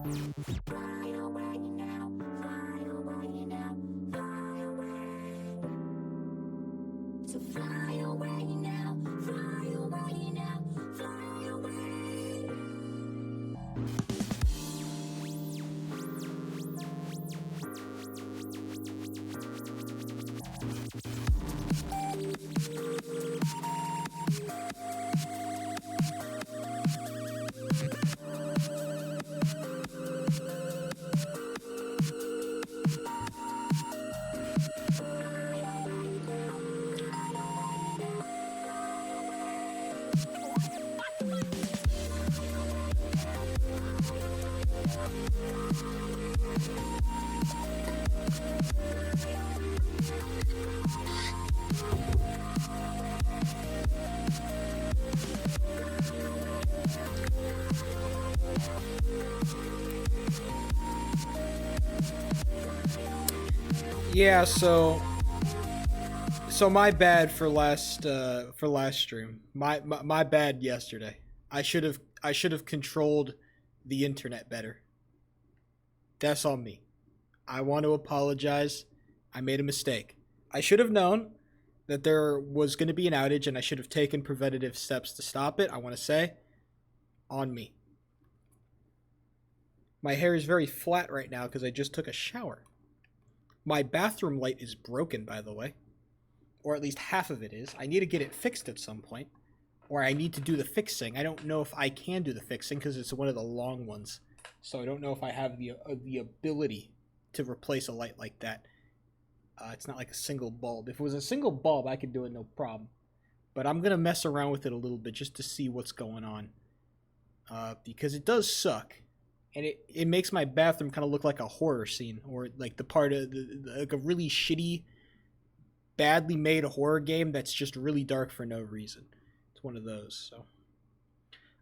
Fly away now, fly away now, fly away. So fly away now, fly away now, fly away. Yeah, so my bad for last stream. My bad yesterday. I should have controlled the internet better. That's on me. I want to apologize. I made a mistake. I should have known that there was going to be an outage and I should have taken preventative steps to stop it. I want to say on me. My hair is very flat right now because I just took a shower. My bathroom light is broken, by the way. Or at least half of it is. I need to get it fixed at some point. Or I need to do the fixing. I don't know if I can do the fixing because it's one of the long ones. So I don't know if I have the ability to replace a light like that. It's not like a single bulb. If it was a single bulb, I could do it no problem. But I'm going to mess around with it a little bit just to see what's going on. Because it does suck. And it makes my bathroom kind of look like a horror scene. Or like the part of like a really shitty, badly made horror game that's just really dark for no reason. It's one of those. So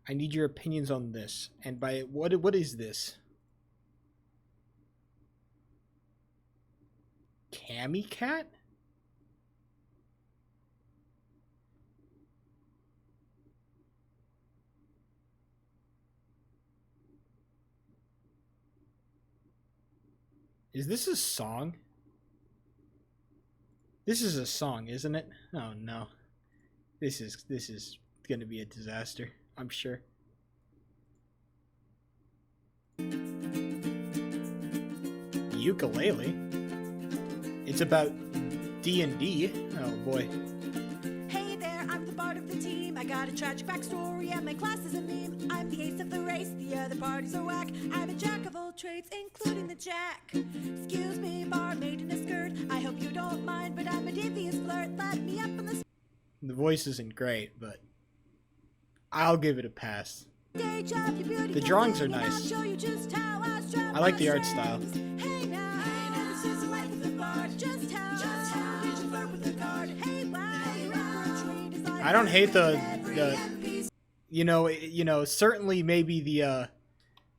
I need your opinions on this. And by what is this? Cammy Cat? Is this a song? This is a song, isn't it? Oh no. This is gonna be a disaster, I'm sure. Ukulele? It's about D&D? Oh boy. Hey there, I'm the bard of the team. I got a tragic backstory and my class is a meme. I'm the ace of the race, the other parties are whack. I'm a jack of all trades, including the jack. Excuse me, barmaid in a skirt. I hope you don't mind, but I'm a devious flirt. Let me up in the The voice isn't great, but I'll give it a pass. stage of your beauty. The drawings are nice. I'll show you just how I strap I like the my art style. strings. Hey now, this is the life of the bard. Just how did you flirt with the guard? Hey, wow, you're in for a treat as I don't hate the NPC. you know, certainly maybe the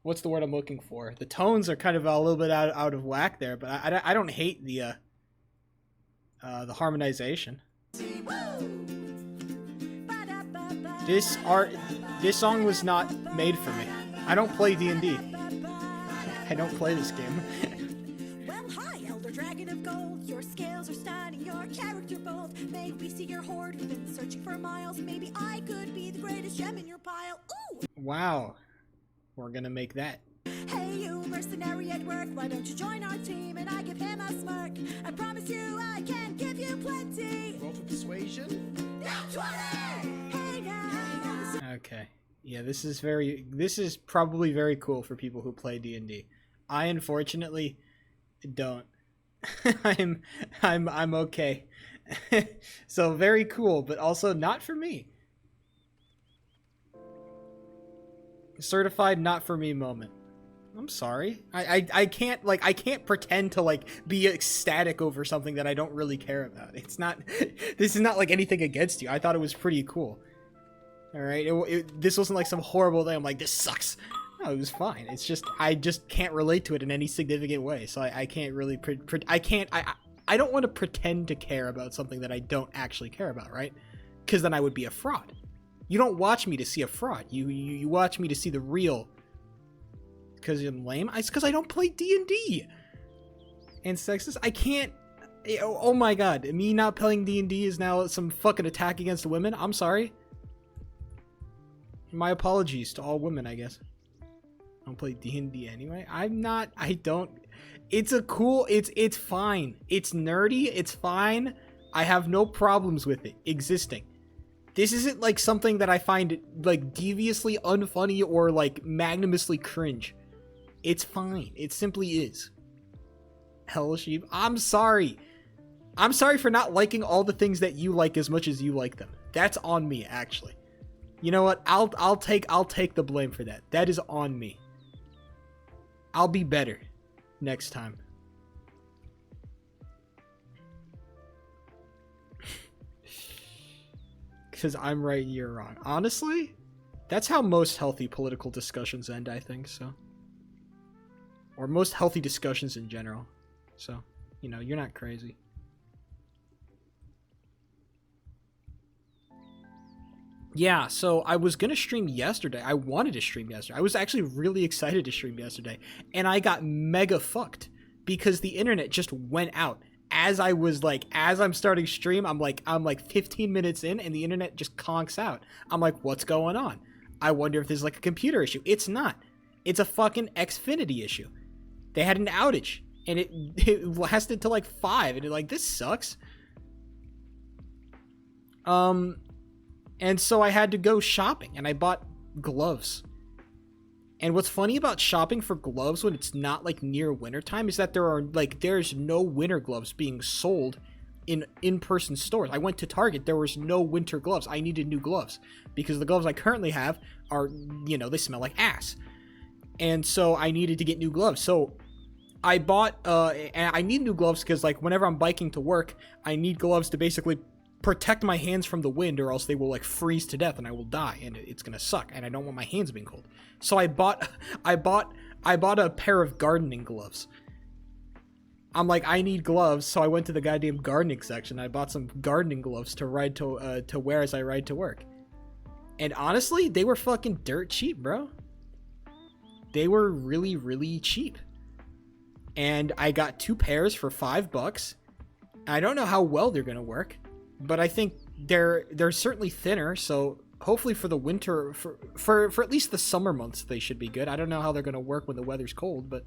what's the word I'm looking for? The tones are kind of a little bit out of whack there, but I don't hate the harmonization. This song was not made for me. I don't play D&D. I don't play this game. Well, hi, Elder Dragon of Gold. Your scales are stunning, your character bold. May we see your hoard? We've been searching for miles. Maybe I could be the greatest gem in your pile. Ooh! Wow. We're gonna make that. Hey, you mercenary at work. Why don't you join our team? And I give him a smirk. I promise you I can give you plenty. Roll for persuasion. Now 20! Hey, now. Okay. Yeah, this is probably very cool for people who play D&D. I unfortunately don't. I'm okay. So very cool, but also not for me. Certified not for me moment. I'm sorry. I can't pretend to like be ecstatic over something that I don't really care about. It's not this is not like anything against you. I thought it was pretty cool. All right. This wasn't like some horrible thing. I'm like, this sucks. No, it was fine. It's just I just can't relate to it in any significant way. So I can't really I don't want to pretend to care about something that I don't actually care about, right? Because then I would be a fraud. You don't watch me to see a fraud. You watch me to see the real Because I'm lame? It's because I don't play D&D. And sexist? I can't... Oh my god. Me not playing D&D is now some fucking attack against women? I'm sorry. My apologies to all women, I guess. I don't play D&D anyway. I don't... It's a cool... It's fine. It's nerdy. It's fine. I have no problems with it existing. This isn't like something that I find like deviously unfunny or like magnanimously cringe. It's fine. It simply is. Hell sheep. I'm sorry. I'm sorry for not liking all the things that you like as much as you like them. That's on me, actually. You know what? I'll take the blame for that. That is on me. I'll be better next time. Because I'm right, you're wrong. Honestly, that's how most healthy political discussions end, I think, so. Or most healthy discussions in general. So, you know, you're not crazy. Yeah, so I was gonna stream yesterday. I wanted to stream yesterday. I was actually really excited to stream yesterday. And I got mega fucked because the internet just went out. As I'm starting stream, I'm like 15 minutes in and the internet just conks out. I'm like, what's going on? I wonder if there's like a computer issue. It's not. It's a fucking Xfinity issue. They had an outage and it lasted till like 5 and like, this sucks. And so I had to go shopping and I bought gloves. And what's funny about shopping for gloves when it's not like near wintertime is that there's no winter gloves being sold in in-person stores. I went to Target, there was no winter gloves. I needed new gloves because the gloves I currently have are, you know, they smell like ass. And so I needed to get new gloves. So I bought, and I need new gloves because like whenever I'm biking to work, I need gloves to basically protect my hands from the wind or else they will like freeze to death and I will die and it's gonna suck and I don't want my hands being cold. So I bought a pair of gardening gloves. I'm like, I need gloves, so I went to the goddamn gardening section. I bought some gardening gloves to wear as I ride to work. And honestly, they were fucking dirt cheap, bro. They were really, really cheap. And I got 2 pairs for $5. I don't know how well they're gonna work. But I think they're certainly thinner, so hopefully for the winter, for at least the summer months, they should be good. I don't know how they're going to work when the weather's cold, but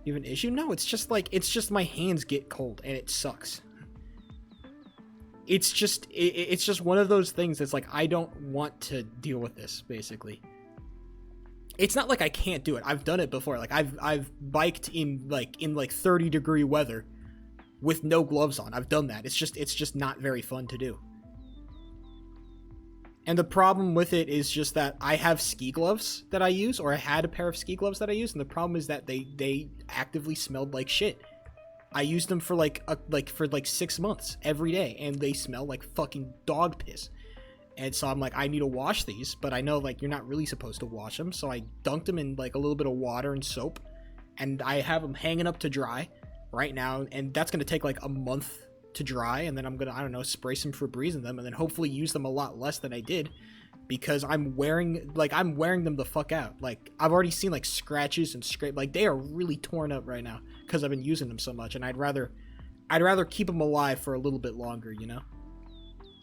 you have an issue? No, it's just my hands get cold, and it sucks. It's just one of those things that's like, I don't want to deal with this, basically. It's not like I can't do it. I've done it before. Like, I've biked in 30-degree weather with no gloves on. I've done that. It's just not very fun to do. And the problem with it is just that I have ski gloves that I use, or I had a pair of ski gloves that I use, and the problem is that they actively smelled like shit. I used them for like 6 months every day, and they smell like fucking dog piss. And so I'm like, I need to wash these, but I know like you're not really supposed to wash them, so I dunked them in like a little bit of water and soap, and I have them hanging up to dry right now, and that's going to take like a month to dry, and then I'm going to, I don't know, spray some Febreze in them, and then hopefully use them a lot less than I did, because I'm wearing them the fuck out. Like, I've already seen like scratches and scrape, like they are really torn up right now, because I've been using them so much, and I'd rather keep them alive for a little bit longer, you know?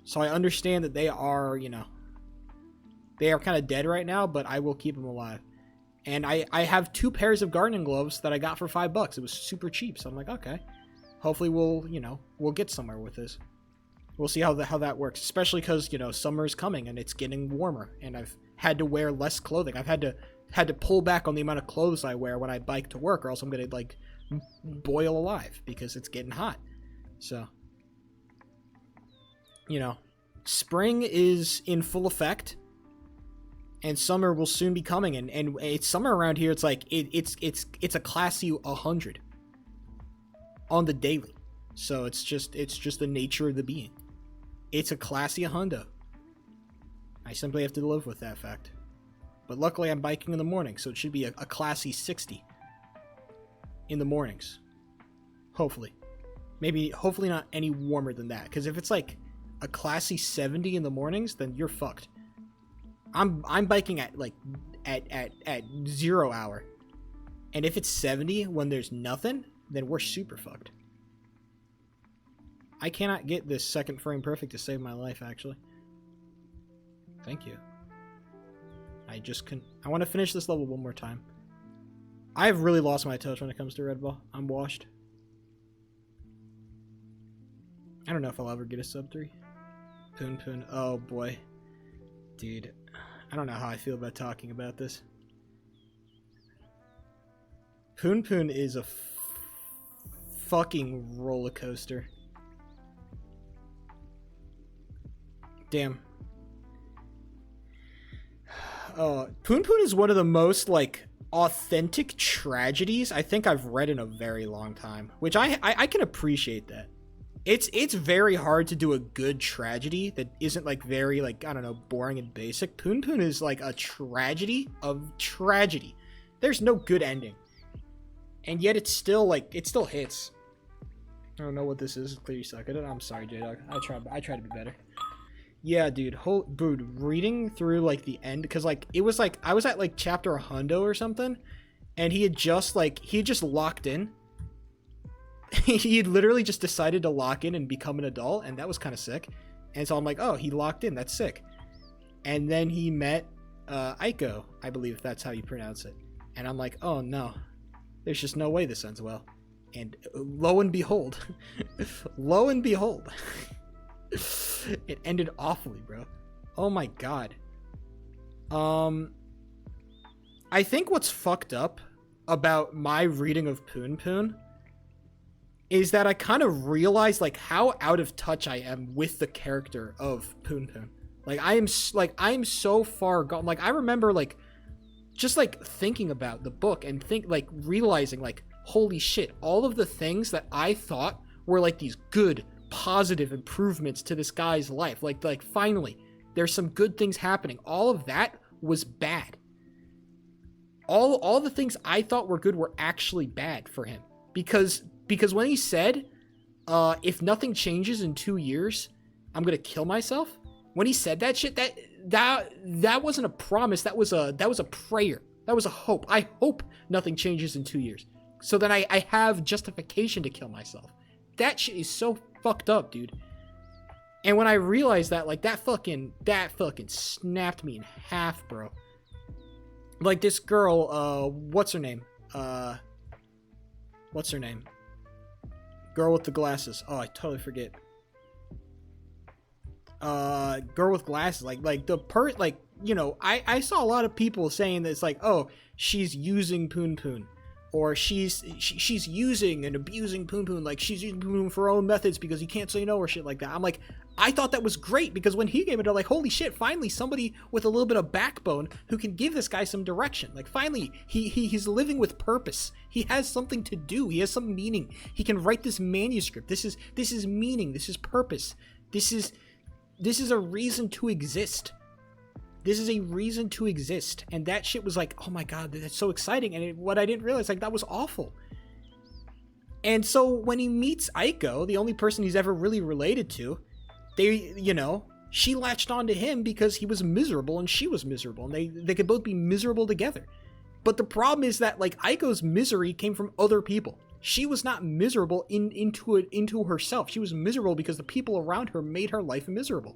So I understand that they are, you know, they are kind of dead right now, but I will keep them alive. And I have 2 pairs of gardening gloves that I got for $5. It was super cheap. So I'm like, okay, hopefully we'll get somewhere with this. We'll see how that works, especially because, you know, summer is coming and it's getting warmer and I've had to wear less clothing. I've had to pull back on the amount of clothes I wear when I bike to work, or else I'm going to like boil alive because it's getting hot. So, you know, spring is in full effect. And summer will soon be coming, and it's summer around here. It's like it's a classy 100 on the daily, so it's just the nature of the being. It's a classy hundo. I simply have to live with that fact. But luckily, I'm biking in the morning, so it should be a classy 60 in the mornings. Hopefully, hopefully not any warmer than that. Because if it's like a classy 70 in the mornings, then you're fucked. I'm biking at like at 0 hour. And if it's 70 when there's nothing, then we're super fucked. I cannot get this second frame perfect to save my life, actually. Thank you. I just couldn't. I want to finish this level one more time. I've really lost my touch when it comes to Red Ball. I'm washed. I don't know if I'll ever get a sub 3. Poon Poon. Oh boy. Dude. I don't know how I feel about talking about this. Poon Poon is a fucking roller coaster. Damn. Poon Poon is one of the most, like, authentic tragedies I think I've read in a very long time. Which I can appreciate that. It's very hard to do a good tragedy that isn't, like, very, like, I don't know, boring and basic. Poon Poon is, like, a tragedy of tragedy. There's no good ending. And yet it's still, like, it still hits. I don't know what this is. Clearly suck at it. I'm sorry, J-Dog. I try to be better. Yeah, dude. Dude, reading through, like, the end, because, like, it was, like, I was at, like, chapter 100 or something, and he had just locked in. He had literally just decided to lock in and become an adult, and that was kind of sick. And so I'm like, oh, he locked in. That's sick. And then he met Aiko, I believe that's how you pronounce it. And I'm like, oh, no. There's just no way this ends well. And lo and behold, lo and behold, it ended awfully, bro. Oh my god. I think what's fucked up about my reading of Poon Poon is that I kind of realized, like, how out of touch I am with the character of Poon Poon. Like, I am so far gone. Like, I remember, like, just, like, thinking about the book and realizing, like, holy shit, all of the things that I thought were, like, these good, positive improvements to this guy's life. Like, finally, there's some good things happening. All of that was bad. All the things I thought were good were actually bad for him. Because when he said, if nothing changes in 2 years, I'm gonna kill myself. When he said that shit, that wasn't a promise. That was a prayer. That was a hope. I hope nothing changes in 2 years, so that I have justification to kill myself. That shit is so fucked up, dude. And when I realized that, like, that fucking snapped me in half, bro. Like, this girl, what's her name? What's her name? Girl with the glasses. Oh, I totally forget. Girl with glasses. Like you know, I saw a lot of people saying that it's like, oh, she's using Poon Poon. Or she's using and abusing Poon Poon. Like, she's using Poon Poon for her own methods because he can't say no or shit like that. I'm like, I thought that was great, because when he gave it, I'm like, holy shit, finally somebody with a little bit of backbone who can give this guy some direction. Like, finally, he's living with purpose. He has something to do. He has some meaning. He can write this manuscript. This is meaning. This is purpose. This is a reason to exist. This is a reason to exist. And that shit was like, oh my god, that's so exciting. And what I didn't realize, like, that was awful. And so when he meets Aiko, the only person he's ever really related to, she latched onto him because he was miserable and she was miserable. And they could both be miserable together. But the problem is that, like, Aiko's misery came from other people. She was not miserable into herself. She was miserable because the people around her made her life miserable.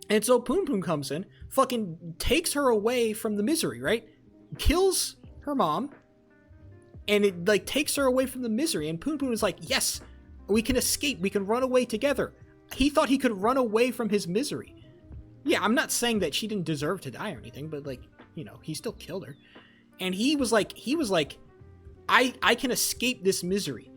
And so Poon Poon comes in, fucking takes her away from the misery, right? Kills her mom, and it, like, takes her away from the misery. And Poon Poon is like, yes, we can escape. We can run away together. He thought he could run away from his misery. Yeah, I'm not saying that she didn't deserve to die or anything, but, like, you know, he still killed her. And he was like, I can escape this misery.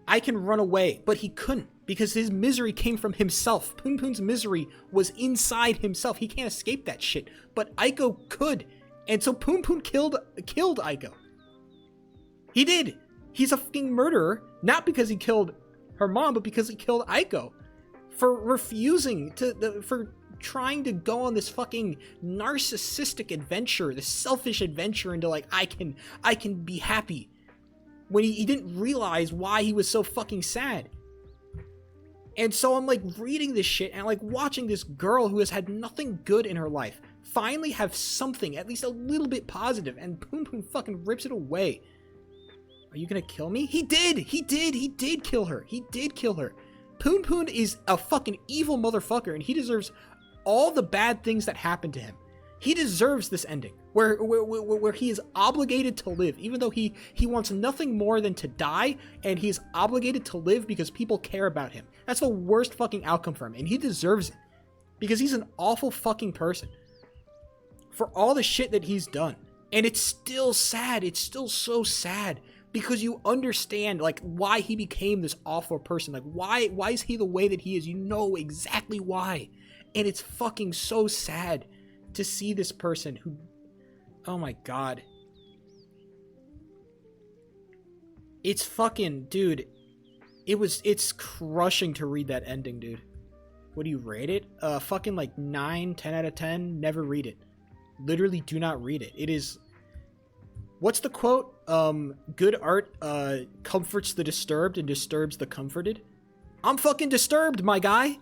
I can run away. But he couldn't, because his misery came from himself. Poon Poon's misery was inside himself. He can't escape that shit. But Aiko could. And so Poon Poon killed Aiko. He did. He's a fucking murderer, not because he killed her mom, but because he killed Aiko. For refusing to, for trying to go on this fucking narcissistic adventure, this selfish adventure into, like, I can be happy. When he didn't realize why he was so fucking sad. And so I'm, like, reading this shit and, like, watching this girl who has had nothing good in her life finally have something, at least a little bit positive, and Poon Poon fucking rips it away. Are you gonna kill me? He did! He did kill her. He did kill her. Poon Poon is a fucking evil motherfucker, and he deserves all the bad things that happened to him. He deserves this ending, where he is obligated to live, even though he wants nothing more than to die, and he's obligated to live because people care about him. That's the worst fucking outcome for him, and he deserves it. Because he's an awful fucking person. For all the shit that he's done. And it's still sad. It's still so sad. Because you understand, like, why he became this awful person. Like, why is he the way that he is? You know exactly why. And it's fucking so sad to see this person who... Oh my god. It's fucking... Dude, it's crushing to read that ending, dude. What do you rate it? Fucking like 9, 10 out of 10. Never read it. Literally do not read it. It is... What's the quote? Good art comforts the disturbed and disturbs the comforted. I'm fucking disturbed, my guy.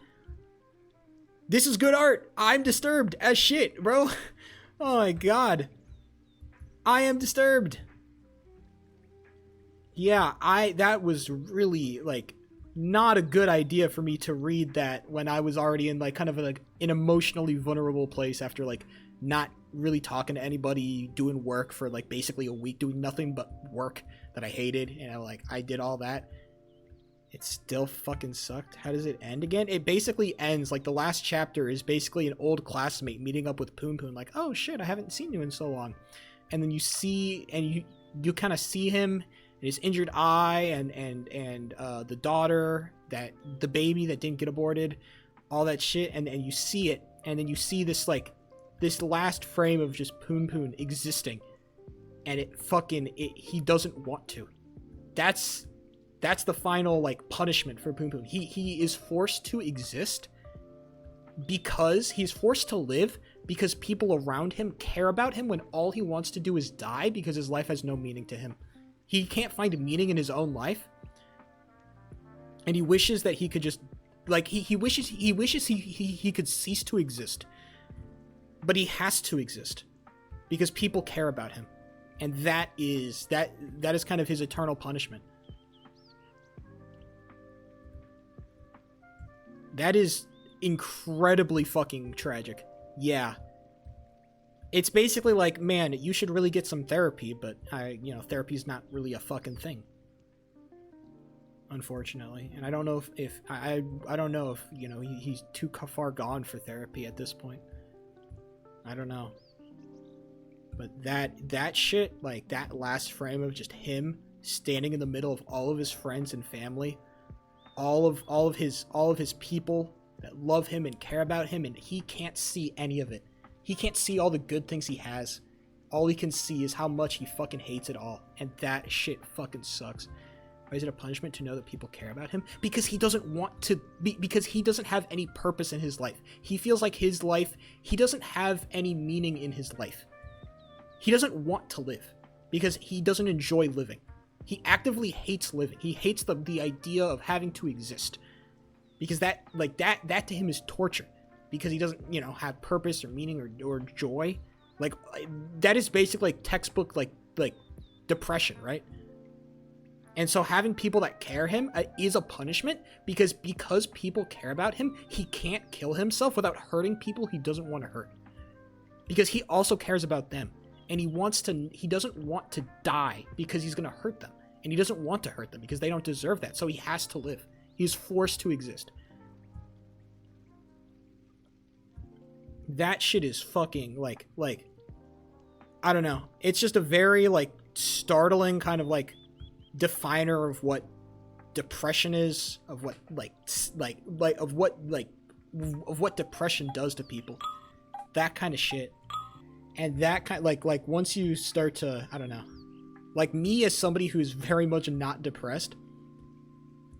This is good art. I'm disturbed as shit, bro. Oh my god. I am disturbed. Yeah, that was really, like, not a good idea for me to read that when I was already in, like, kind of like an emotionally vulnerable place after, like, not really talking to anybody, doing work for, like, basically a week, doing nothing but work that I hated, and I did all that. It still fucking sucked. How does it end again? It basically ends, like, the last chapter is basically an old classmate meeting up with Poon Poon, like, oh shit, I haven't seen you in so long. And then you see, and you kind of see him and his injured eye and the daughter, the baby that didn't get aborted, all that shit, and you see it, and then you see this, like, this last frame of just Poon Poon existing, and he doesn't want to. That's the final, like, punishment for Poon Poon. He is forced to exist because he's forced to live because people around him care about him when all he wants to do is die because his life has no meaning to him. He can't find meaning in his own life, and he wishes that he could just, like, he wishes he could cease to exist. But he has to exist because people care about him, and that is kind of his eternal punishment. That is incredibly fucking tragic. Yeah. It's basically like, man, you should really get some therapy, but therapy's not really a fucking thing. Unfortunately. And I don't know if I don't know if, he's too far gone for therapy at this point. I don't know. But that shit, like, that last frame of just him standing in the middle of all of his friends and family, all of his people that love him and care about him, and he can't see any of it. He can't see all the good things he has. All he can see is how much he fucking hates it all. And that shit fucking sucks. Why is it a punishment to know that people care about him? Because he doesn't want to be, because he doesn't have any purpose in his life. He feels like his life, he doesn't have any meaning in his life. He doesn't want to live because he doesn't enjoy living. He actively hates living. He hates the idea of having to exist. Because that to him is torture. Because he doesn't, have purpose or meaning or joy. Like, that is basically like textbook, like depression, right? And so having people that care him is a punishment because people care about him, he can't kill himself without hurting people he doesn't want to hurt. Because he also cares about them. And he doesn't want to die because he's going to hurt them. And he doesn't want to hurt them because they don't deserve that. So he has to live. He's forced to exist. That shit is fucking like, I don't know. It's just a very, like, startling kind of, like, definer of what depression is, of what of what depression does to people. That kind of shit. And that kind, like once you start to, I don't know, like me as somebody who's very much not depressed,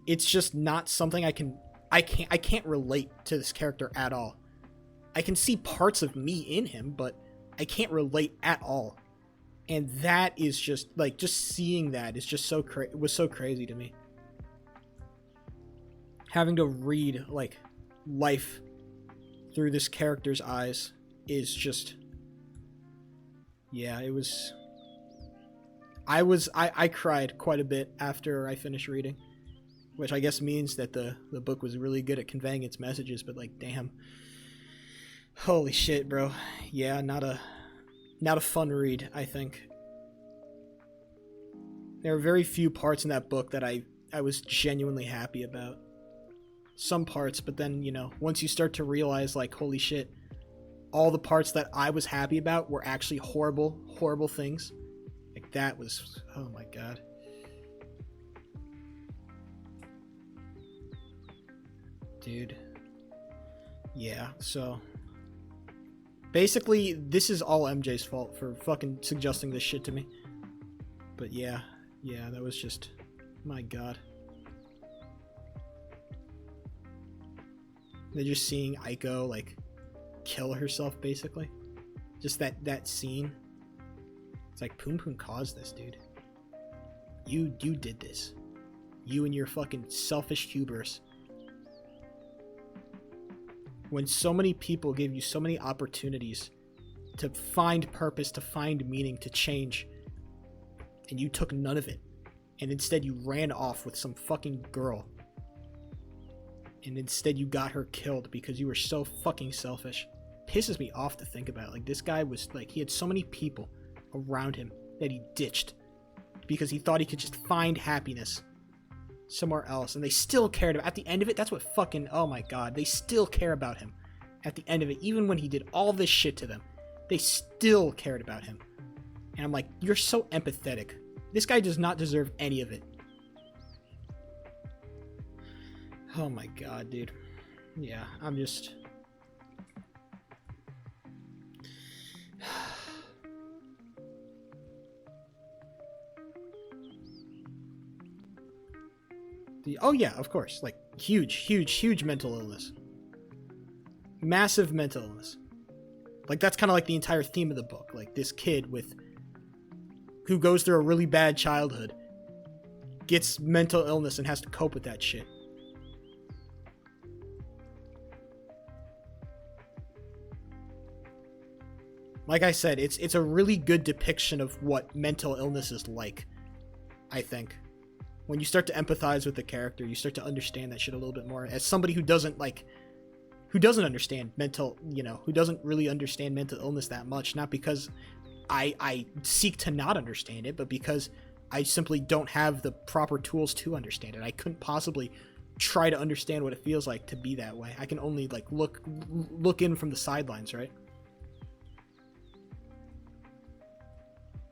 it's just not something I can't relate to this character at all. I can see parts of me in him, but I can't relate at all. And that is just, like, just seeing that is just so it was so crazy to me. Having to read, like, life through this character's eyes is just, yeah, it was, I cried quite a bit after I finished reading, which I guess means that the book was really good at conveying its messages, but like, damn, holy shit, bro. Yeah, not a fun read, I think. There are very few parts in that book that I was genuinely happy about. Some parts, but then, you know, once you start to realize, like, holy shit, all the parts that I was happy about were actually horrible, horrible things. Like, that was, oh my god. Dude. Yeah, so basically, this is all MJ's fault for fucking suggesting this shit to me. But yeah, that was just, my god. They're just seeing Aiko, like, kill herself, basically. Just that scene. It's like, Poon Poon caused this, dude. You did this. You and your fucking selfish hubris. When so many people gave you so many opportunities to find purpose, to find meaning, to change, and you took none of it, and instead you ran off with some fucking girl, and instead you got her killed because you were so fucking selfish. Pisses me off to think about. Like, this guy was like, he had so many people around him that he ditched because he thought he could just find happiness somewhere else, and they still cared about, at the end of it, that's what fucking, oh my god, they still care about him at the end of it. Even when he did all this shit to them, they still cared about him. And I'm like, you're so empathetic. This guy does not deserve any of it. Oh my god, dude. Yeah, I'm just, oh yeah, of course, like, huge mental illness. Massive mental illness. Like, that's kind of like the entire theme of the book. Like, this kid who goes through a really bad childhood gets mental illness and has to cope with that shit. Like I said, it's a really good depiction of what mental illness is like, I think. When you start to empathize with the character, you start to understand that shit a little bit more. As somebody who doesn't understand mental, you know, who doesn't really understand mental illness that much, not because I seek to not understand it, but because I simply don't have the proper tools to understand it. I couldn't possibly try to understand what it feels like to be that way. I can only, like, look in from the sidelines, right?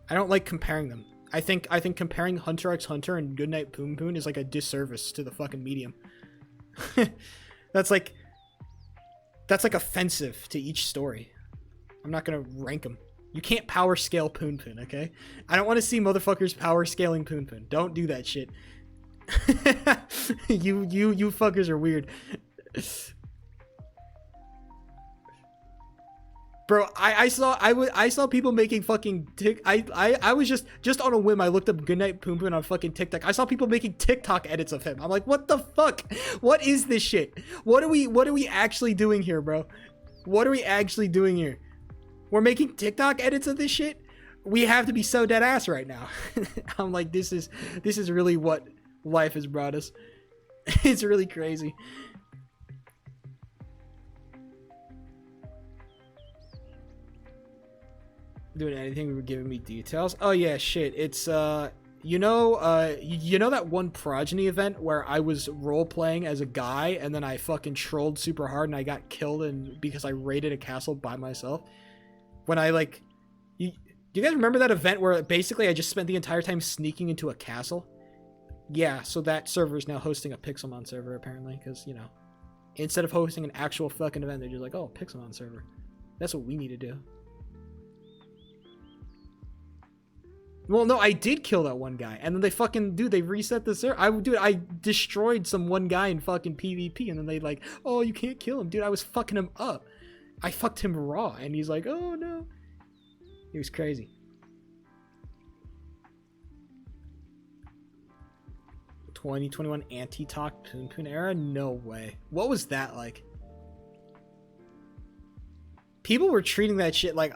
I don't like comparing them. I think comparing Hunter x Hunter and Goodnight Poon Poon is like a disservice to the fucking medium. That's like offensive to each story. I'm not gonna rank them. You can't power scale Poon Poon, okay? I don't want to see motherfuckers power scaling Poon Poon. Don't do that shit. You fuckers are weird. Bro, I saw people making fucking I was just on a whim, I looked up Goodnight Poon Poon on fucking TikTok. I saw people making TikTok edits of him. I'm like, what the fuck? What is this shit? What are we actually doing here, bro? What are we actually doing here? We're making TikTok edits of this shit? We have to be so dead ass right now. I'm like, this is really what life has brought us. It's really crazy. Doing anything, we were giving me details. Oh yeah, shit. It's you know that one Progeny event where I was role playing as a guy and then I fucking trolled super hard and I got killed because I raided a castle by myself. When I do you guys remember that event where basically I just spent the entire time sneaking into a castle? Yeah, so that server is now hosting a Pixelmon server apparently, because, you know, instead of hosting an actual fucking event, they're just like, oh, Pixelmon server. That's what we need to do. Well, no, I did kill that one guy, and then they reset the server. I destroyed some one guy in fucking PvP, and then they like, oh, you can't kill him. Dude, I was fucking him up. I fucked him raw, and he's like, oh no. He was crazy. "2021 anti-talk Poon Poon era? No way. What was that like? people were treating that shit like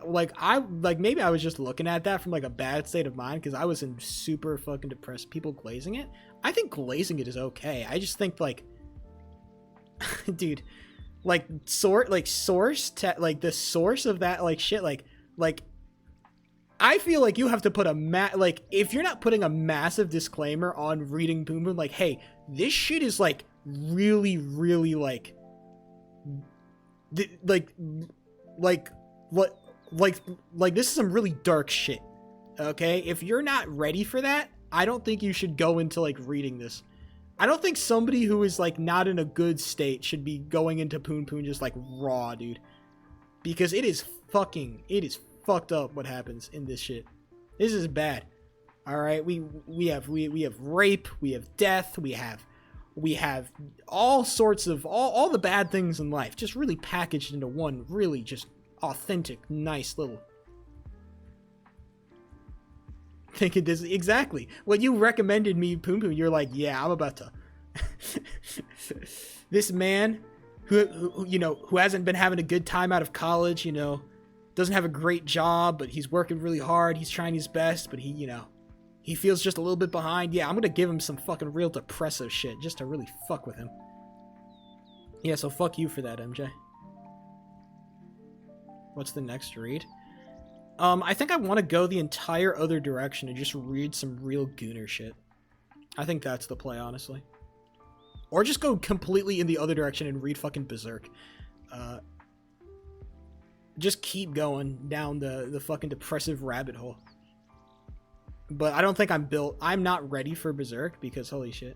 maybe I was just looking at that from like a bad state of mind because I was in super fucking depressed. People glazing it. I think glazing it is okay. I just think like, dude, like the source of that like shit like I feel like you have to put like if you're not putting a massive disclaimer on reading Boom Boom, like, hey, this shit is like really like this is some really dark shit. Okay, if you're not ready for that, I don't think you should go into like reading this. I don't think somebody who is like not in a good state should be going into Poon Poon just like raw, dude, because it is fucked up what happens in this shit. This is bad. All right, we have rape, we have death, we have all sorts of all the bad things in life just really packaged into one really just authentic, nice little. Thinking this exactly when you recommended me Poon Poon, you're like, yeah, I'm about to. This man who you know who hasn't been having a good time out of college, you know, doesn't have a great job, but he's working really hard. He's trying his best, but he feels just a little bit behind. Yeah, I'm gonna give him some fucking real depressive shit just to really fuck with him. Yeah, so fuck you for that, MJ. What's the next read? I think I want to go the entire other direction and just read some real Gooner shit. I think that's the play, honestly. Or just go completely in the other direction and read fucking Berserk. Just keep going down the fucking depressive rabbit hole. But I don't think I'm not ready for Berserk because holy shit.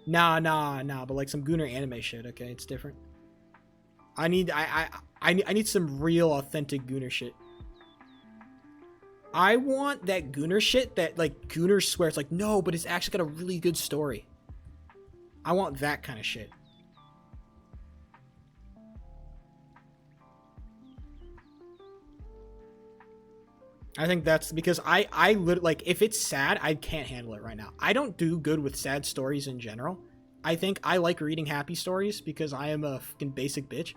Nah, but like some Gooner anime shit, okay? It's different. I need some real authentic Gooner shit. I want that Gooner shit that like Gooner swear it's like, no, but it's actually got a really good story. I want that kind of shit. I think that's because I like if it's sad, I can't handle it right now. I don't do good with sad stories in general. I think I like reading happy stories because I am a fucking basic bitch,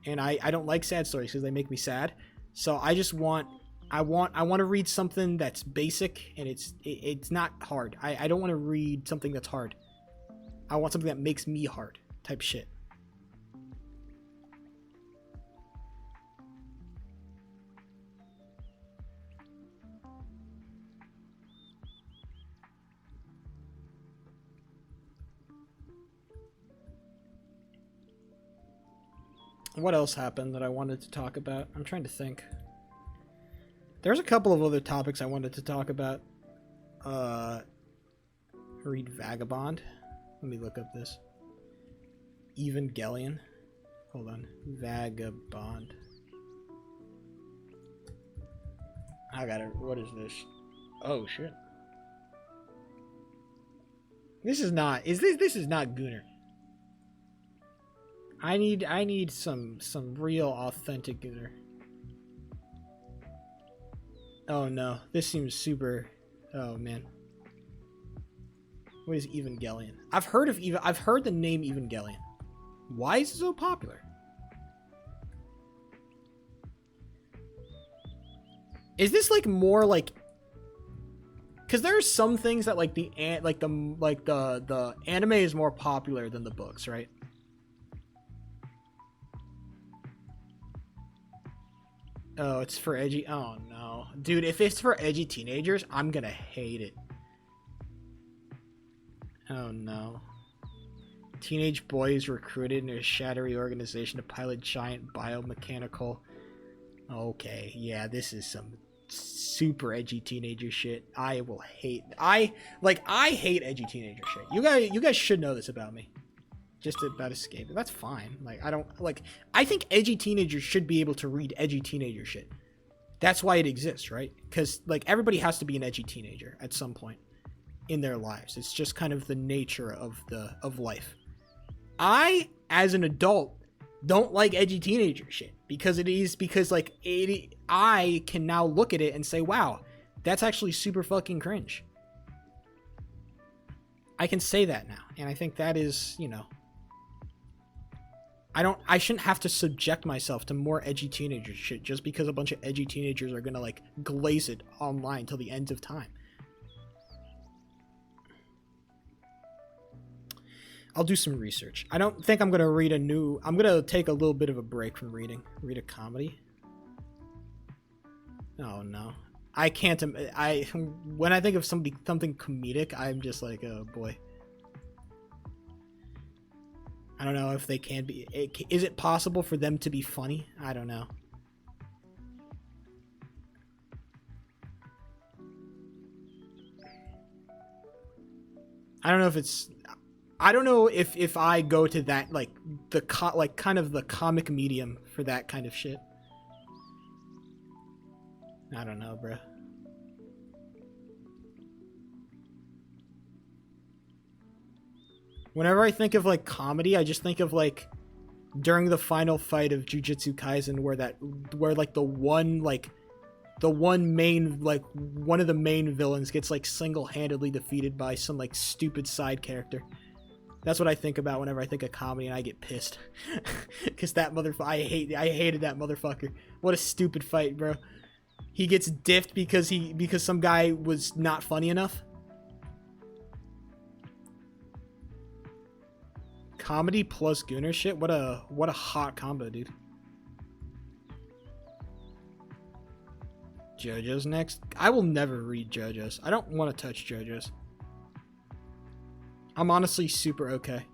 and I don't like sad stories because they make me sad. So I just want I want to read something that's basic and it's not hard. I don't want to read something that's hard. I want something that makes me hard type shit. What else happened that I wanted to talk about? I'm trying to think. There's a couple of other topics I wanted to talk about. Read Vagabond. Let me look up this. Evangelion. Hold on. Vagabond. I got it. What is this? Oh shit. This is not. This is not Gooner. I need some real authentic Gooner. Oh no, this seems super. Oh man, what is Evangelion? I've heard the name Evangelion. Why is it so popular? Is this like more like? Because there are some things that like the anime is more popular than the books, right? Oh, it's for edgy. Oh no, dude! If it's for edgy teenagers, I'm gonna hate it. Oh no! Teenage boys recruited in a shadowy organization to pilot giant biomechanical. Okay, yeah, this is some super edgy teenager shit. I will hate. I hate edgy teenager shit. You guys should know this about me. Just about escape. That's fine. Like, I don't like. I think edgy teenagers should be able to read edgy teenager shit. That's why it exists, right? Because like everybody has to be an edgy teenager at some point in their lives. It's just kind of the nature of life. I, as an adult, don't like edgy teenager shit because I can now look at it and say, wow, that's actually super fucking cringe. I can say that now, and I think that is, you know. I shouldn't have to subject myself to more edgy teenager shit just because a bunch of edgy teenagers are gonna like glaze it online till the end of time. I'll do some research. I don't think I'm gonna read I'm gonna take a little bit of a break from reading. Read a comedy. Oh no. I can't, when I think of something comedic, I'm just like, oh boy. I don't know if they can be. Is it possible for them to be funny? I don't know. I don't know if it's. I don't know if I go to that like kind of the comic medium for that kind of shit. I don't know, bruh. Whenever I think of like comedy, I just think of like during the final fight of Jujutsu Kaisen where like the one main like one of the main villains gets like single-handedly defeated by some like stupid side character. That's what I think about whenever I think of comedy, and I get pissed. Cause that motherfucker, I hated that motherfucker. What a stupid fight, bro. He gets diffed because some guy was not funny enough. Comedy plus Gunner shit. What a hot combo, dude. JoJo's next. I will never read JoJo's. I don't want to touch JoJo's. I'm honestly super okay.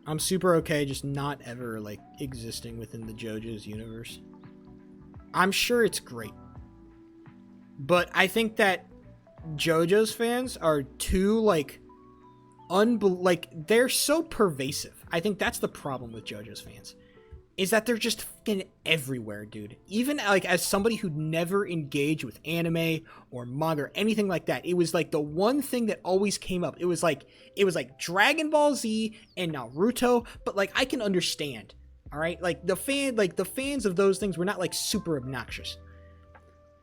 I'm super okay just not ever like existing within the JoJo's universe. I'm sure it's great. But I think that JoJo's fans are too like they're so pervasive. I think that's the problem with JoJo's fans. Is that they're just fucking everywhere, dude. Even like as somebody who never engaged with anime or manga or anything like that, it was like the one thing that always came up. It was like Dragon Ball Z and Naruto, but like I can understand. All right? Like the fans of those things were not like super obnoxious.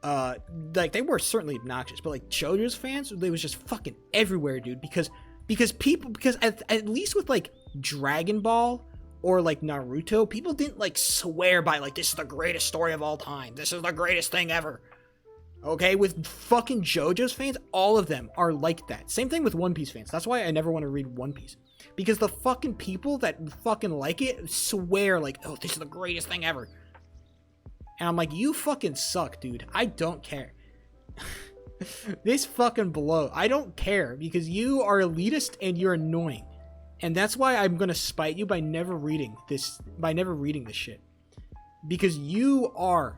Like they were certainly obnoxious, but like JoJo's fans, they was just fucking everywhere, dude, because at least with like Dragon Ball or like Naruto, people didn't like swear by like, this is the greatest story of all time. This is the greatest thing ever. Okay, with fucking JoJo's fans, all of them are like that. Same thing with One Piece fans. That's why I never want to read One Piece. Because the fucking people that fucking like it swear like, oh, this is the greatest thing ever. And I'm like, you fucking suck, dude. I don't care. This fucking blow. I don't care because you are elitist and you're annoying. And that's why I'm gonna spite you by never reading this shit. Because you are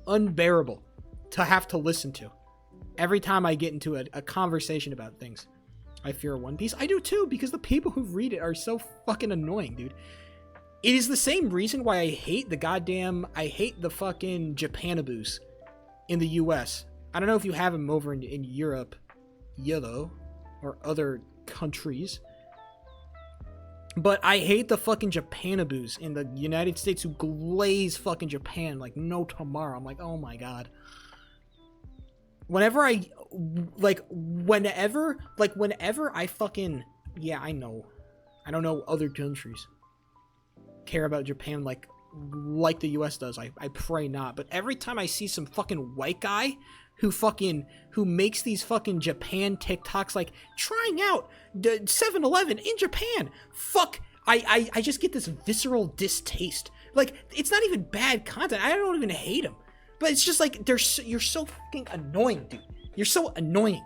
unbearable to have to listen to. Every time I get into a conversation about things. I fear One Piece. I do too, because the people who read it are so fucking annoying, dude. It is the same reason why I hate the fucking Japanaboos in the US. I don't know if you have them over in Europe, yellow, or other countries. But I hate the fucking Japanaboos in the United States who glaze fucking Japan like no tomorrow. I'm like, oh my god. Whenever I fucking, yeah, I don't know other countries care about Japan like the US does. I pray not. But every time I see some fucking white guy who makes these fucking Japan TikToks like trying out the 7-Eleven in Japan, I just get this visceral distaste. Like, it's not even bad content. I don't even hate them. But it's just like you're so fucking annoying, dude. You're so annoying.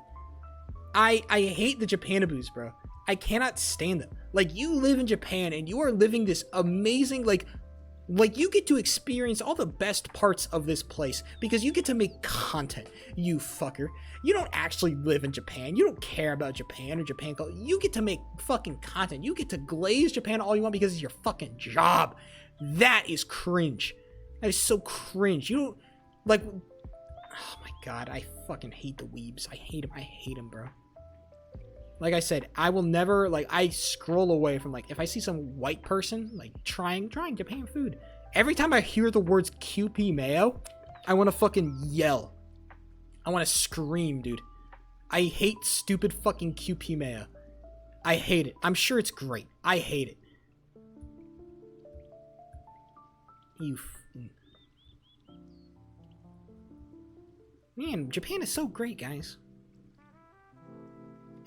I hate the Japanaboos, bro. I cannot stand them. Like, you live in Japan and you are living this amazing like you get to experience all the best parts of this place because you get to make content, you fucker. You don't actually live in Japan. You don't care about Japan or Japan culture. You get to make fucking content. You get to glaze Japan all you want because it's your fucking job. That is cringe. That is so cringe. You don't, like, oh my god, I fucking hate the weebs. I hate them, bro. Like I said, I will never, like, I scroll away from, like, if I see some white person, like, trying Japan food, every time I hear the words QP mayo, I want to fucking yell. I want to scream, dude. I hate stupid fucking QP Maya. I hate it. I'm sure it's great. I hate it. Man, Japan is so great, guys.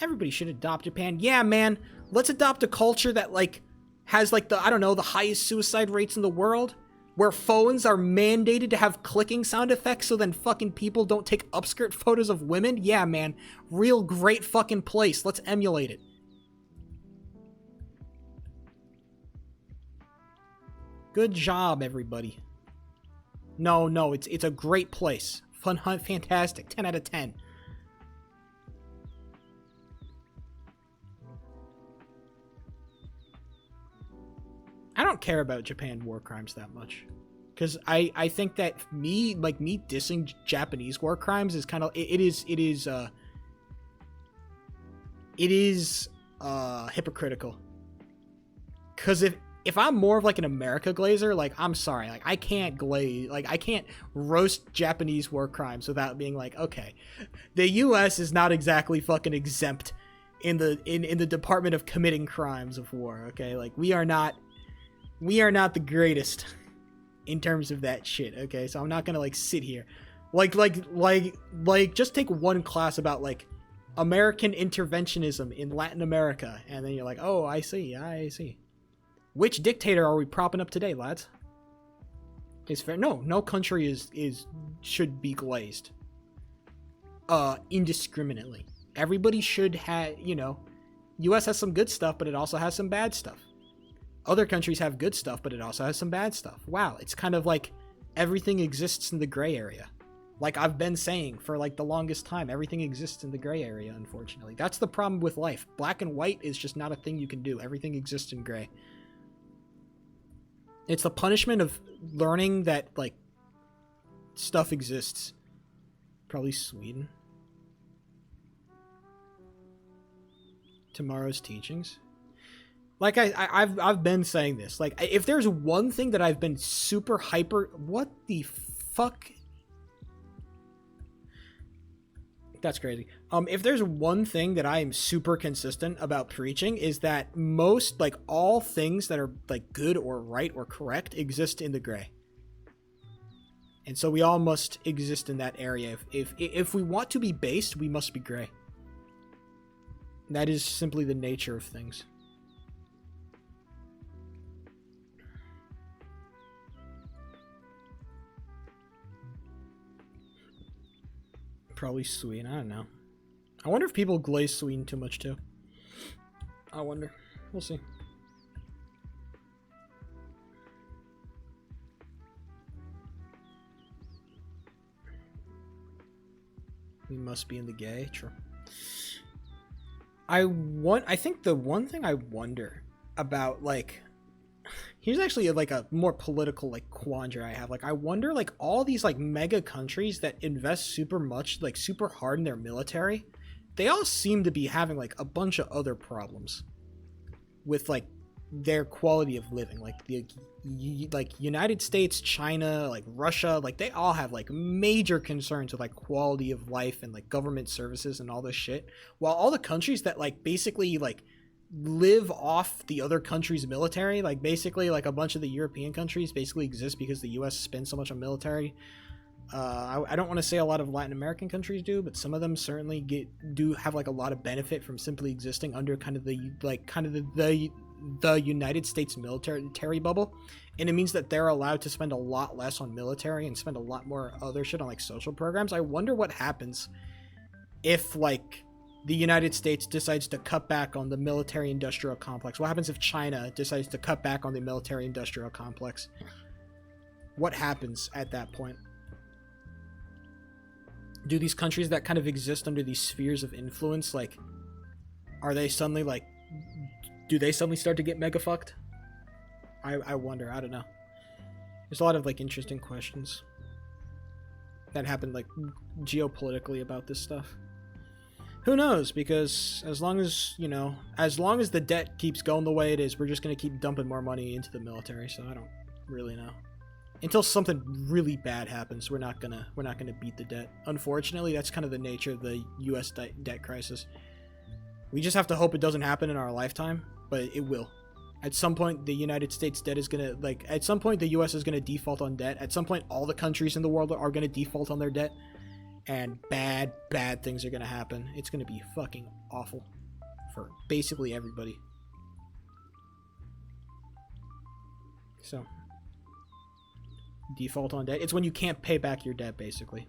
Everybody should adopt Japan. Yeah, man. Let's adopt a culture that, like, has, like, the, I don't know, the highest suicide rates in the world. Where phones are mandated to have clicking sound effects so then fucking people don't take upskirt photos of women. Yeah, man. Real great fucking place. Let's emulate it. Good job, everybody. No, it's a great place. Fun, hunt, fantastic. 10 out of 10. I don't care about Japan war crimes that much. Because I think that me dissing Japanese war crimes is kind of, it is hypocritical. Because if I'm more of like an America glazer, like, I'm sorry, like, I can't roast Japanese war crimes without being like, okay, the US is not exactly fucking exempt in the department of committing crimes of war, okay? Like, we are not the greatest in terms of that shit, okay? So I'm not gonna, like, sit here. Like, just take one class about, like, American interventionism in Latin America, and then you're like, oh, I see. Which dictator are we propping up today, lads? It's fair. No country should be glazed. Indiscriminately. Everybody should have, US has some good stuff, but it also has some bad stuff. Other countries have good stuff, but it also has some bad stuff. Wow, it's kind of like everything exists in the gray area. Like I've been saying for like the longest time, everything exists in the gray area, unfortunately. That's the problem with life. Black and white is just not a thing you can do. Everything exists in gray. It's the punishment of learning that, like, stuff exists. Probably Sweden. Tomorrow's teachings. Like, I've been saying this. Like, if there's one thing that I've been super hyper... What the fuck? That's crazy. If there's one thing that I am super consistent about preaching is that most, like, all things that are, like, good or right or correct exist in the gray. And so we all must exist in that area. If we want to be based, we must be gray. That is simply the nature of things. Probably Sweden. I don't know. I wonder if people glaze Sweden too much too. I wonder. We'll see. We must be in the gay. True. I think the one thing I wonder about, like, here's actually like a more political, like, quandary I have. Like, I wonder, like, all these, like, mega countries that invest super much, like, super hard in their military, they all seem to be having, like, a bunch of other problems with, like, their quality of living. Like, the United States, China, like, Russia, like, they all have, like, major concerns with, like, quality of life and, like, government services and all this shit. While all the countries that, like, basically, like, live off the other country's military, like, basically, like, a bunch of the European countries basically exist because the US spends so much on military. I don't want to say a lot of Latin American countries do, but some of them certainly do have, like, a lot of benefit from simply existing under kind of the United States military bubble. And it means that they're allowed to spend a lot less on military and spend a lot more other shit on, like, social programs. I wonder what happens if, like, the United States decides to cut back on the military-industrial complex. What happens if China decides to cut back on the military-industrial complex? What happens at that point? Do these countries that kind of exist under these spheres of influence, like, are they suddenly, like, do they suddenly start to get mega fucked? I wonder. I don't know. There's a lot of, like, interesting questions that happen, like, geopolitically about this stuff. Who knows? Because as long as the debt keeps going the way it is, we're just going to keep dumping more money into the military, so I don't really know. Until something really bad happens, we're not gonna beat the debt. Unfortunately, that's kind of the nature of the U.S. debt crisis. We just have to hope it doesn't happen in our lifetime, but it will. At some point, the United States debt is gonna, like, at some point, the U.S. is gonna default on debt. At some point, all the countries in the world are gonna default on their debt, and bad things are gonna happen. It's gonna be fucking awful for basically everybody. So, default on debt. It's when you can't pay back your debt, basically.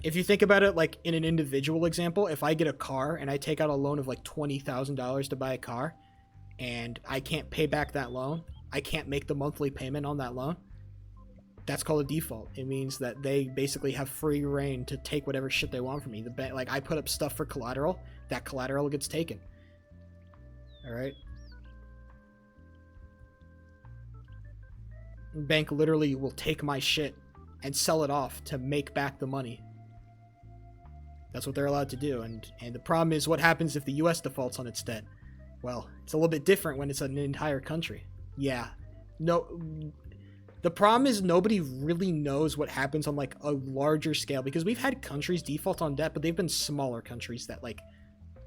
If you think about it, like, in an individual example, if I get a car and I take out a loan of, like, $20,000 to buy a car, and I can't pay back that loan, I can't make the monthly payment on that loan, that's called a default. It means that they basically have free reign to take whatever shit they want from me. The bank, like, I put up stuff for collateral, that collateral gets taken. Alright? Bank literally will take my shit and sell it off to make back the money. That's what they're allowed to do. And the problem is, what happens if the US defaults on its debt? Well, it's a little bit different when it's an entire country. Yeah. No, the problem is nobody really knows what happens on, like, a larger scale, because we've had countries default on debt, but they've been smaller countries that, like,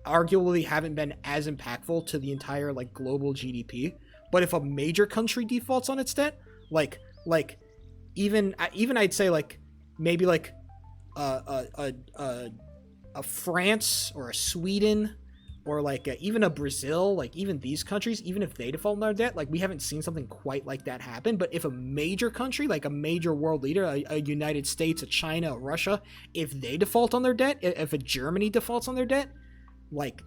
arguably haven't been as impactful to the entire, like, global GDP. But if a major country defaults on its debt, like even I'd say, like, maybe like a France or a Sweden or like even a Brazil, like even these countries, even if they default on their debt, like we haven't seen something quite like that happen. But if a major country, like a major world leader, a United States, a China, a Russia, if they default on their debt, if a Germany defaults on their debt, like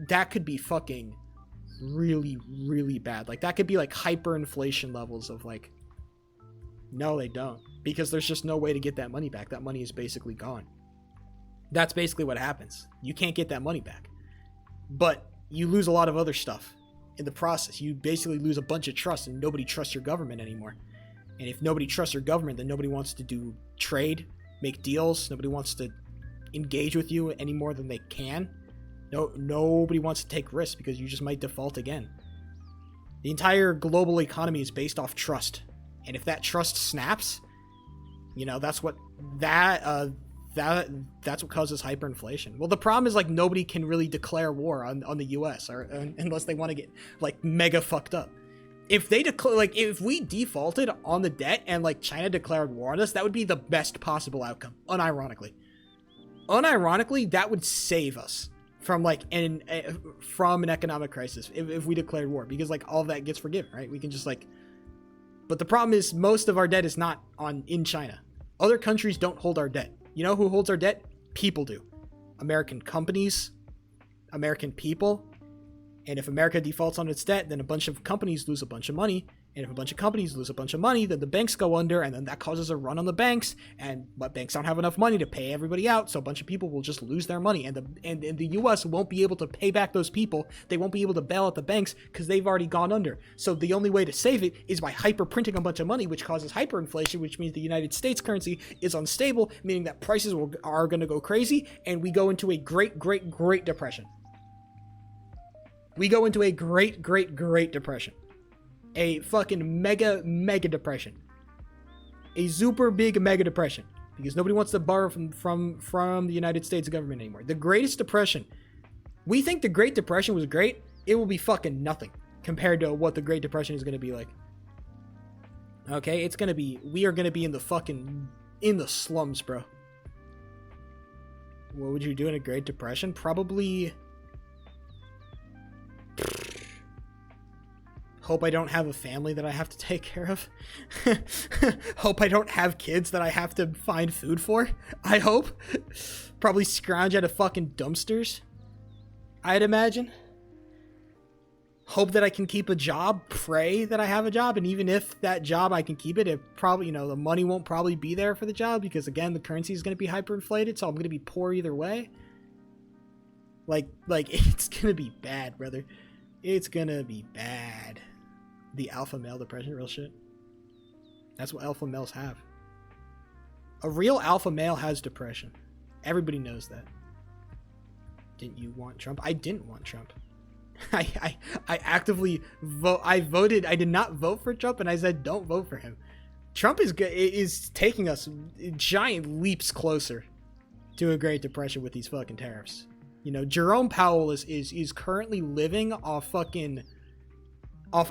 that could be fucking really, really bad. Like that could be like hyperinflation levels of like, no, they don't, because there's just no way to get that money back. That money is basically gone. That's basically what happens. You can't get that money back, but you lose a lot of other stuff in the process. You basically lose a bunch of trust, and nobody trusts your government anymore. And if nobody trusts your government, then nobody wants to do trade, make deals. Nobody wants to engage with you any more than they can. Nobody wants to take risks because you just might default again. The entire global economy is based off trust. And if that trust snaps, you know, that's what causes hyperinflation. Well, the problem is like nobody can really declare war on the US unless they want to get like mega fucked up. If they declare, like, if we defaulted on the debt and like China declared war on us, that would be the best possible outcome. Unironically, that would save us from like an economic crisis if we declared war, because like all of that gets forgiven, right? We can just like. But the problem is most of our debt is not in China. Other countries don't hold our debt. You know who holds our debt? People do. American companies, American people. And if America defaults on its debt, then a bunch of companies lose a bunch of money. And if a bunch of companies lose a bunch of money, then the banks go under, and then that causes a run on the banks. But banks don't have enough money to pay everybody out, so a bunch of people will just lose their money. And the U.S. won't be able to pay back those people. They won't be able to bail out the banks because they've already gone under. So the only way to save it is by hyper-printing a bunch of money, which causes hyperinflation, which means the United States currency is unstable, meaning that prices are going to go crazy, and we go into a great depression. We go into a great depression. A fucking mega depression. A super big mega depression. Because nobody wants to borrow from the United States government anymore. The Greatest Depression. We think the Great Depression was great. It will be fucking nothing compared to what the Great Depression is going to be like. Okay, we are going to be in the slums, bro. What would you do in a Great Depression? Probably hope I don't have a family that I have to take care of. Hope I don't have kids that I have to find food for. I hope. Probably scrounge out of fucking dumpsters, I'd imagine. Hope that I can keep a job. Pray that I have a job. And even if that job I can keep it probably, you know, the money won't probably be there for the job because, again, the currency is going to be hyperinflated. So I'm going to be poor either way. Like it's going to be bad, brother. It's going to be bad. The alpha male depression, real shit. That's what alpha males have. A real alpha male has depression. Everybody knows that. Didn't you want Trump? I didn't want Trump. I actively vote. I voted. I did not vote for Trump, and I said don't vote for him. Trump is taking us giant leaps closer to a Great Depression with these fucking tariffs. You know, Jerome Powell is currently living off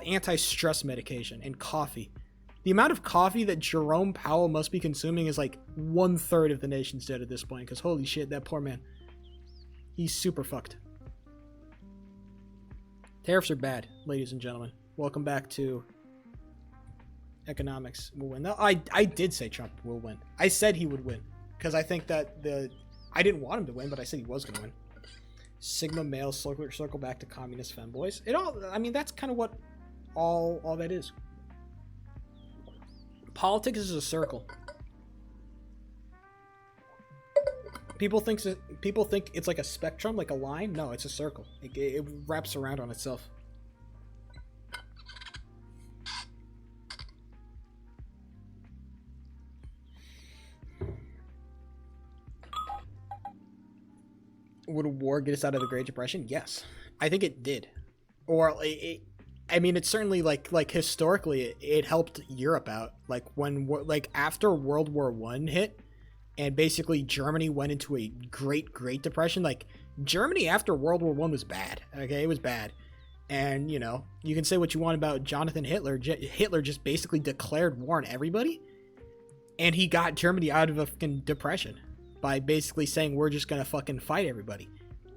anti-stress medication and coffee. The amount of coffee that Jerome Powell must be consuming is like 1/3 of the nation's debt at this point, because holy shit, that poor man. He's super fucked. Tariffs are bad, ladies and gentlemen. Welcome back to Economics Will Win. No, I did say Trump will win. I said he would win, because I think that I didn't want him to win, but I said he was going to win. Sigma male circle back to communist femboys. I mean, that's kind of what all that is. Politics is a circle. People think it's like a spectrum, like a line. No, it's a circle. It wraps around on itself. Would a war get us out of the Great Depression? Yes, I think it did. Or I mean, it's certainly like historically, it helped Europe out. Like after World War I hit, and basically Germany went into a Great Depression. Like Germany after World War I was bad. Okay, it was bad. And you know, you can say what you want about Jonathan Hitler. Hitler just basically declared war on everybody, and he got Germany out of a fucking depression by basically saying we're just gonna fucking fight everybody.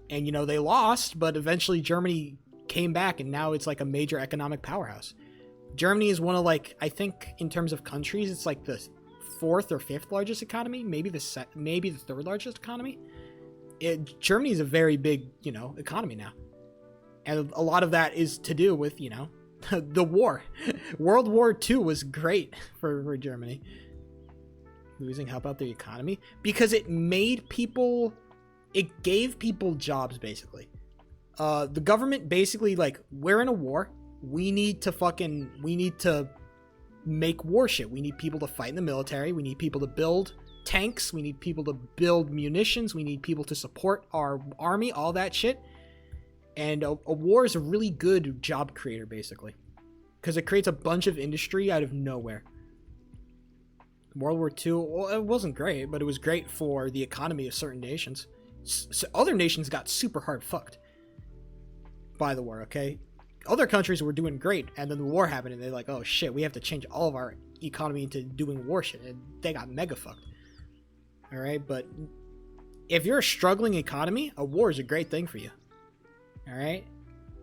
And you know, they lost, but eventually Germany came back, and now it's like a major economic powerhouse. Germany is one of, like, I think in terms of countries, it's like the 4th or 5th largest economy, maybe the 3rd largest economy. Germany is a very big, you know, economy now, and a lot of that is to do with, you know, the war. World War II was great for Germany. Losing help out the economy because it gave people jobs, basically. The government basically, like, we're in a war. We need to make war shit. We need people to fight in the military. We need people to build tanks. We need people to build munitions. We need people to support our army, all that shit. And a war is a really good job creator, basically, because it creates a bunch of industry out of nowhere. World War II, well, it wasn't great, but it was great for the economy of certain nations. So other nations got super hard fucked by the war, okay? Other countries were doing great, and then the war happened, and they're like, oh shit, we have to change all of our economy into doing war shit, and they got mega fucked. Alright, but if you're a struggling economy, a war is a great thing for you. Alright?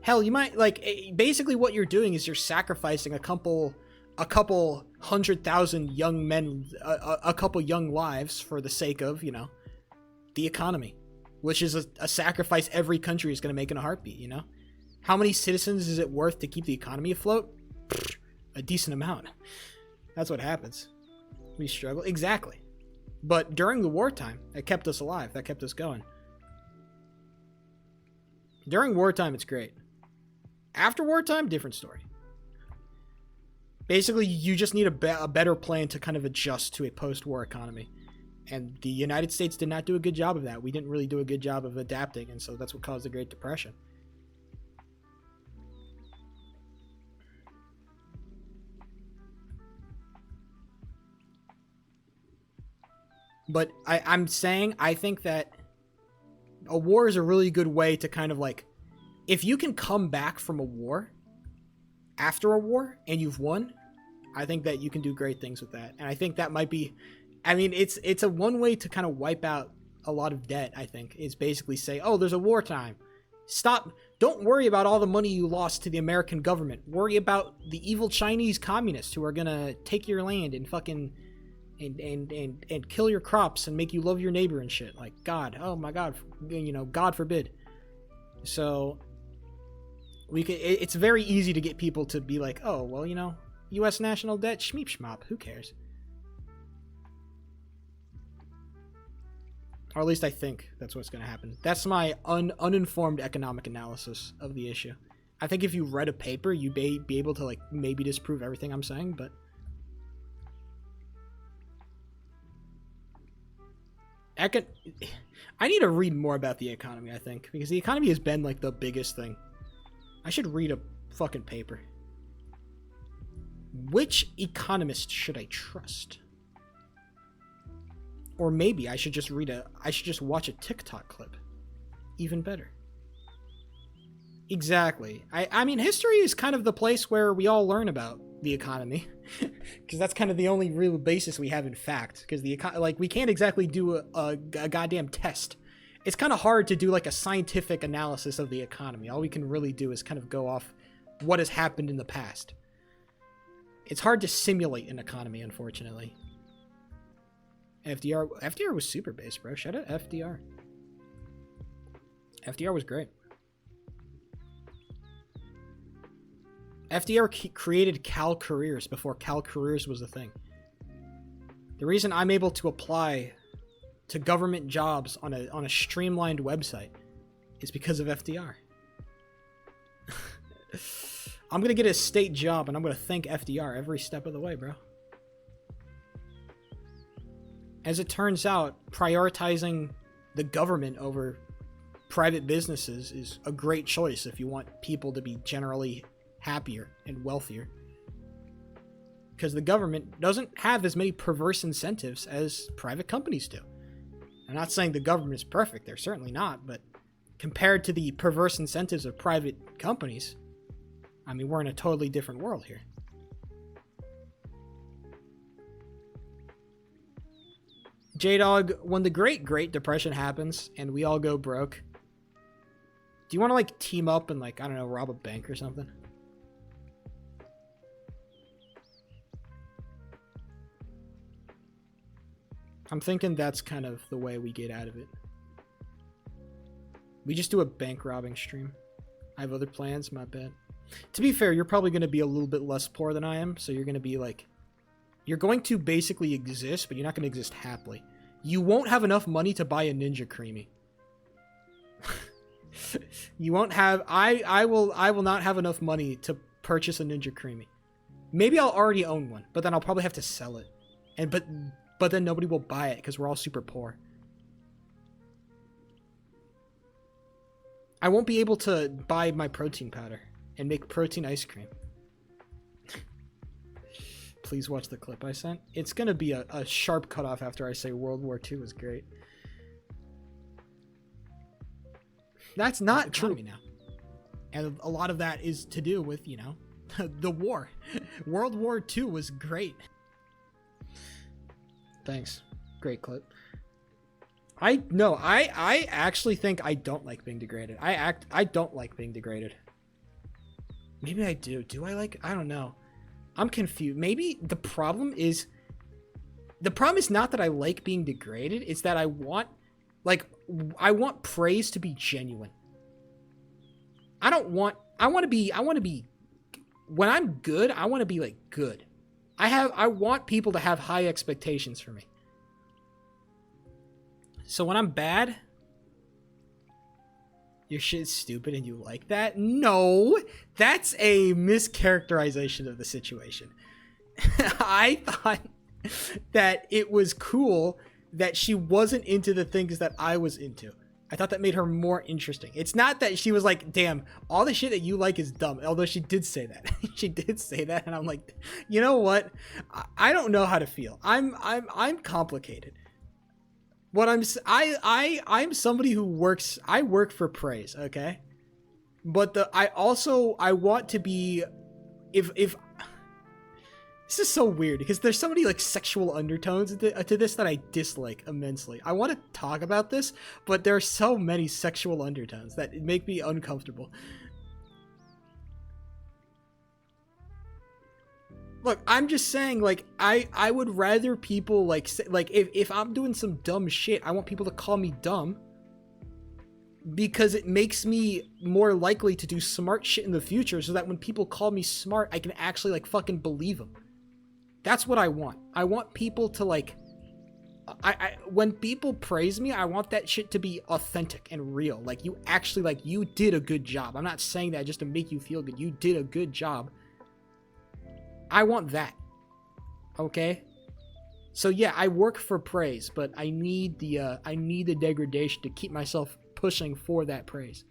Hell, you might, like, basically what you're doing is you're sacrificing a couple 100,000 young men, a couple young lives for the sake of, you know, the economy, which is a sacrifice every country is going to make in a heartbeat, you know? How many citizens is it worth to keep the economy afloat? A decent amount. That's what happens. We struggle. Exactly. But during the wartime, it kept us alive. That kept us going. During wartime, it's great. After wartime, different story. Basically, you just need a better plan to kind of adjust to a post-war economy. And the United States did not do a good job of that. We didn't really do a good job of adapting, and so that's what caused the Great Depression. But I'm saying, I think that a war is a really good way to kind of, like, if you can come back from a war after a war and you've won, I think that you can do great things with that. And I think that might be, I mean, it's a one way to kind of wipe out a lot of debt, I think, is basically say, oh, there's a wartime. Stop. Don't worry about all the money you lost to the American government. Worry about the evil Chinese communists who are going to take your land and fucking and kill your crops and make you love your neighbor and shit. Like, God, oh my God, you know, God forbid. So it's very easy to get people to be like, oh, well, you know, U.S. national debt, schmeep schmop, who cares? Or at least I think that's what's going to happen. That's my uninformed economic analysis of the issue. I think if you read a paper, you'd be able to, like, maybe disprove everything I'm saying, but I need to read more about the economy, I think, because the economy has been, like, the biggest thing. I should read a fucking paper. Which economist should I trust? Or maybe I should just watch a TikTok clip. Even better. Exactly. I mean, history is kind of the place where we all learn about the economy. Because that's kind of the only real basis we have in fact. Because we can't exactly do a goddamn test. It's kind of hard to do like a scientific analysis of the economy. All we can really do is kind of go off what has happened in the past. It's hard to simulate an economy, unfortunately. FDR was super base, bro. Shout out FDR. FDR was great. FDR created Cal Careers before Cal Careers was a thing. The reason I'm able to apply to government jobs on a streamlined website is because of FDR. I'm gonna get a state job and I'm gonna thank FDR every step of the way, bro. As it turns out, prioritizing the government over private businesses is a great choice if you want people to be generally happier and wealthier. Because the government doesn't have as many perverse incentives as private companies do. I'm not saying the government is perfect, they're certainly not, but compared to the perverse incentives of private companies, I mean, we're in a totally different world here. J-Dog, when the Great Depression happens and we all go broke, do you want to like team up and like, I don't know, rob a bank or something? I'm thinking that's kind of the way we get out of it. We just do a bank robbing stream. I have other plans, my bad. To be fair, you're probably going to be a little bit less poor than I am, so you're going to be like... You're going to basically exist, but you're not going to exist happily. You won't have enough money to buy a Ninja Creamy. You won't have... I will not have enough money to purchase a Ninja Creamy. Maybe I'll already own one, but then I'll probably have to sell it. But then nobody will buy it because we're all super poor. I won't be able to buy my protein powder and make protein ice cream. Please watch the clip I sent. It's going to be a sharp cutoff after I say World War II was great. That's not true now. And a lot of that is to do with, you know, the war. World War II was great. Thanks. Great clip. I actually think I don't like being degraded. I don't like being degraded. Maybe I do. Do I like? I don't know. I'm confused. Maybe the problem is not that I like being degraded. It's that I want praise to be genuine. I want to be when I'm good, I want to be like good. I want people to have high expectations for me. So when I'm bad, your shit's stupid and you like that? No, that's a mischaracterization of the situation. I thought that it was cool that she wasn't into the things that I was into. I thought that made her more interesting. It's not that she was like, damn, all the shit that you like is dumb. Although she did say that. She did say that, and I'm like, you know what? I don't know how to feel. I'm complicated. What I'm somebody who works. I work for praise, okay? But I want to be, if this is so weird because there's so many like sexual undertones to this that I dislike immensely. I want to talk about this, but there are so many sexual undertones that make me uncomfortable. Look, I'm just saying, like, I would rather people like say, like if I'm doing some dumb shit, I want people to call me dumb because it makes me more likely to do smart shit in the future, so that when people call me smart, I can actually like fucking believe them. That's what I want. I want people to like, when people praise me, I want that shit to be authentic and real. Like, you actually, like, you did a good job. I'm not saying that just to make you feel good. You did a good job. I want that. Okay? So yeah, I work for praise, but I need the degradation to keep myself pushing for that praise.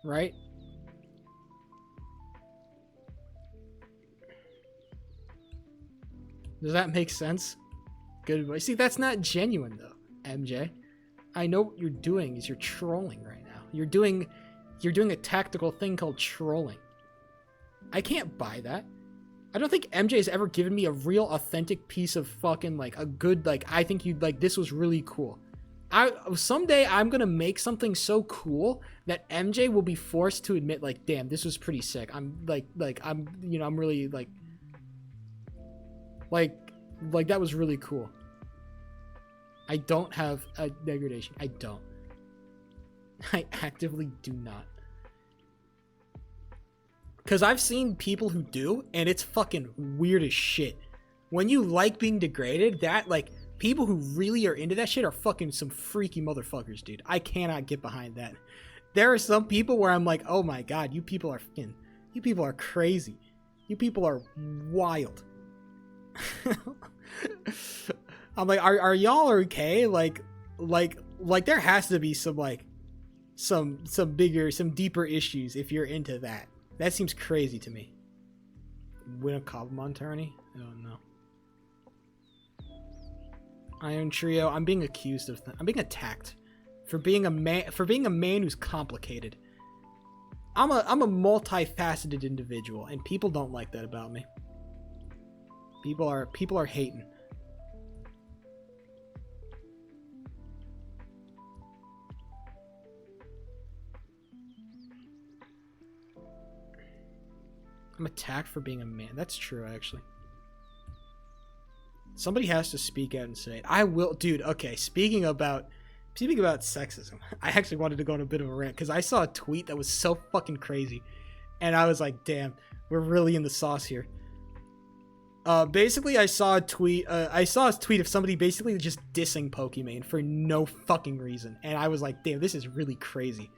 Right? Does that make sense? Good advice. See, that's not genuine though, MJ. I know what you're doing is you're trolling right now. You're doing a tactical thing called trolling. I can't buy that. I don't think MJ has ever given me a real authentic piece of fucking like a good like I think you'd like this was really cool. Someday I'm gonna make something so cool that MJ will be forced to admit like, damn, this was pretty sick. I'm I'm really like that was really cool. I don't have a degradation. I don't. I actively do not. Because I've seen people who do, and it's fucking weird as shit. When you like being degraded, that, like, people who really are into that shit are fucking some freaky motherfuckers, dude. I cannot get behind that. There are some people where I'm like, oh my god, you people are crazy. You people are wild. I'm like, are y'all okay? Like there has to be some, like, some deeper issues if you're into that. That seems crazy to me. Win a Cobblemon tourney? I don't know. Iron Trio. I'm being accused of. I'm being attacked for being a man who's complicated. I'm a multifaceted individual, and people don't like that about me. People are hating. I'm attacked for being a man. That's true, actually. Somebody has to speak out and say it. I will, dude. Okay, speaking about sexism, I actually wanted to go on a bit of a rant because I saw a tweet that was so fucking crazy, and I was like, damn, we're really in the sauce here. Basically, I saw a tweet of somebody basically just dissing Pokimane for no fucking reason, and I was like, damn, this is really crazy.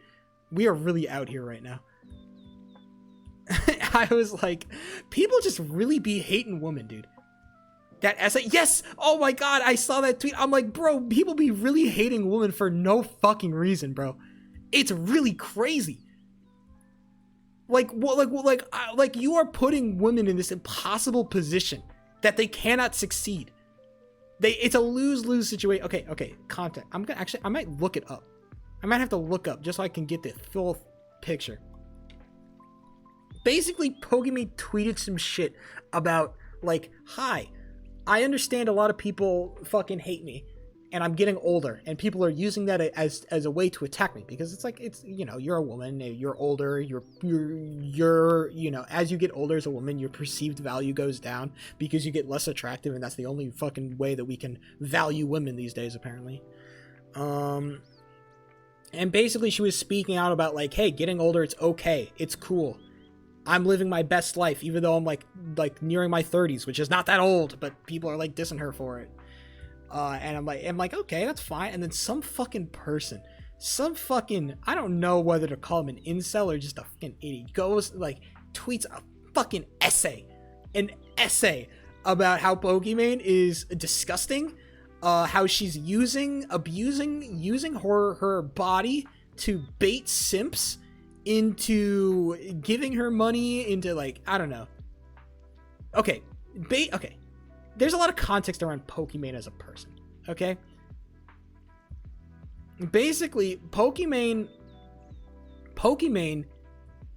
We are really out here right now. I was like, people just really be hating women, dude. That essay, yes! Oh my god, I saw that tweet. I'm like, bro, people be really hating women for no fucking reason, bro. It's really crazy. Like you are putting women in this impossible position that they cannot succeed. It's a lose-lose situation. Okay, content. I might look it up. I might have to look up just so I can get the full picture. Basically, Pokimane tweeted some shit about, like, hi, I understand a lot of people fucking hate me, and I'm getting older, and people are using that as a way to attack me, because it's like, it's, you know, you're a woman, you're older, you're, you know, as you get older as a woman, your perceived value goes down, because you get less attractive, and that's the only fucking way that we can value women these days, apparently. And basically, she was speaking out about, like, hey, getting older, it's okay, it's cool. I'm living my best life, even though I'm like nearing my 30s, which is not that old, but people are like dissing her for it. And I'm like, okay, that's fine. And then some fucking person, I don't know whether to call him an incel or just a fucking idiot, goes like tweets a fucking essay about how Pokimane is disgusting, how she's abusing her body to bait simps into giving her money into, like, I don't know. Okay. There's a lot of context around Pokimane as a person. Okay? Basically, Pokimane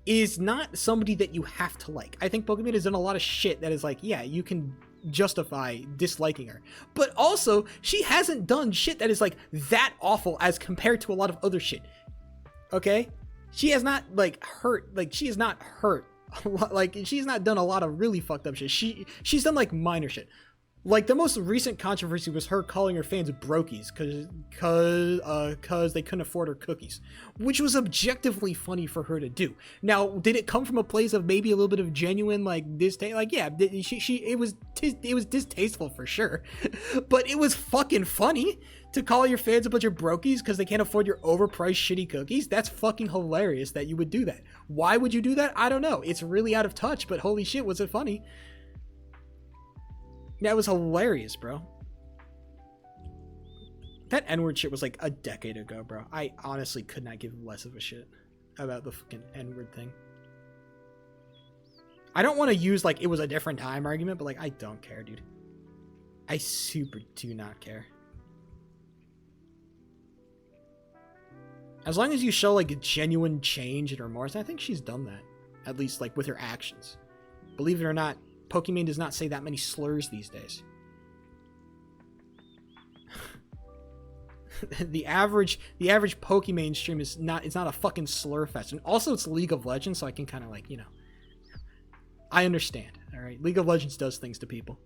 is not somebody that you have to like. I think Pokimane has done a lot of shit that is like, yeah, you can justify disliking her. But also, she hasn't done shit that is like that awful as compared to a lot of other shit. Okay? She has not hurt she's not done a lot of really fucked up shit. She's done like minor shit. Like the most recent controversy was her calling her fans brokies cause they couldn't afford her cookies, which was objectively funny for her to do. Now, did it come from a place of maybe a little bit of genuine like distaste? Like, yeah, it was distasteful for sure, but it was fucking funny to call your fans a bunch of brokies because they can't afford your overpriced shitty cookies. That's fucking hilarious that you would do that. Why would you do that? I don't know. It's really out of touch, but holy shit, was it funny? That was hilarious, bro. That N-word shit was like a decade ago, bro. I honestly could not give less of a shit about the fucking N-word thing. I don't want to use like it was a different time argument, but like I don't care, dude. I super do not care. As long as you show like a genuine change and remorse, I think she's done that. At least like with her actions. Believe it or not, Pokimane does not say that many slurs these days. the average Pokimane stream is not, it's not a fucking slur fest. And also it's League of Legends, so I can kind of like, you know, I understand. All right, League of Legends does things to people.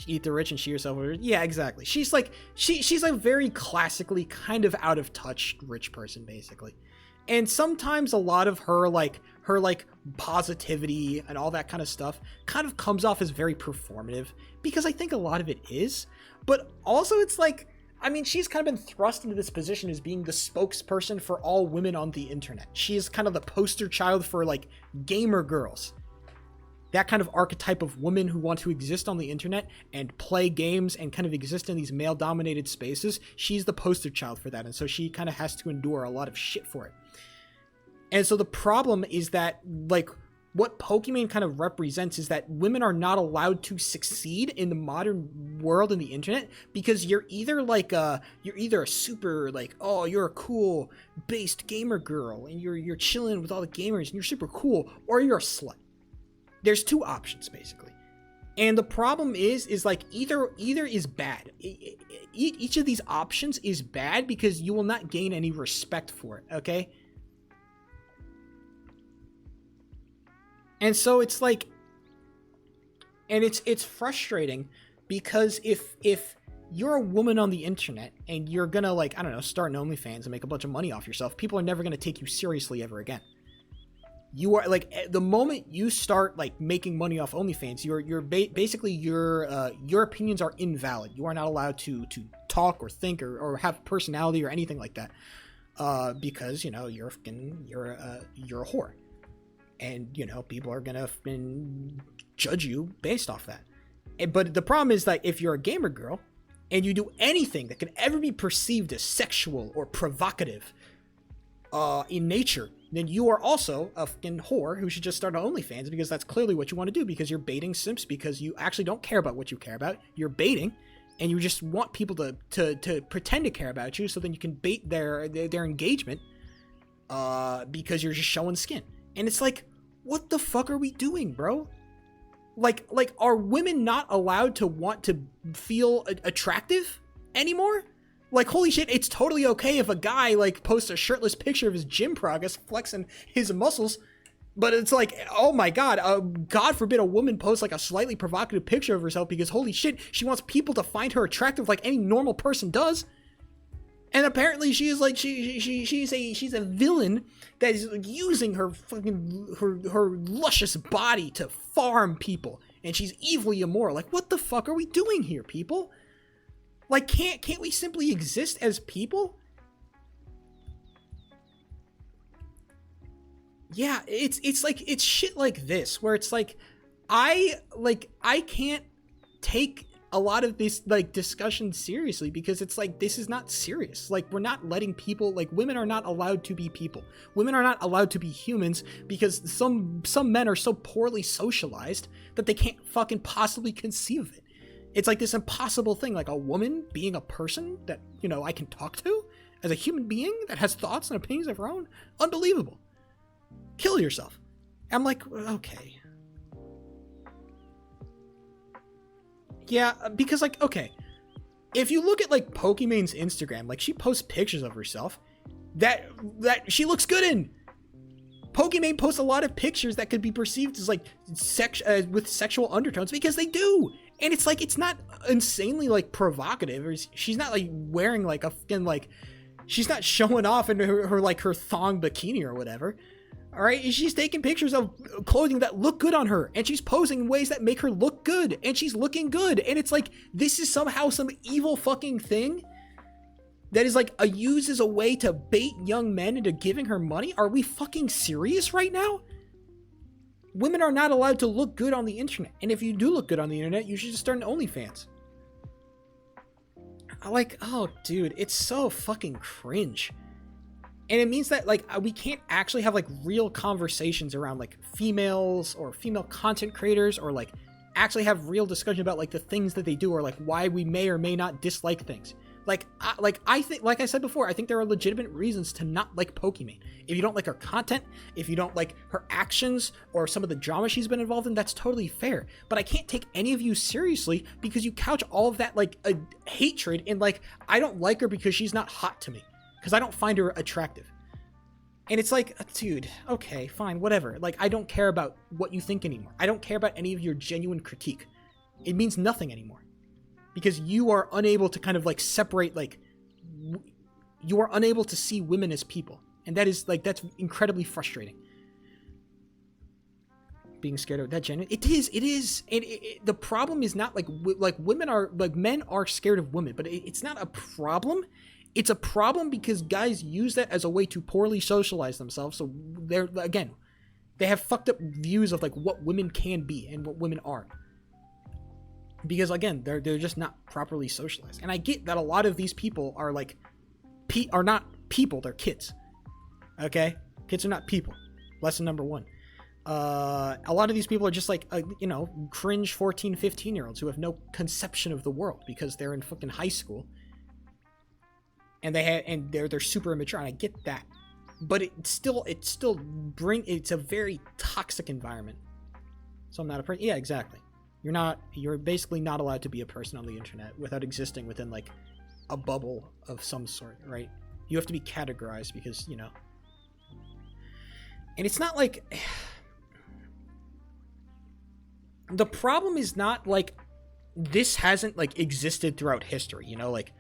Eat the rich and she herself. Yeah, exactly. She's like she's a very classically kind of out of touch rich person, basically. And sometimes a lot of her positivity and all that kind of stuff kind of comes off as very performative, because I think a lot of it is. But also it's like, I mean, she's kind of been thrust into this position as being the spokesperson for all women on the internet. She is kind of the poster child for like gamer girls. That kind of archetype of women who want to exist on the internet and play games and kind of exist in these male-dominated spaces. She's the poster child for that, and so she kind of has to endure a lot of shit for it. And so the problem is that, like, what Pokimane kind of represents is that women are not allowed to succeed in the modern world and the internet, because you're either a super like, oh, you're a cool based gamer girl and you're chilling with all the gamers and you're super cool, or you're a slut. There's two options, basically. And the problem is like either is bad. Each of these options is bad because you will not gain any respect for it, okay? And so it's like, and it's frustrating because if you're a woman on the internet and you're gonna, like, I don't know, start an OnlyFans and make a bunch of money off yourself, people are never gonna take you seriously ever again. You are like, the moment you start like making money off OnlyFans, basically your opinions are invalid. You are not allowed to talk or think or have personality or anything like that, because, you know, you're a whore, and, you know, people are gonna judge you based off that. But the problem is that if you're a gamer girl and you do anything that could ever be perceived as sexual or provocative in nature, then you are also a fucking whore who should just start an OnlyFans, because that's clearly what you want to do, because you're baiting simps, because you actually don't care about what you care about. You're baiting, and you just want people to pretend to care about you, so then you can bait their engagement, because you're just showing skin. And it's like, what the fuck are we doing, bro? Like are women not allowed to want to feel attractive anymore? Like, holy shit, it's totally okay if a guy, like, posts a shirtless picture of his gym progress, flexing his muscles, but it's like, oh my god, God forbid a woman posts, like, a slightly provocative picture of herself, because holy shit, she wants people to find her attractive like any normal person does. And apparently she is like, she's a villain that is using her fucking, her luscious body to farm people, and she's evilly immoral. Like, what the fuck are we doing here, people? Like, can't we simply exist as people? Yeah, it's like, it's shit like this where it's like I can't take a lot of this, like, discussion seriously, because it's like, this is not serious. Like, we're not letting people, like, women are not allowed to be people. Women are not allowed to be humans, because some men are so poorly socialized that they can't fucking possibly conceive of it. It's like this impossible thing, like a woman being a person that, you know, I can talk to as a human being that has thoughts and opinions of her own. Unbelievable. Kill yourself. I'm like, okay. Yeah, because, like, okay, if you look at, like, Pokimane's Instagram, like, she posts pictures of herself that she looks good in. Pokimane posts a lot of pictures that could be perceived as, like, with sexual undertones, because they do. And it's like, it's not insanely, like, provocative, or she's not, like, wearing, like, a fucking, like, she's not showing off in her like, her thong bikini or whatever. All right, she's taking pictures of clothing that look good on her, and she's posing in ways that make her look good, and she's looking good. And it's like, this is somehow some evil fucking thing that is, like, used as a way to bait young men into giving her money. Are we fucking serious right now? Women are not allowed to look good on the internet, and if you do look good on the internet, you should just start an OnlyFans. Like, oh, dude, it's so fucking cringe. And it means that, like, we can't actually have, like, real conversations around, like, females or female content creators, or, like, actually have real discussion about like the things that they do or like why we may or may not dislike things. I think, like I said before, I think there are legitimate reasons to not like Pokimane. If you don't like her content, if you don't like her actions or some of the drama she's been involved in, that's totally fair. But I can't take any of you seriously because you couch all of that like a hatred in like, I don't like her because she's not hot to me, because I don't find her attractive. And it's like, dude, okay, fine, whatever. Like, I don't care about what you think anymore. I don't care about any of your genuine critique. It means nothing anymore. Because you are unable to kind of like separate, like, you are unable to see women as people. And that is like, that's incredibly frustrating. Being scared of that genuine. It is. And the problem is not like women are, like men are scared of women, but it's not a problem. It's a problem because guys use that as a way to poorly socialize themselves. So they have fucked up views of like what women can be and what women are. Because again, they're just not properly socialized. And I get that a lot of these people are like, are not people, they're kids. Okay? Kids are not people. Lesson number 1. A lot of these people are just like, cringe 14, 15-year-olds who have no conception of the world because they're in fucking high school. And they're super immature, and I get that. But it's a very toxic environment. So I'm not a person. Yeah, exactly. You're basically not allowed to be a person on the internet without existing within like a bubble of some sort, right? You have to be categorized because, and it's not like, the problem is not like, this hasn't like existed throughout history, like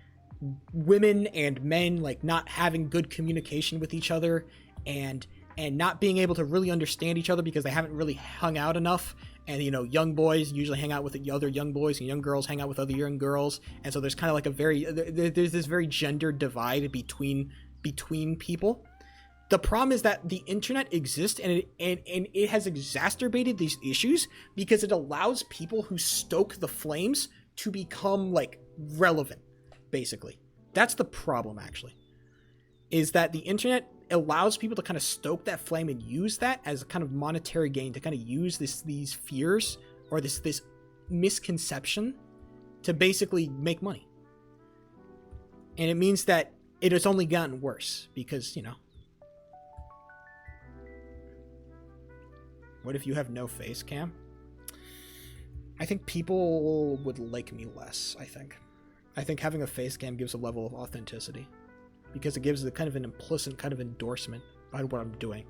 women and men like not having good communication with each other and not being able to really understand each other because they haven't really hung out enough. And, young boys usually hang out with the other young boys and young girls hang out with other young girls. And so there's kind of like there's this very gender divide between people. The problem is that the internet exists and it has exacerbated these issues because it allows people who stoke the flames to become like relevant, basically. That's the problem, actually, is that the internet allows people to kind of stoke that flame and use that as a kind of monetary gain, to kind of use these fears or this misconception to basically make money. And it means that it has only gotten worse because, what if you have no face cam? I think people would like me less, I think having a face cam gives a level of authenticity. Because it gives a kind of an implicit kind of endorsement by what I'm doing.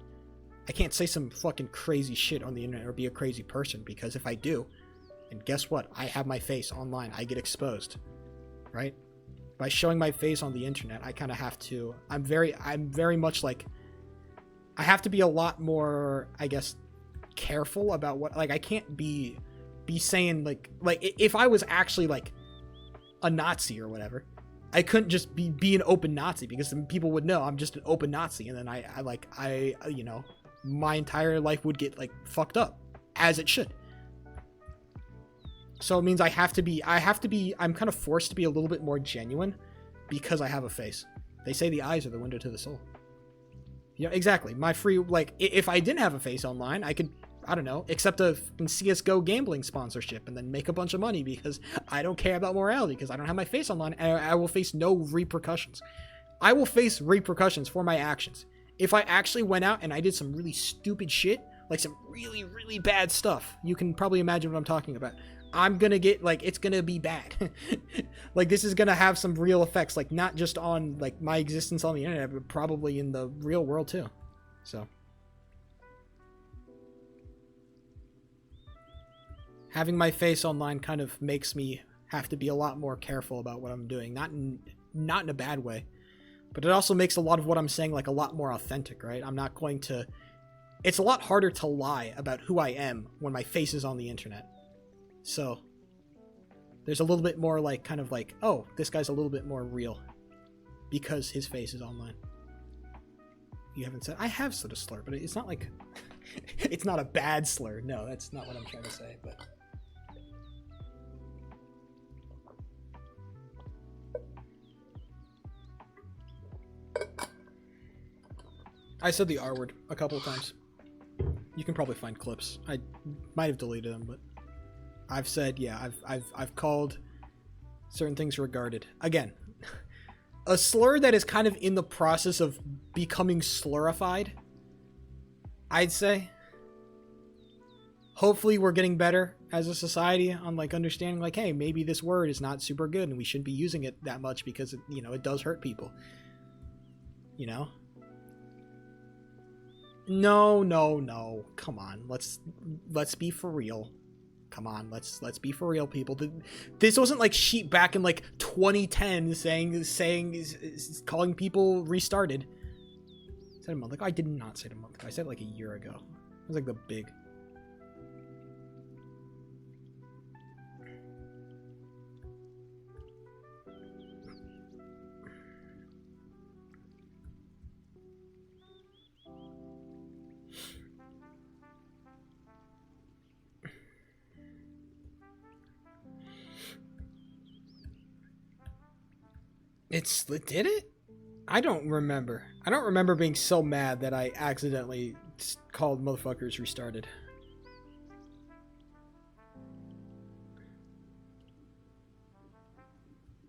I can't say some fucking crazy shit on the internet or be a crazy person, because if I do, and guess what? I have my face online. I get exposed, right? By showing my face on the internet, I kind of have to. I'm very much like, I have to be a lot more, I guess, careful about what. Like, I can't be saying like if I was actually like a Nazi or whatever. I couldn't just be an open Nazi, because then people would know I'm just an open Nazi, and then I my entire life would get like fucked up, as it should. So it means I'm kind of forced to be a little bit more genuine because I have a face. They say the eyes are the window to the soul. Yeah, exactly. If I didn't have a face online, I could, I don't know, accept a CSGO gambling sponsorship and then make a bunch of money because I don't care about morality, because I don't have my face online, and I will face no repercussions. I will face repercussions for my actions. If I actually went out and I did some really stupid shit, like some really, really bad stuff, you can probably imagine what I'm talking about. I'm gonna get, like, it's gonna be bad. Like, this is gonna have some real effects, like, not just on, like, my existence on the internet, but probably in the real world, too. So. Having my face online kind of makes me have to be a lot more careful about what I'm doing. Not in a bad way, but it also makes a lot of what I'm saying, like, a lot more authentic, right? I'm not going to... It's a lot harder to lie about who I am when my face is on the internet. So, there's a little bit more, like, kind of like, oh, this guy's a little bit more real because his face is online. You haven't said... I have said a slur, but it's not like... It's not a bad slur. No, that's not what I'm trying to say, but... I said the R word a couple of times. You can probably find clips. I might have deleted them, but I've said, yeah, I've called certain things regarded. Again, a slur that is kind of in the process of becoming slurified, I'd say. Hopefully we're getting better as a society on like understanding like, hey, maybe this word is not super good and we shouldn't be using it that much because it, you know, it does hurt people. You know? No. Come on. Let's be for real. Come on, let's be for real, people. This wasn't like Sheep back in like 2010 calling people restarted. I said a month ago. I did not say it a month ago. I said it like a year ago. It was like the big. Did it? I don't remember. I don't remember being so mad that I accidentally called motherfuckers restarted.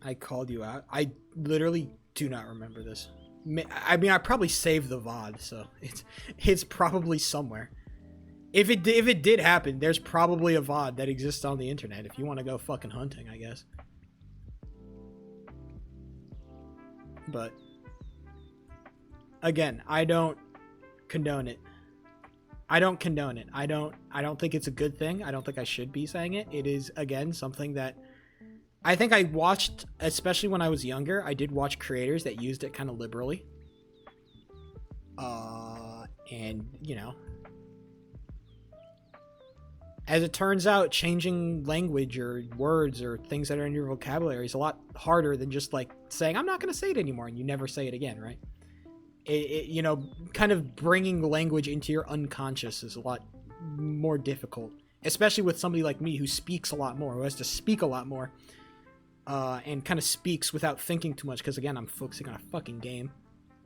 I called you out. I literally do not remember this. I mean, I probably saved the VOD, so it's probably somewhere. If it did happen, there's probably a VOD that exists on the internet if you want to go fucking hunting, I guess. But again, I don't condone it. I don't think it's a good thing. I don't think I should be saying it. It is, again, something that I think I watched, especially when I was younger. I did watch creators that used it kind of liberally. And, you know, as it turns out, changing language or words or things that are in your vocabulary is a lot harder than just like saying, I'm not going to say it anymore, and you never say it again, right? You know, kind of bringing language into your unconscious is a lot more difficult, especially with somebody like me who speaks a lot more, who has to speak a lot more, and kind of speaks without thinking too much, because again, I'm focusing on a fucking game.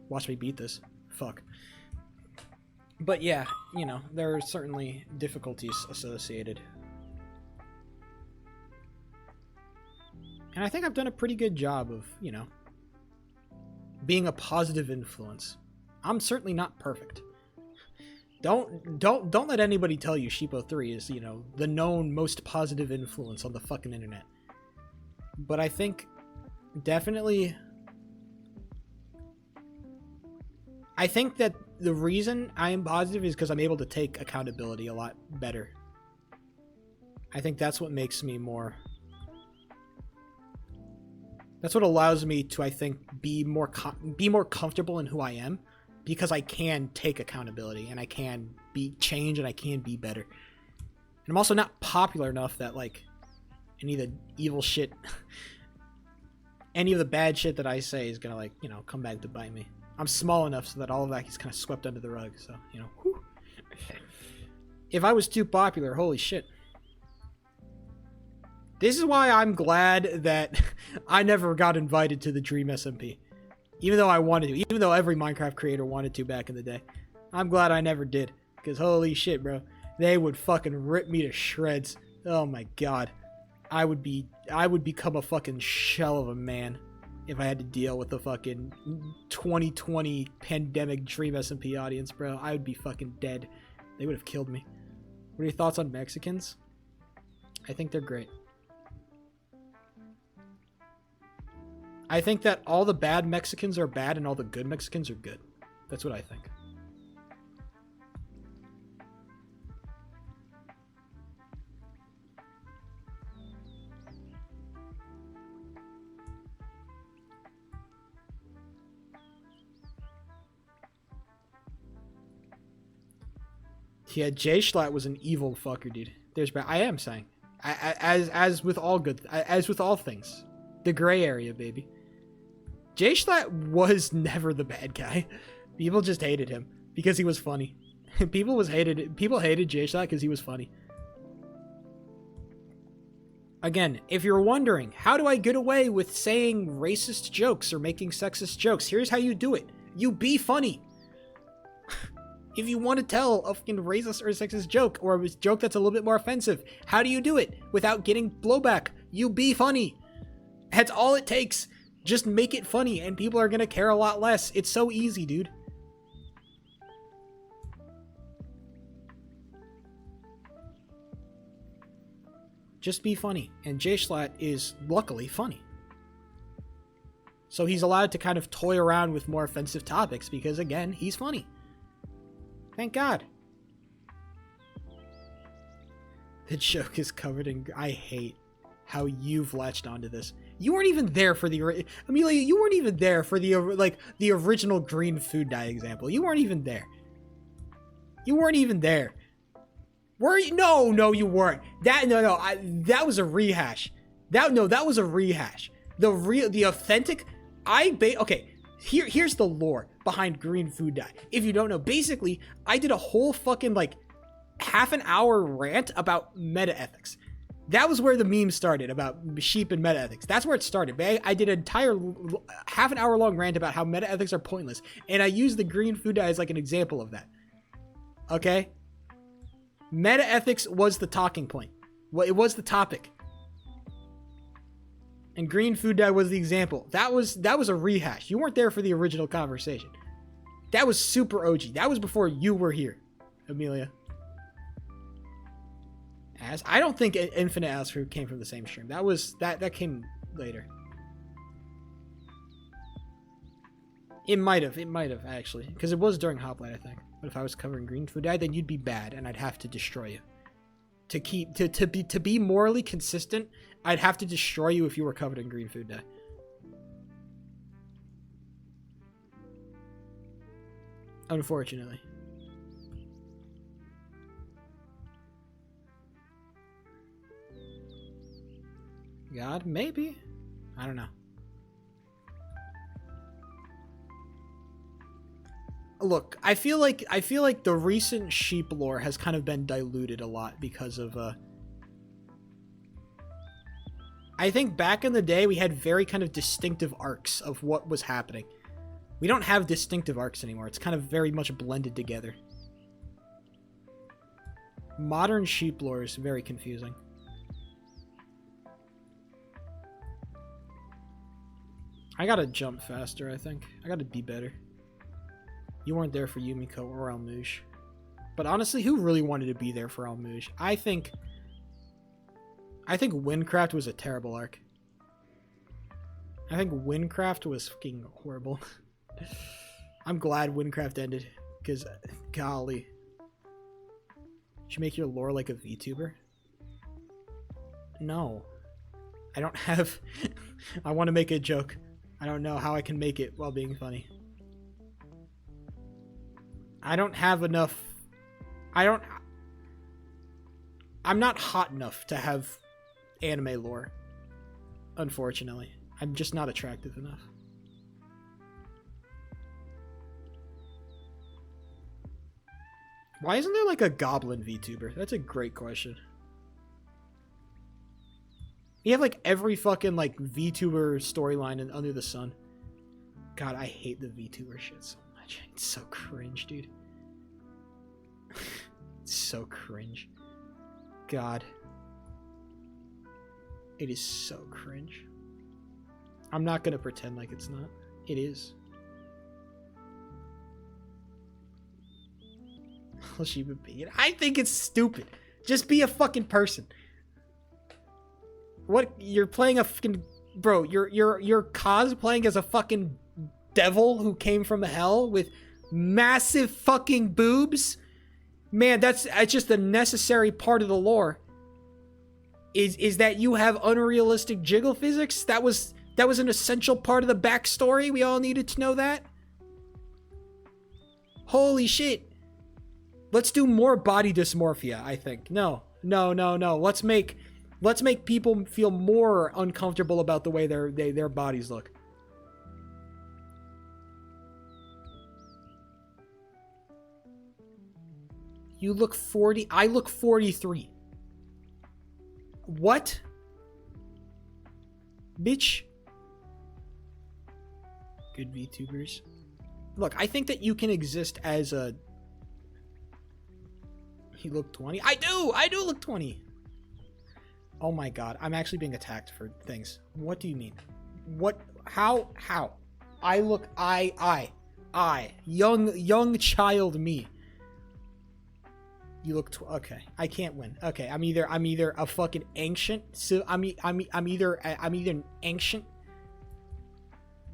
Watch me beat this. Fuck. But yeah, you know, there are certainly difficulties associated. And I think I've done a pretty good job of, you know, being a positive influence. I'm certainly not perfect. Don't let anybody tell you Sheepo3 is, you know, the known most positive influence on the fucking internet. But I think definitely I think that the reason I am positive is because I'm able to take accountability a lot better. I think that's what makes me more... That's what allows me to, I think, be more comfortable in who I am, because I can take accountability and I can change and I can be better. And I'm also not popular enough that, like, any of the evil shit, any of the bad shit that I say is gonna, like, you know, come back to bite me. I'm small enough so that all of that is kind of swept under the rug, so, you know, whew. If I was too popular, holy shit. This is why I'm glad that I never got invited to the Dream SMP. Even though I wanted to, even though every Minecraft creator wanted to back in the day. I'm glad I never did, because holy shit, bro. They would fucking rip me to shreds. Oh my god. I would become a fucking shell of a man if I had to deal with the fucking 2020 pandemic Dream SMP audience, bro. I would be fucking dead. They would have killed me. What are your thoughts on Mexicans? I think they're great. I think that all the bad Mexicans are bad and all the good Mexicans are good. That's what I think. Yeah, Jay Schlatt was an evil fucker, dude. I am saying, as with all things, the gray area, baby. Jay Schlatt was never the bad guy. People just hated him because he was funny. People hated Jay Schlatt because he was funny. Again, if you're wondering, how do I get away with saying racist jokes or making sexist jokes? Here's how you do it. You be funny. If you want to tell a fucking racist or sexist joke, or a joke that's a little bit more offensive, how do you do it without getting blowback? You be funny. That's all it takes. Just make it funny and people are gonna care a lot less. It's so easy, dude. Just be funny. And J-Schlatt is luckily funny. So he's allowed to kind of toy around with more offensive topics because, again, he's funny. Thank God. The joke is covered in... I hate how you've latched onto this. You weren't even there for the... Amelia, you weren't even there for the original green food dye example. You weren't even there. You weren't even there. Were you? No, you weren't. That was a rehash. That was a rehash. The authentic. Okay. Here's the lore behind green food dye. If you don't know, basically, I did a whole fucking like half an hour rant about meta ethics. That was where the meme started about sheep and meta ethics. That's where it started. I did an entire half an hour long rant about how meta ethics are pointless, and I used the green food dye as like an example of that. Okay. Meta ethics was the talking point. Well, it was the topic. And green food dye was the example. That was a rehash. You weren't there for the original conversation. That was super OG. That was before you were here, Amelia. I don't think Infinite Astro came from the same stream. That came later. It might have actually, because it was during Hoplite, I think. But if I was covering green food dye, then you'd be bad, and I'd have to destroy you. To be morally consistent, I'd have to destroy you if you were covered in green food dye. Unfortunately. God, maybe. I don't know. Look, I feel like the recent sheep lore has kind of been diluted a lot because of I think back in the day we had very kind of distinctive arcs of what was happening. We don't have distinctive arcs anymore. It's kind of very much blended together. Modern sheep lore is very confusing. I gotta jump faster, I think. I gotta be better. You weren't there for Yumiko or Almouge. But honestly, who really wanted to be there for Almouge? I think Windcraft was a terrible arc. I think Windcraft was fucking horrible. I'm glad Windcraft ended, because, golly. You should make your lore like a VTuber? No. I don't have... I want to make a joke. I don't know how I can make it while being funny. I don't have enough... I'm not hot enough to have anime lore. Unfortunately. I'm just not attractive enough. Why isn't there like a goblin VTuber? That's a great question. You have like every fucking like VTuber storyline under the sun. God, I hate the VTuber shit so much. It's so cringe, dude. It's so cringe. God. It is so cringe. I'm not gonna pretend like it's not. It is. I think it's stupid. Just be a fucking person. What? You're playing a fucking... Bro, you're cosplaying as a fucking devil who came from hell with massive fucking boobs? Man, it's just a necessary part of the lore. Is that you have unrealistic jiggle physics? That was an essential part of the backstory? We all needed to know that? Holy shit. Let's do more body dysmorphia, I think. No. Let's make people feel more uncomfortable about the way their bodies look. You look 40. I look 43. What? Bitch. Good VTubers. Look, I think that you can exist as a You look 20? I do look 20. Oh my god, I'm actually being attacked for things. What do you mean? What? How? I look, young child me. You look, okay, I can't win. Okay, I'm either a fucking ancient, so I'm either an ancient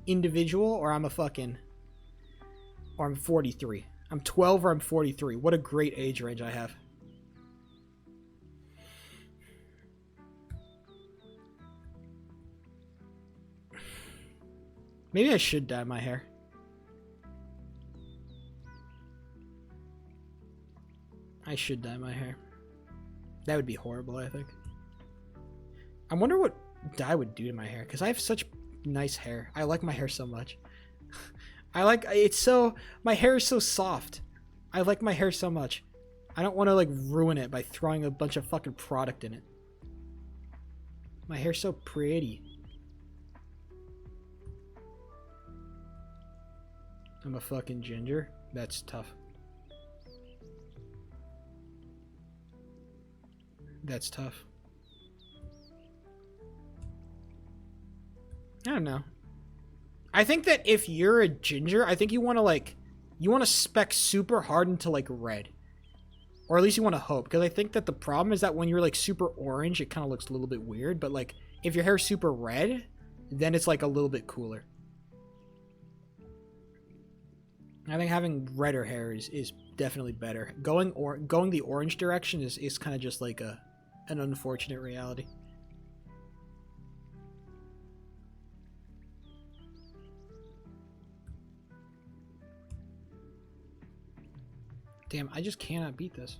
individual, or I'm 43. I'm 12 or I'm 43. What a great age range I have. Maybe I should dye my hair. I should dye my hair. That would be horrible, I think. I wonder what dye would do to my hair, because I have such nice hair. I like my hair so much. My hair is so soft. I like my hair so much. I don't want to, like, ruin it by throwing a bunch of fucking product in it. My hair's so pretty. I'm a fucking ginger. That's tough. That's tough. I don't know. I think that if you're a ginger, I think you want to spec super hard into like red. Or at least you want to hope, because I think that the problem is that when you're like super orange, it kind of looks a little bit weird, but like if your hair's super red, then it's like a little bit cooler. I think having redder hair is definitely better. Going the orange direction is kind of just like an unfortunate reality. Damn, I just cannot beat this.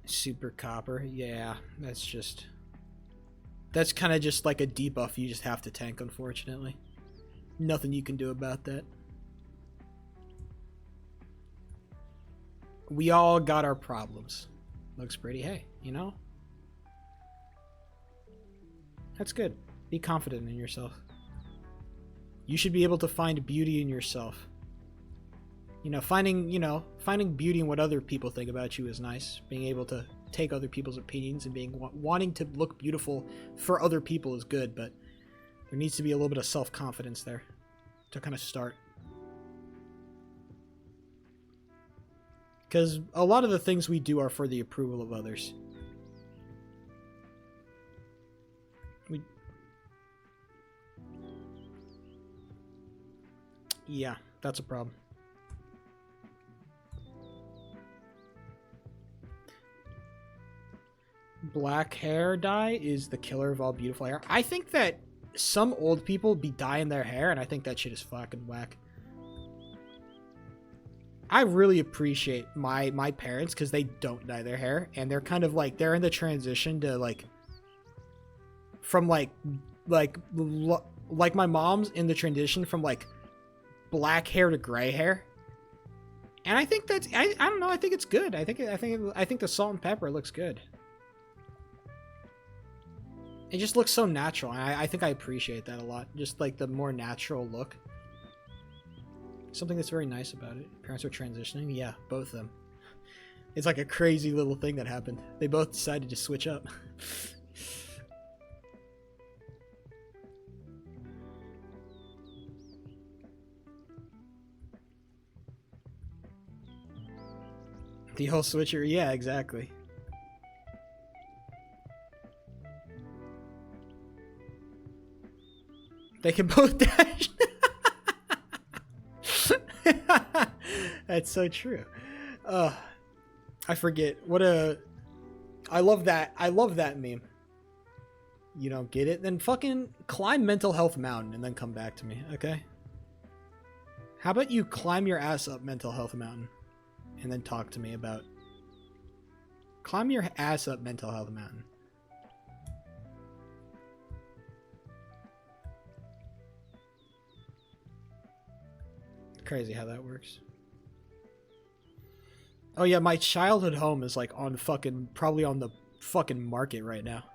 Super copper, yeah, that's kind of just like a debuff you just have to tank, unfortunately. Nothing you can do about that. We all got our problems. Looks pretty, hey, you know? That's good. Be confident in yourself. You should be able to find beauty in yourself. Finding beauty in what other people think about you is nice. Being able to take other people's opinions and wanting to look beautiful for other people is good, but there needs to be a little bit of self-confidence there to kind of start. Because a lot of the things we do are for the approval of others. Yeah, that's a problem. Black hair dye is the killer of all beautiful hair. I think that some old people be dyeing their hair, and I think that shit is fucking whack. I really appreciate my parents because they don't dye their hair, and they're kind of like, they're in the transition to like, from like my mom's in the transition from like black hair to gray hair. And I think that's, I don't know, I think it's good. I think the salt and pepper looks good. It just looks so natural, and I think I appreciate that a lot. Just like the more natural look. Something that's very nice about it. Parents are transitioning? Yeah, both of them. It's like a crazy little thing that happened. They both decided to switch up. The whole switcher? Yeah, exactly. They can both dash. That's so true. I forget what a. I love that. I love that meme. You don't get it? Then fucking climb Mental Health Mountain and then come back to me, okay? How about you climb your ass up Mental Health Mountain and then talk to me about. Climb your ass up Mental Health Mountain. Crazy how that works. Oh yeah, my childhood home is like on fucking, probably on the fucking market right now.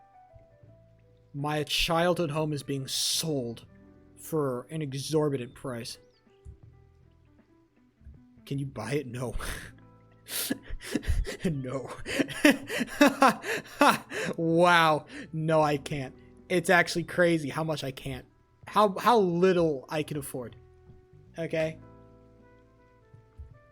My childhood home is being sold for an exorbitant price. Can you buy it? No. No. Wow. No, I can't. It's actually crazy how much I can't. How little I can afford. Okay?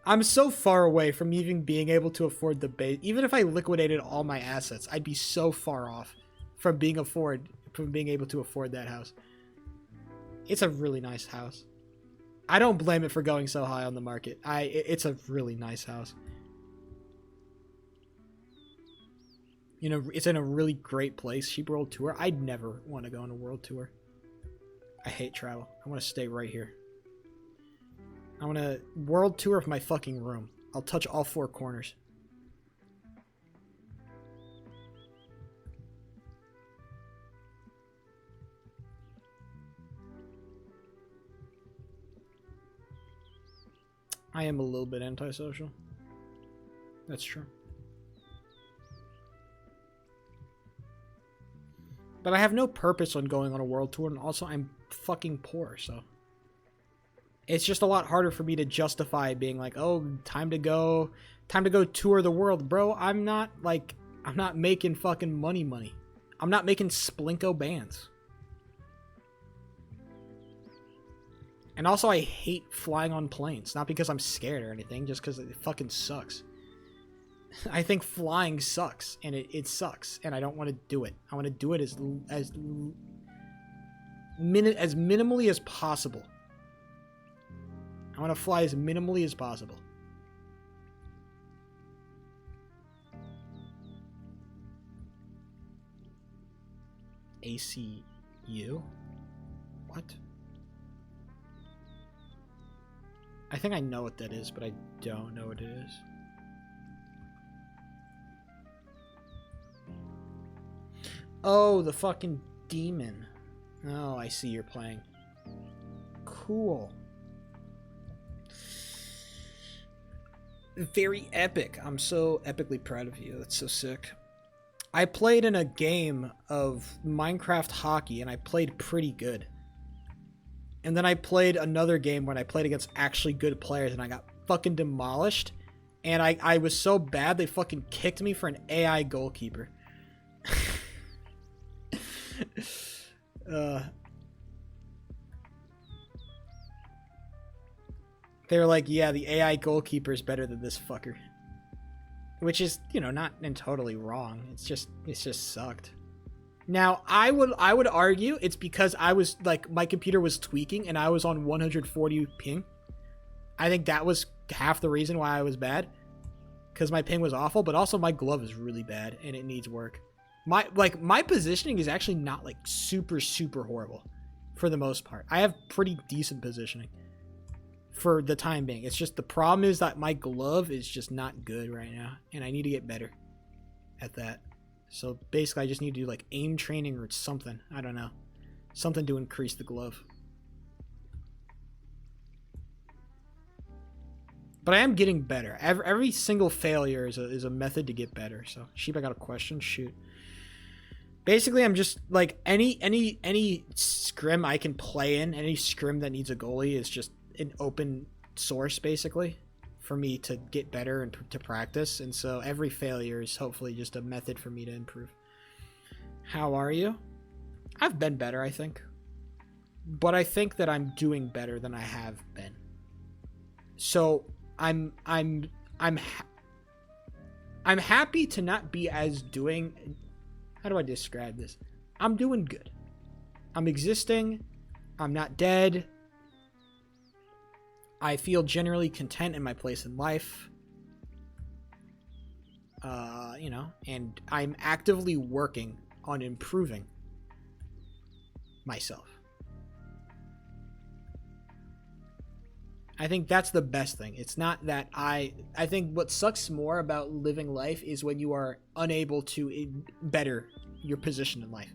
I'm so far away from even being able to afford the base. Even if I liquidated all my assets, I'd be so far off from being able to afford that house. It's a really nice house. I don't blame it for going so high on the market. It's a really nice house. You know, it's in a really great place. Sheep World Tour. I'd never want to go on a world tour. I hate travel. I want to stay right here. I want a world tour of my fucking room. I'll touch all 4 corners. I am a little bit antisocial. That's true. But I have no purpose on going on a world tour, and also I'm fucking poor, so... It's just a lot harder for me to justify being like, oh, time to go tour the world. Bro, I'm not making fucking money. I'm not making Splinko bands. And also, I hate flying on planes. Not because I'm scared or anything, just because it fucking sucks. I think flying sucks, and it sucks, and I don't want to do it. I want to do it as minimally as possible. I want to fly as minimally as possible. ACU? What? I think I know what that is, but I don't know what it is. Oh, the fucking demon. Oh, I see you're playing. Cool. Very epic. I'm so epically proud of you. That's so sick. I played in a game of Minecraft hockey, and I played pretty good. And then I played another game when I played against actually good players, and I got fucking demolished. And I was so bad, they fucking kicked me for an AI goalkeeper. They were like, yeah, the AI goalkeeper is better than this fucker. Which is, you know, not totally wrong. It's just sucked. Now, I would argue it's because I was, like, my computer was tweaking and I was on 140 ping. I think that was half the reason why I was bad. Because my ping was awful, but also my glove is really bad and it needs work. My positioning is actually not, like, super horrible for the most part. I have pretty decent positioning for the time being. It's just the problem is that my glove is just not good right now, and I need to get better at that. So basically, I just need to do, like, aim training or something. I don't know. Something to increase the glove. But I am getting better. Every single failure is a method to get better. So, Sheep, I got a question. Shoot. Basically, I'm just, like, any scrim I can play in, any scrim that needs a goalie is just an open source, basically, for me to get better and to practice. And so every failure is hopefully just a method for me to improve. How are you? I've been better, I think. But I think that I'm doing better than I have been. So I'm happy to not be as doing... How do I describe this? I'm doing good. I'm existing. I'm not dead. I feel generally content in my place in life. You know, and I'm actively working on improving myself. I think that's the best thing. It's not that I think what sucks more about living life is when you are unable to better your position in life.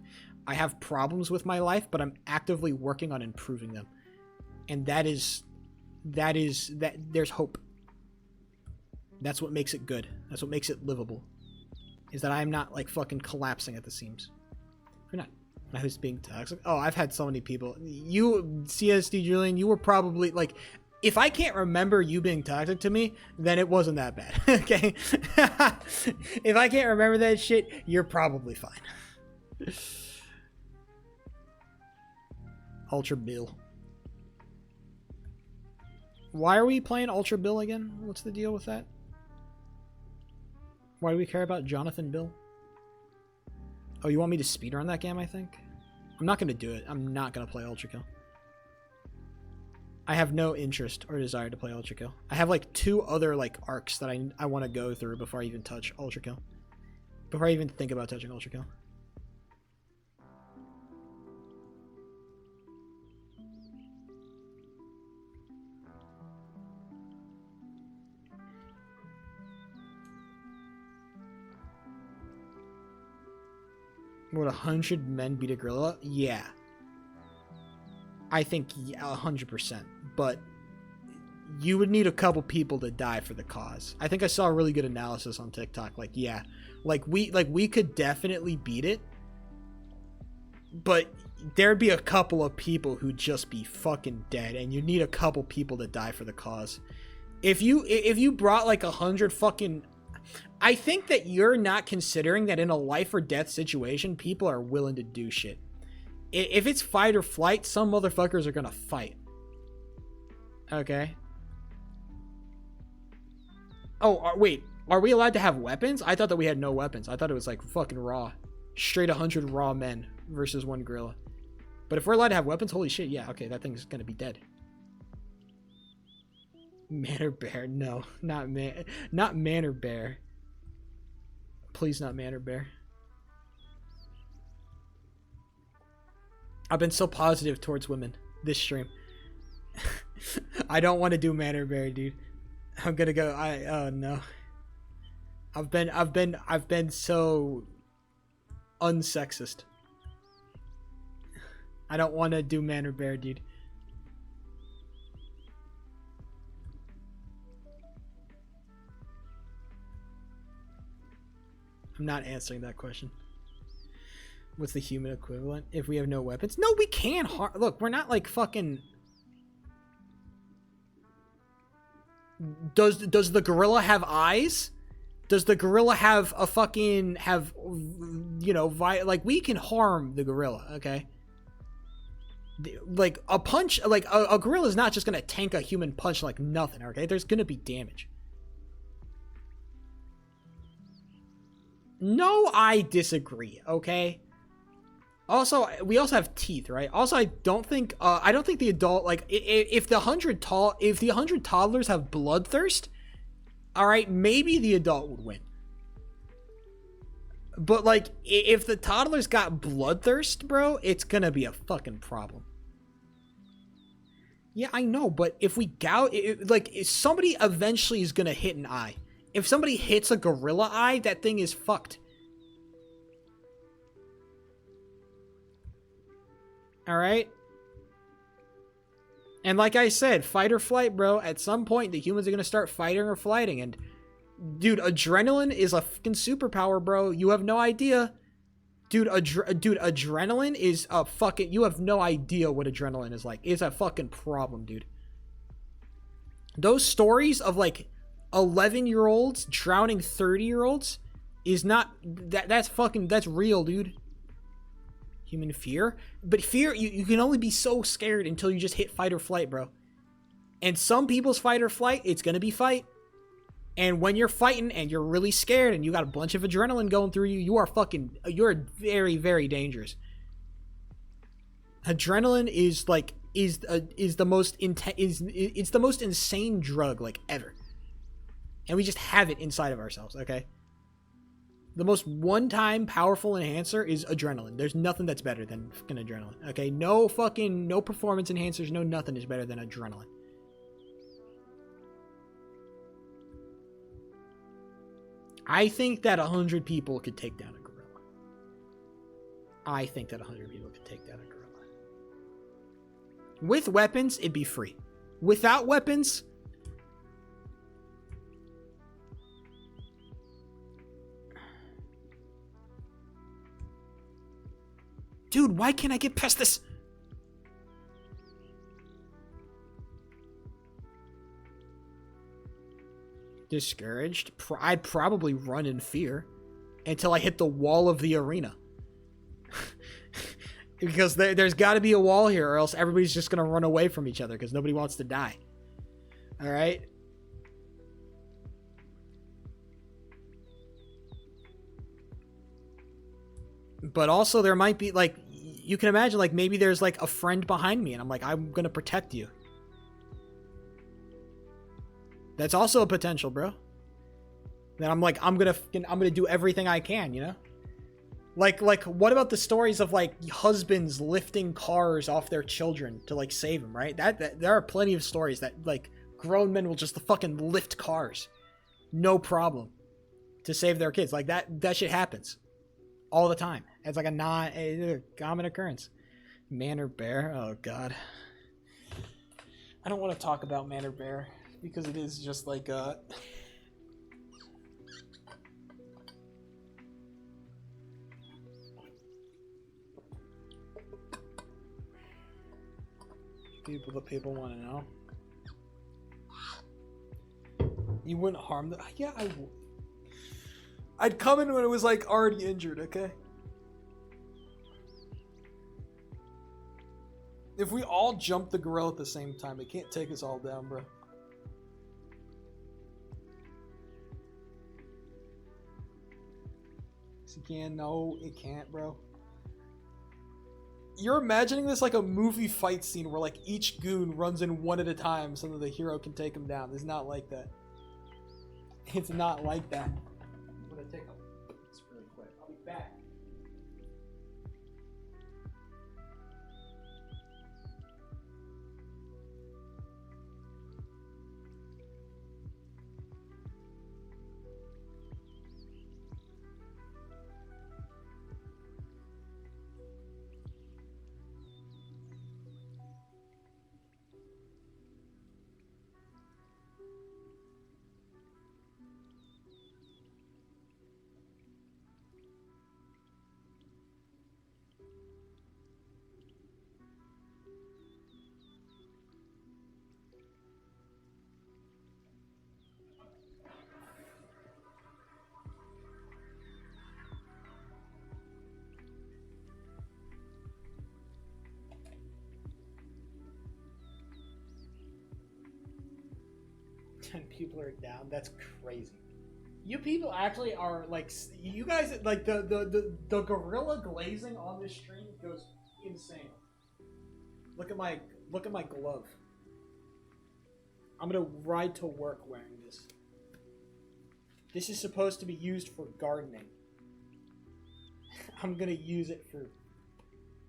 I have problems with my life, but I'm actively working on improving them. And there's hope. That's what makes it good. That's what makes it livable. Is that I'm not, like, fucking collapsing at the seams. You're not. Who's being toxic? Oh, I've had so many people. You, CSD Julian, you were probably, like, if I can't remember you being toxic to me, then it wasn't that bad. Okay? If I can't remember that shit, you're probably fine. Ultra Bill. Why are we playing Ultra Bill again? What's the deal with that? Why do we care about Jonathan Bill? Oh, you want me to speedrun that game, I think? I'm not going to do it. I'm not going to play Ultra Kill. I have no interest or desire to play Ultra Kill. I have like 2 other like arcs that I want to go through before I even touch Ultra Kill. Before I even think about touching Ultra Kill. Would 100 men beat a gorilla? Yeah. I think 100%. But you would need a couple people to die for the cause. I think I saw a really good analysis on TikTok. Like, yeah. Like we could definitely beat it. But there'd be a couple of people who'd just be fucking dead. And you need a couple people to die for the cause. If you brought like 100 fucking... I think that you're not considering that in a life or death situation, people are willing to do shit. If it's fight or flight, some motherfuckers are gonna fight. Okay. Oh, wait. Are we allowed to have weapons? I thought that we had no weapons. I thought it was like fucking raw. Straight 100 raw men versus 1 gorilla. But if we're allowed to have weapons, holy shit, yeah, okay, that thing's gonna be dead. Man or bear? No, not man or bear. Please not man or bear. I've been so positive towards women this stream. I don't want to do man or bear, dude. I'm gonna go. Oh no. I've been so unsexist. I don't want to do man or bear, dude. I'm not answering that question. What's the human equivalent if we have no weapons? No, we can harm. Look, we're not like fucking. Does the gorilla have eyes? Does the gorilla have a fucking you know, like we can harm the gorilla, okay? Like a punch, like a gorilla is not just gonna tank a human punch like nothing, okay? There's gonna be damage. No, I disagree, okay? Also, we also have teeth, right? Also, I don't think the adult, like, if the 100 toddlers have bloodthirst, all right, maybe the adult would win. But, like, if the toddlers got bloodthirst, bro, it's gonna be a fucking problem. Yeah, I know, but if we like, somebody eventually is gonna hit an eye. If somebody hits a gorilla eye, that thing is fucked. Alright? And like I said, fight or flight, bro. At some point, the humans are going to start fighting or flighting. And, dude, adrenaline is a fucking superpower, bro. You have no idea. Dude, adrenaline is a fucking... You have no idea what adrenaline is like. It's a fucking problem, dude. Those stories of, like... 11-year-olds drowning 30-year-olds is not that's real, dude. Human fear, but fear, you can only be so scared until you just hit fight or flight, bro. And some people's fight or flight, it's gonna be fight. And when you're fighting and you're really scared and you got a bunch of adrenaline going through you, you're very, very dangerous. Adrenaline is like is the most it's the most insane drug like ever. And we just have it inside of ourselves, okay? The most one-time powerful enhancer is adrenaline. There's nothing that's better than fucking adrenaline, okay? No performance enhancers, no nothing is better than adrenaline. I think that 100 people could take down a gorilla. I think that 100 people could take down a gorilla. With weapons, it'd be free. Without weapons... Dude, why can't I get past this? Discouraged? I'd probably run in fear until I hit the wall of the arena. Because there's got to be a wall here, or else everybody's just going to run away from each other because nobody wants to die. All right? But also there might be, like, you can imagine, like, maybe there's, like, a friend behind me, and I'm like, I'm going to protect you. That's also a potential, bro. Then I'm like, I'm gonna do everything I can, you know? Like, what about the stories of, like, husbands lifting cars off their children to, like, save them, right? That there are plenty of stories that, like, grown men will just fucking lift cars. No problem. To save their kids. Like, that shit happens. All the time. It's like a common occurrence. Man or bear? Oh, God. I don't want to talk about man or bear. Because it is just like, people want to know. You wouldn't harm them? Yeah, I would. I'd come in when it was, like, already injured, okay? If we all jump the gorilla at the same time, it can't take us all down, bro. It can? No, it can't, bro. You're imagining this like a movie fight scene where, like, each goon runs in one at a time so that the hero can take him down. It's not like that. It's not like that. I'm gonna take a piss really quick. I'll be back. And people are down. That's crazy. You people actually are like, you guys, like, the gorilla glazing on this stream goes insane. Look at my glove. I'm gonna ride to work wearing this. This is supposed to be used for gardening. I'm gonna use it for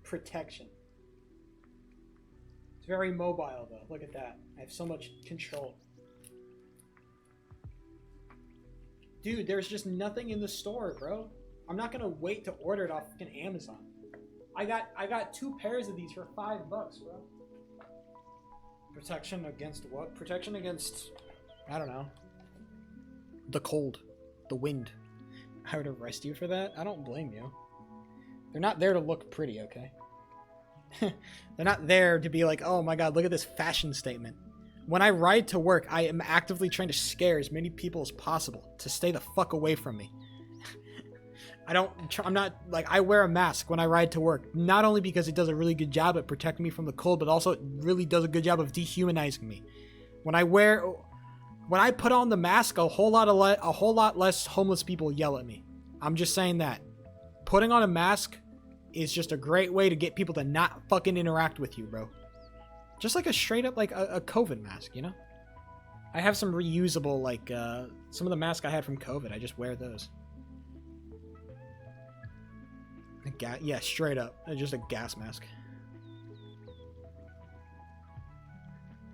protection. It's very mobile though. Look at that. I have so much control. Dude, there's just nothing in the store, bro. I'm not gonna wait to order it off fucking Amazon. I got 2 pairs of these for $5, bro. Protection against what? Protection against, I don't know. The cold. The wind. I would arrest you for that? I don't blame you. They're not there to look pretty, okay? They're not there to be like, oh my god, look at this fashion statement. When I ride to work, I am actively trying to scare as many people as possible to stay the fuck away from me. I'm not, like, I wear a mask when I ride to work, not only because it does a really good job at protecting me from the cold, but also it really does a good job of dehumanizing me. When I put on the mask, a whole lot less homeless people yell at me. I'm just saying that. Putting on a mask is just a great way to get people to not fucking interact with you, bro. Just like a straight up, like, a COVID mask, you know? I have some reusable, like, some of the masks I had from COVID. I just wear those. Yeah, straight up. Just a gas mask.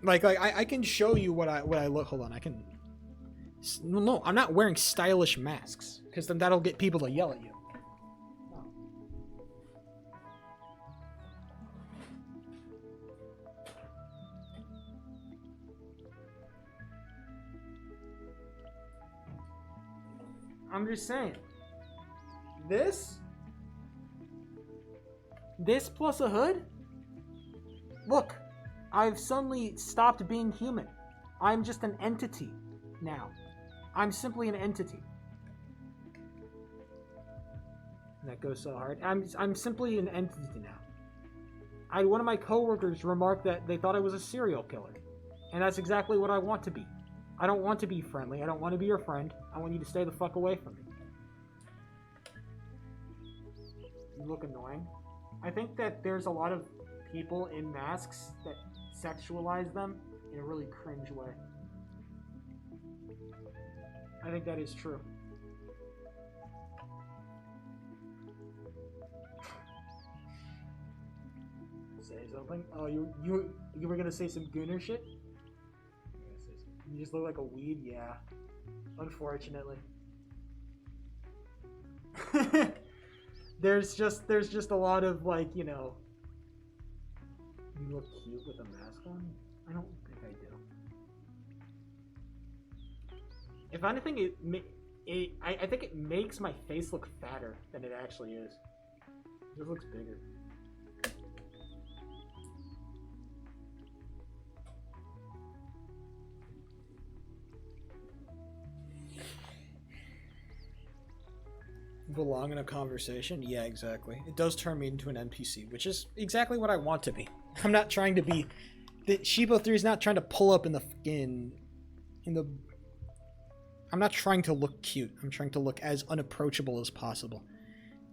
Like I can show you what I look. Hold on, I can. No, I'm not wearing stylish masks because then that'll get people to yell at you. I'm just saying. This plus a hood? Look, I've suddenly stopped being human. I'm just an entity now. I'm simply an entity. That goes so hard. I'm simply an entity now. One of my coworkers remarked that they thought I was a serial killer. And that's exactly what I want to be. I don't want to be friendly. I don't want to be your friend. I want you to stay the fuck away from me. You look annoying. I think that there's a lot of people in masks that sexualize them in a really cringe way. I think that is true. Say something? Oh, you were gonna say some gooner shit? You just look like a weed? Yeah. Unfortunately. there's just a lot of, like, you know, you look cute with a mask on? I don't think I do. If anything, I think it makes my face look fatter than it actually is. It just looks bigger. Belong in a conversation? Yeah, exactly. It does turn me into an NPC, which is exactly what I want to be. I'm not trying to be... The Shibo 3 is not trying to pull up in the... I'm not trying to look cute. I'm trying to look as unapproachable as possible.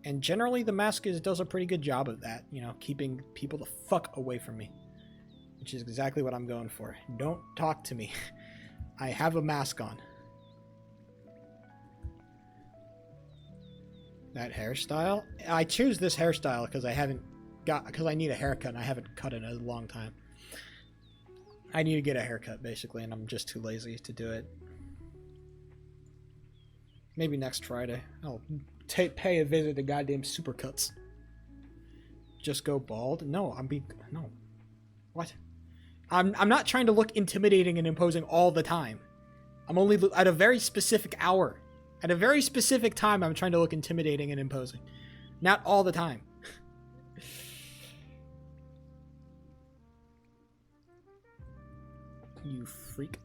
And generally, the mask does a pretty good job of that. You know, keeping people the fuck away from me. Which is exactly what I'm going for. Don't talk to me. I have a mask on. That hairstyle? I choose this hairstyle because I need a haircut and I haven't cut in a long time. I need to get a haircut basically, and I'm just too lazy to do it. Maybe next Friday. I'll pay a visit to goddamn Supercuts. Just go bald? No, no. What? I'm not trying to look intimidating and imposing all the time. I'm only at a very specific hour. At a very specific time, I'm trying to look intimidating and imposing. Not all the time. You freak.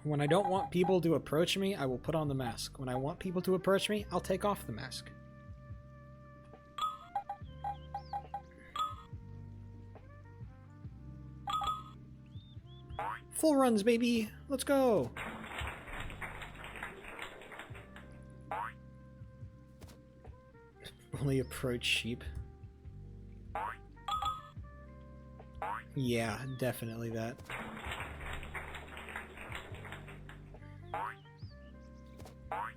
When I don't want people to approach me, I will put on the mask. When I want people to approach me, I'll take off the mask. Full runs, baby! Let's go! Only approach sheep. Yeah, definitely that.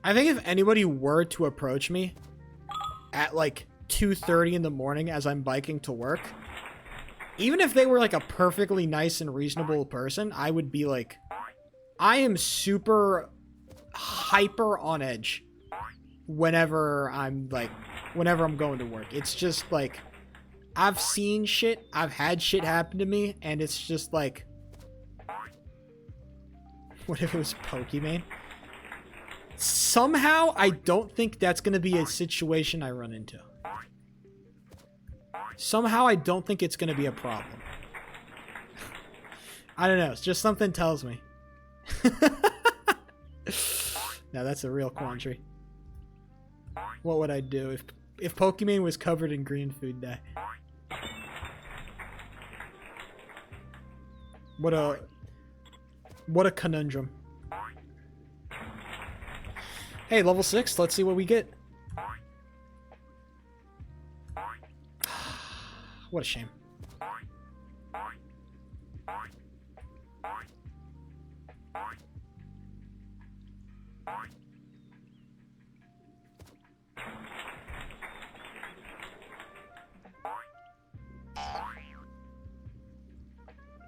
I think if anybody were to approach me at like 2:30 in the morning as I'm biking to work, even if they were like a perfectly nice and reasonable person, I would be like, I am super hyper on edge whenever I'm going to work. It's just like, I've seen shit, I've had shit happen to me, and it's just like, what if it was Pokemon? Somehow, I don't think that's going to be a situation I run into. Somehow, I don't think it's going to be a problem. I don't know. It's just something tells me. Now, that's a real quandary. What would I do if Pokemon was covered in green food dye? What a conundrum. Hey, level 6. Let's see what we get. What a shame.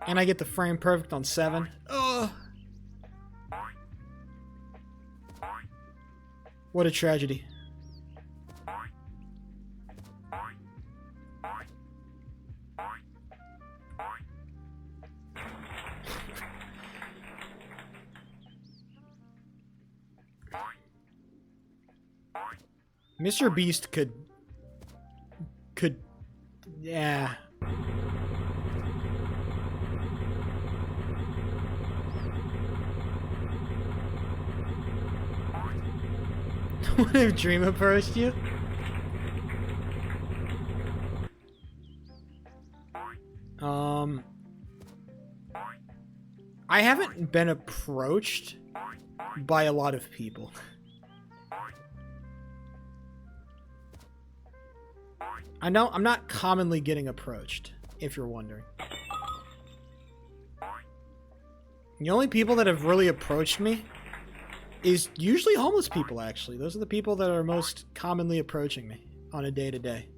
And I get the frame perfect on 7. Ugh. What a tragedy. Mr. Beast could, yeah. What if Dream approached you? I haven't been approached by a lot of people. I know I'm not commonly getting approached, if you're wondering. The only people that have really approached me is usually homeless people, actually. Those are the people that are most commonly approaching me on a day-to-day.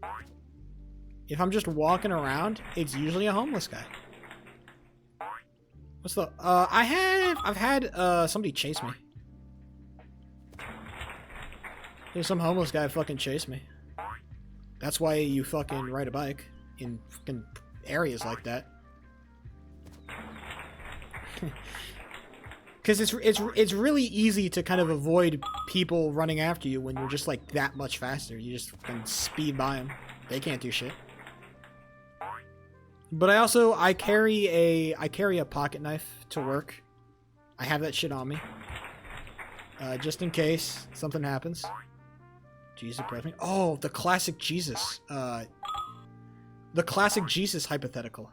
If I'm just walking around, it's usually a homeless guy. What's the... I've had somebody chase me. There's some homeless guy fucking chase me. That's why you fucking ride a bike in fucking areas like that. Because it's really easy to kind of avoid people running after you when you're just like that much faster. You just fucking speed by them. They can't do shit. But I carry a pocket knife to work. I have that shit on me. Just in case something happens. Jesus, press me. Oh, the classic Jesus. The classic Jesus hypothetical.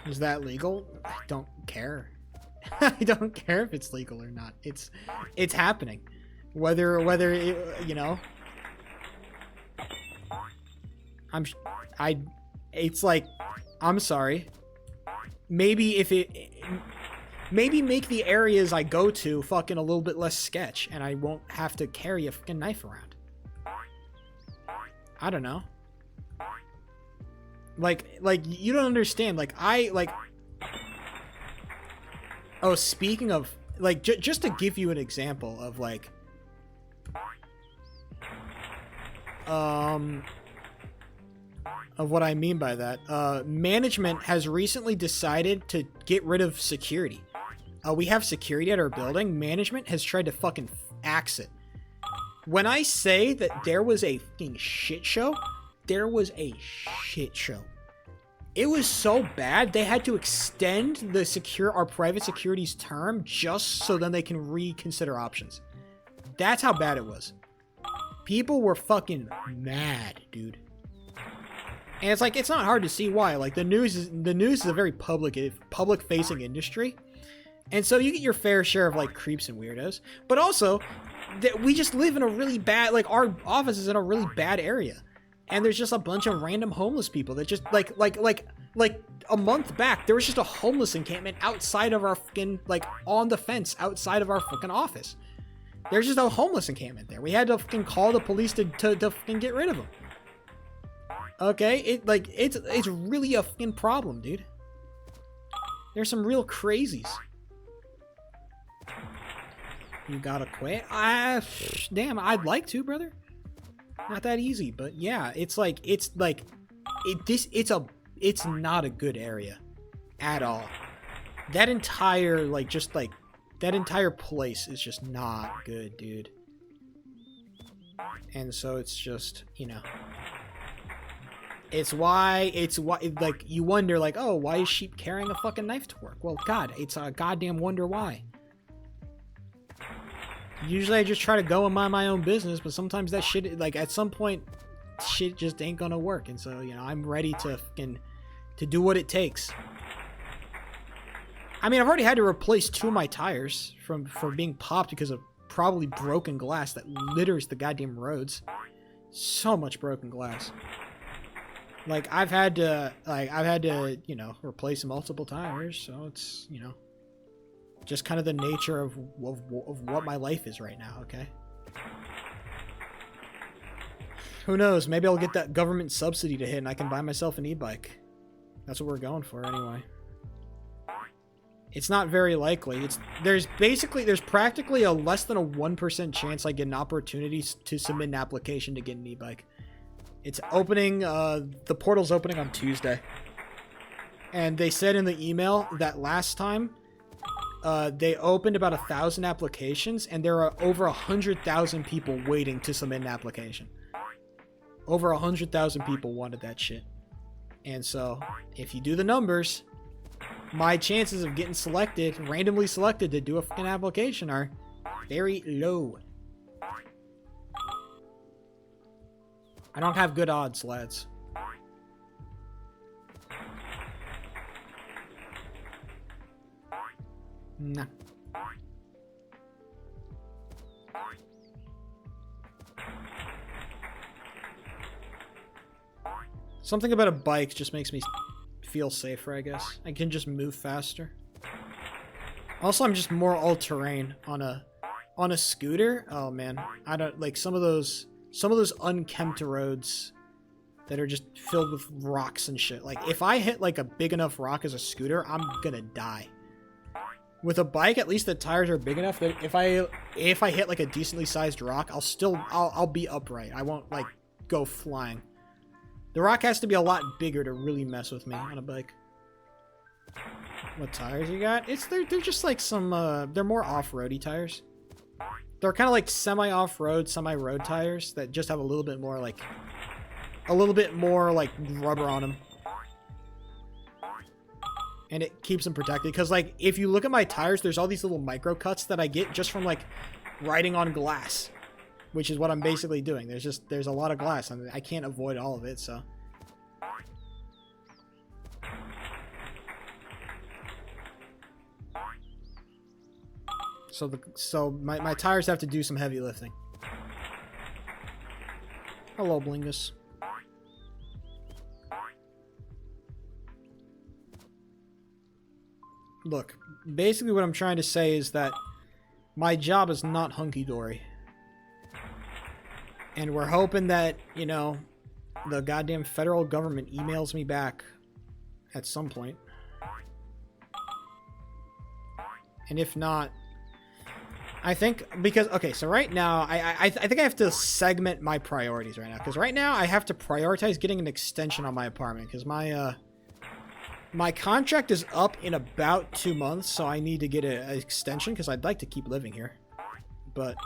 Is that legal? I don't care. I don't care if it's legal or not. It's happening. Whether it, you know. It's like, I'm sorry. Maybe maybe make the areas I go to fucking a little bit less sketch, and I won't have to carry a fucking knife around. I don't know. Like you don't understand. Oh, speaking of, like, just to give you an example of like, of what I mean by that, management has recently decided to get rid of security. We have security at our building. Management has tried to fucking axe it. When I say that there was a fucking shit show, there was a shit show. It was so bad they had to extend our private security's term just so then they can reconsider options. That's how bad it was. People were fucking mad, dude. And it's like, it's not hard to see why. Like, the news is a very public-facing industry. And so you get your fair share of, like, creeps and weirdos. But also, we just live in a really bad, like, our office is in a really bad area. And there's just a bunch of random homeless people that just, like a month back, there was just a homeless encampment outside of our fucking, like, on the fence outside of our fucking office. There's just a homeless encampment there. We had to fucking call the police to fucking get rid of them. Okay, it's really a fucking problem, dude. There's some real crazies. You gotta quit? Damn, I'd like to, brother. Not that easy, but yeah, it's not a good area at all. That entire place is just not good, dude. And so it's just, you know, it's why like you wonder, like, oh, why is Sheep carrying a fucking knife to work? Well, God, it's a goddamn wonder why. Usually I just try to go and mind my own business, but sometimes that shit, like, at some point, shit just ain't gonna work. And so, you know, I'm ready to do what it takes. I mean, I've already had to replace 2 of my tires from being popped because of probably broken glass that litters the goddamn roads. So much broken glass. Like, I've had to, you know, replace multiple tires, so it's, you know, just kind of the nature of what my life is right now, okay? Who knows? Maybe I'll get that government subsidy to hit and I can buy myself an e-bike. That's what we're going for anyway. It's not very likely. There's practically a less than a 1% chance I get an opportunity to submit an application to get an e-bike. It's opening, the portal's opening on Tuesday. And they said in the email that last time, they opened about 1,000 applications, and there are over 100,000 people waiting to submit an application. Over 100,000 people wanted that shit. And so, if you do the numbers, my chances of getting selected, randomly selected to do a fucking application are very low. I don't have good odds, lads. Nah. Something about a bike just makes me feel safer, I guess. I can just move faster. Also, I'm just more all-terrain on a scooter. Oh man, I don't like some of those unkempt roads that are just filled with rocks and shit. Like if I hit like a big enough rock as a scooter, I'm gonna die. With a bike, at least the tires are big enough that if I hit like a decently sized rock, I'll be upright. I won't like go flying. The rock has to be a lot bigger to really mess with me on a bike. What tires you got? They're just like some they're more off-roady tires. They're kind of like semi-off-road, semi-road tires that just have a little bit more like rubber on them. And it keeps them protected because like if you look at my tires, there's all these little micro cuts that I get just from like riding on glass, which is what I'm basically doing. There's a lot of glass and I can't avoid all of it, so So my tires have to do some heavy lifting. Hello, Blingus. Look, basically what I'm trying to say is that my job is not hunky-dory. And we're hoping that, you know, the goddamn federal government emails me back at some point. And if not, I think, because, okay, so right now, I think I have to segment my priorities right now. Because right now, I have to prioritize getting an extension on my apartment. Because my contract is up in about 2 months, so I need to get an extension. Because I'd like to keep living here. But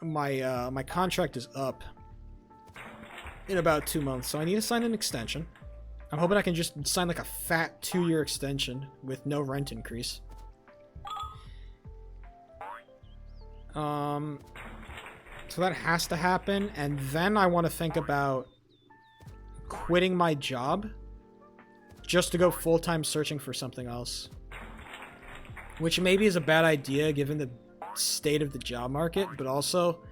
my contract is up in about 2 months, so I need to sign an extension. I'm hoping I can just sign like a fat 2-year extension with no rent increase. So that has to happen, and then I want to think about quitting my job just to go full-time searching for something else. Which maybe is a bad idea given the state of the job market, but also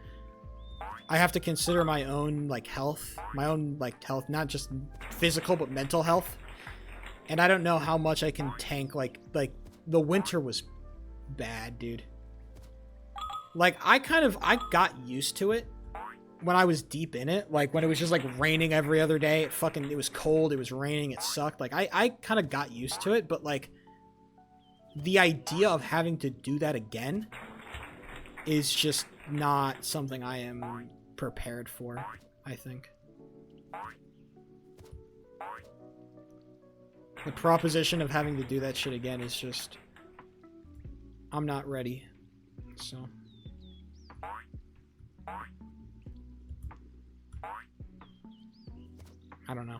I have to consider my own health, not just physical but mental health. And I don't know how much I can tank. Like the winter was bad, dude. Like I got used to it when I was deep in it. Like when it was just like raining every other day. It was cold, it was raining, it sucked. Like I kind of got used to it, but like the idea of having to do that again is just not something I am prepared for, I think. The proposition of having to do that shit again is just, I'm not ready. So I don't know.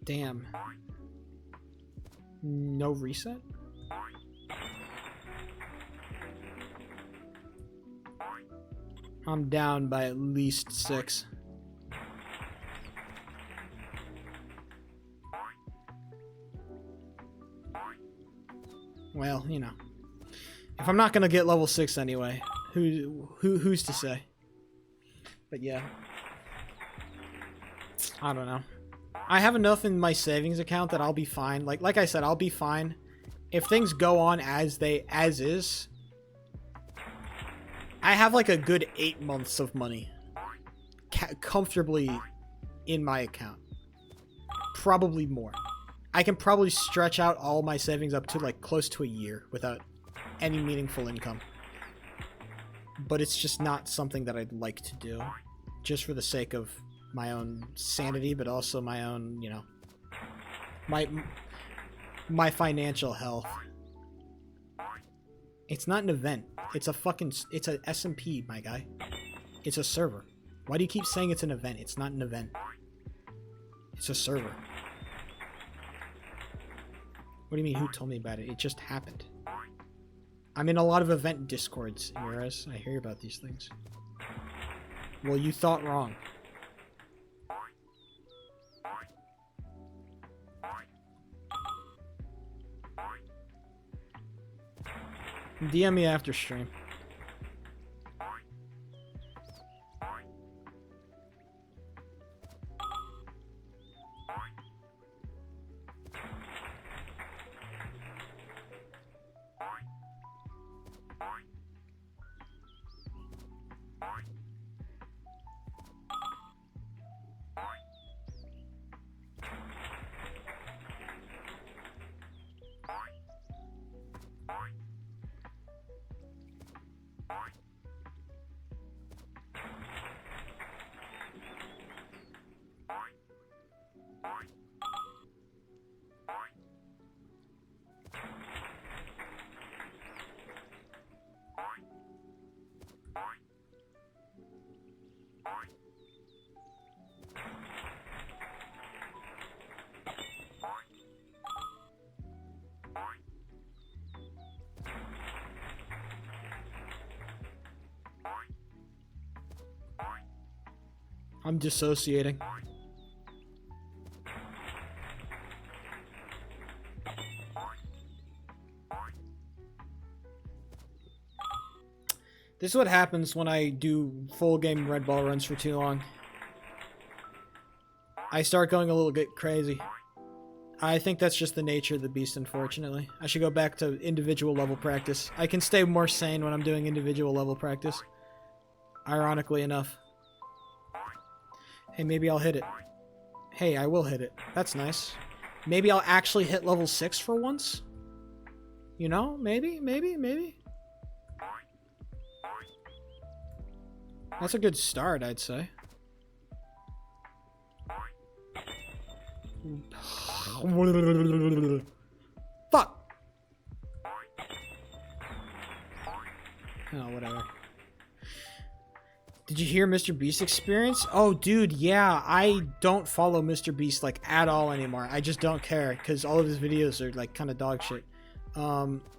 Damn. No reset? I'm down by at least 6. Well, you know. If I'm not gonna get level 6 anyway, who's to say? But yeah. I don't know. I have enough in my savings account that I'll be fine. Like I said, I'll be fine. If things go on as is, I have like a good 8 months of money comfortably in my account. Probably more. I can probably stretch out all my savings up to like close to a year without any meaningful income. But it's just not something that I'd like to do. Just for the sake of my own sanity, but also my own, you know, my financial health. It's not an event. It's a SMP, my guy. It's a server. Why do you keep saying it's an event? It's not an event. It's a server. What do you mean, who told me about it? It just happened. I'm in a lot of event discords, Miras. I hear about these things. Well, you thought wrong. DM me after stream. I'm dissociating. This is what happens when I do full game red ball runs for too long. I start going a little bit crazy. I think that's just the nature of the beast, unfortunately. I should go back to individual level practice. I can stay more sane when I'm doing individual level practice. Ironically enough. Hey, maybe I'll hit it. Hey, I will hit it. That's nice. Maybe I'll actually hit level 6 for once? You know? Maybe? That's a good start, I'd say. Fuck! Oh, whatever. Did you hear Mr. Beast experience? Oh, dude, yeah. I don't follow Mr. Beast, like, at all anymore. I just don't care, because all of his videos are, like, kind of dog shit.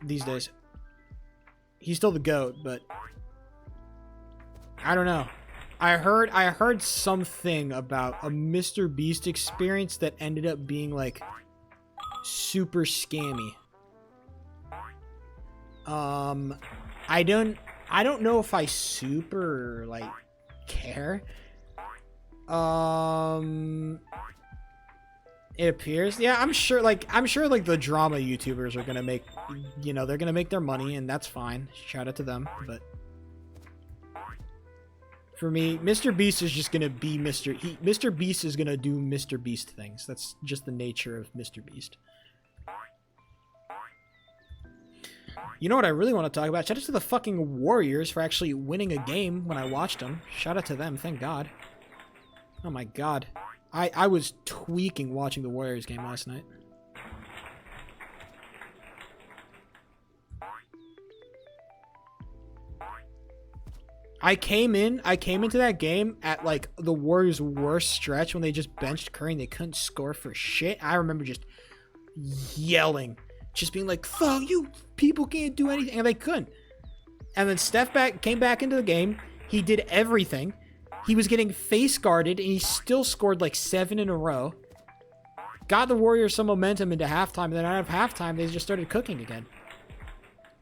These days. He's still the GOAT, but... I don't know. I heard something about a Mr. Beast experience that ended up being, like, super scammy. I don't know if I super, like, care. It appears. Yeah, I'm sure, like, the drama YouTubers are gonna make, you know, they're gonna make their money, and that's fine. Shout out to them, but... For me, Mr. Beast is just gonna be Mr. Beast is gonna do Mr. Beast things. That's just the nature of Mr. Beast. You know what I really want to talk about? Shout out to the fucking Warriors for actually winning a game when I watched them. Shout out to them, thank God. Oh my God. I was tweaking watching the Warriors game last night. I came into that game at, like, the Warriors' worst stretch when they just benched Curry and they couldn't score for shit. I remember just yelling, just being like, "Fuck, you people can't do anything," and they couldn't. And then Steph came back into the game. He did everything. He was getting face guarded, and he still scored like 7 in a row. Got the Warriors some momentum into halftime, and then out of halftime, they just started cooking again.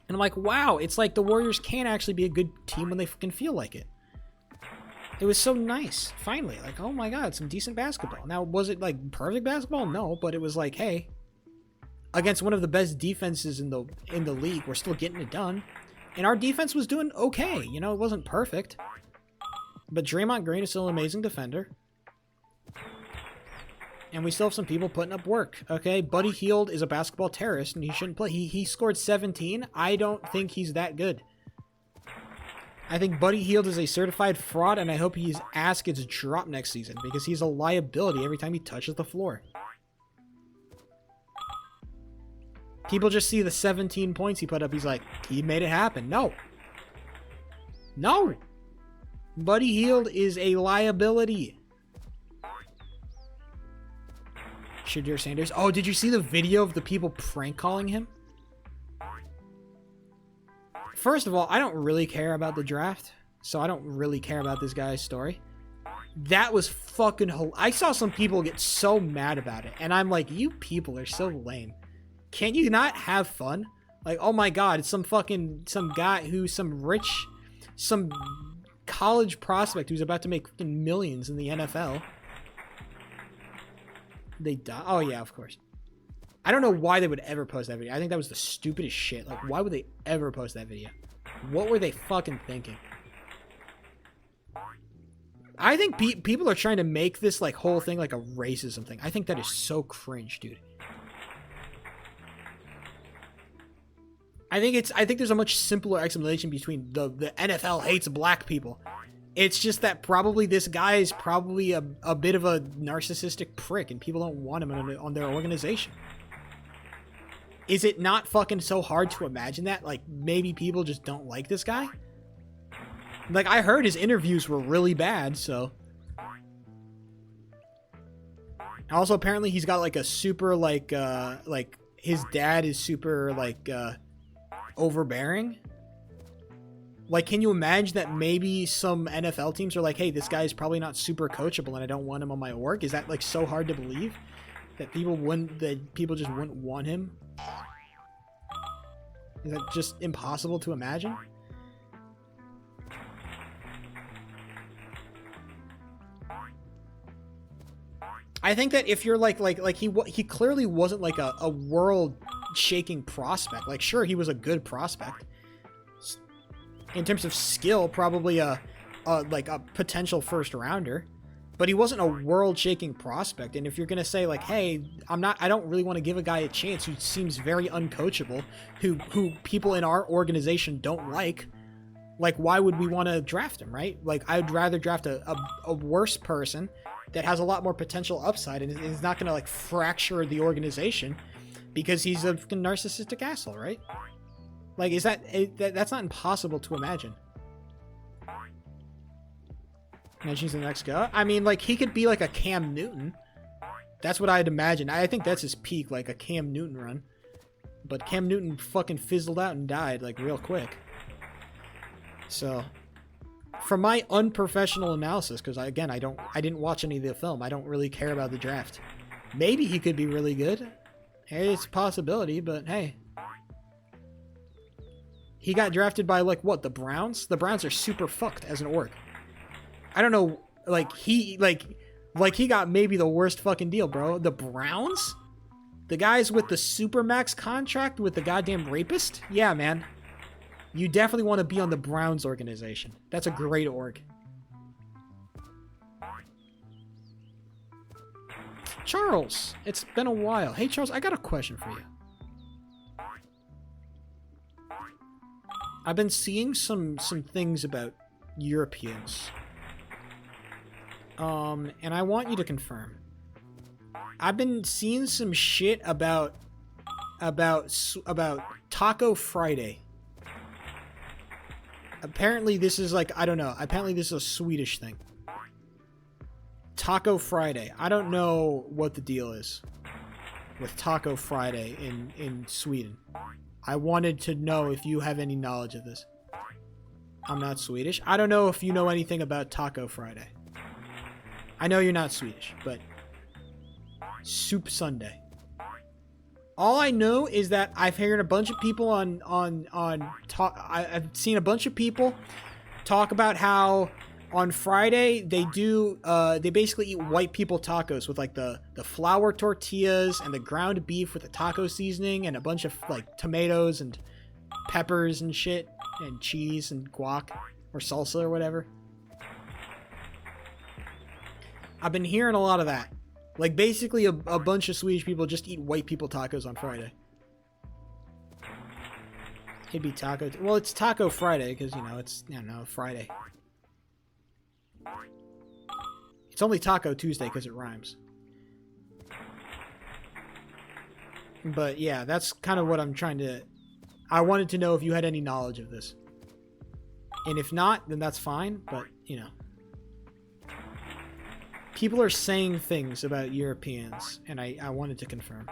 And I'm like, wow, it's like the Warriors can actually be a good team when they can feel like it. It was so nice, finally. Like, oh my God, some decent basketball. Now, was it like perfect basketball? No, but it was like, hey, against one of the best defenses in the league, we're still getting it done. And our defense was doing okay. You know, it wasn't perfect. But Draymond Green is still an amazing defender. And we still have some people putting up work, okay? Buddy Hield is a basketball terrorist, and he shouldn't play. He scored 17. I don't think he's that good. I think Buddy Hield is a certified fraud, and I hope his ass gets dropped next season, because he's a liability every time he touches the floor. People just see the 17 points he put up. He's like, he made it happen. No. No. Buddy Hield is a liability. Shadir Sanders. Oh, did you see the video of the people prank calling him? First of all, I don't really care about the draft, so I don't really care about this guy's story. That was fucking I saw some people get so mad about it, and I'm like, you people are so lame. Can you not have fun? Like, oh my god, it's some guy who's some college prospect who's about to make fucking millions in the NFL. They die. Oh yeah, of course. I don't know why they would ever post that video. I think that was the stupidest shit. Like, why would they ever post that video? What were they fucking thinking? I think people are trying to make this like whole thing like a racism thing. I think that is so cringe, dude. I think there's a much simpler explanation between the NFL hates black people. It's just that probably this guy is probably a bit of a narcissistic prick and people don't want him on their organization. Is it not fucking so hard to imagine that? Like, maybe people just don't like this guy? Like, I heard his interviews were really bad, so... Also, apparently he's got, like, a super, like, his dad is super, like, overbearing. Like, can you imagine that maybe some NFL teams are like, hey, this guy's probably not super coachable and I don't want him on my org? Is that, like, so hard to believe? That people just wouldn't want him? Is that just impossible to imagine? I think that if you're like he clearly wasn't like a world-shaking prospect. Like, sure, he was a good prospect. In terms of skill, probably a potential first rounder. But he wasn't a world-shaking prospect. And if you're gonna say like, hey, I don't really want to give a guy a chance who seems very uncoachable, who people in our organization don't like why would we want to draft him, right? Like, I'd rather draft a worse person that has a lot more potential upside and is not gonna like fracture the organization because he's a narcissistic asshole, right? Like, that's not impossible to imagine. And she's the next guy. I mean, like, he could be like a Cam Newton. That's what I'd imagine. I think that's his peak, like a Cam Newton run. But Cam Newton fucking fizzled out and died, like, real quick. So, from my unprofessional analysis, because I didn't watch any of the film. I don't really care about the draft. Maybe he could be really good. Hey, it's a possibility, but hey. He got drafted by, like, what, the Browns? The Browns are super fucked as an org. I don't know, he got maybe the worst fucking deal, bro. The Browns? The guys with the Supermax contract with the goddamn rapist? Yeah, man. You definitely want to be on the Browns organization. That's a great org. Charles, it's been a while. Hey, Charles, I got a question for you. I've been seeing some things about Europeans. And I want you to confirm. I've been seeing some shit about Taco Friday. Apparently this is like, I don't know. Apparently this is a Swedish thing. Taco Friday. I don't know what the deal is with Taco Friday in Sweden. I wanted to know if you have any knowledge of this. I'm not Swedish. I don't know if you know anything about Taco Friday. I know you're not Swedish, but Soup Sunday. All I know is that I've heard a bunch of people I've seen a bunch of people talk about how on Friday they basically eat white people tacos with like the flour tortillas and the ground beef with the taco seasoning and a bunch of like tomatoes and peppers and shit and cheese and guac or salsa or whatever. I've been hearing a lot of that. Like, basically a bunch of Swedish people just eat white people tacos on Friday. It'd be taco... Well, it's Taco Friday, because, you know, it's, I don't know, Friday. It's only Taco Tuesday, because it rhymes. But, yeah, that's kind of what I'm trying to... I wanted to know if you had any knowledge of this. And if not, then that's fine, but, you know. People are saying things about Europeans, and I wanted to confirm.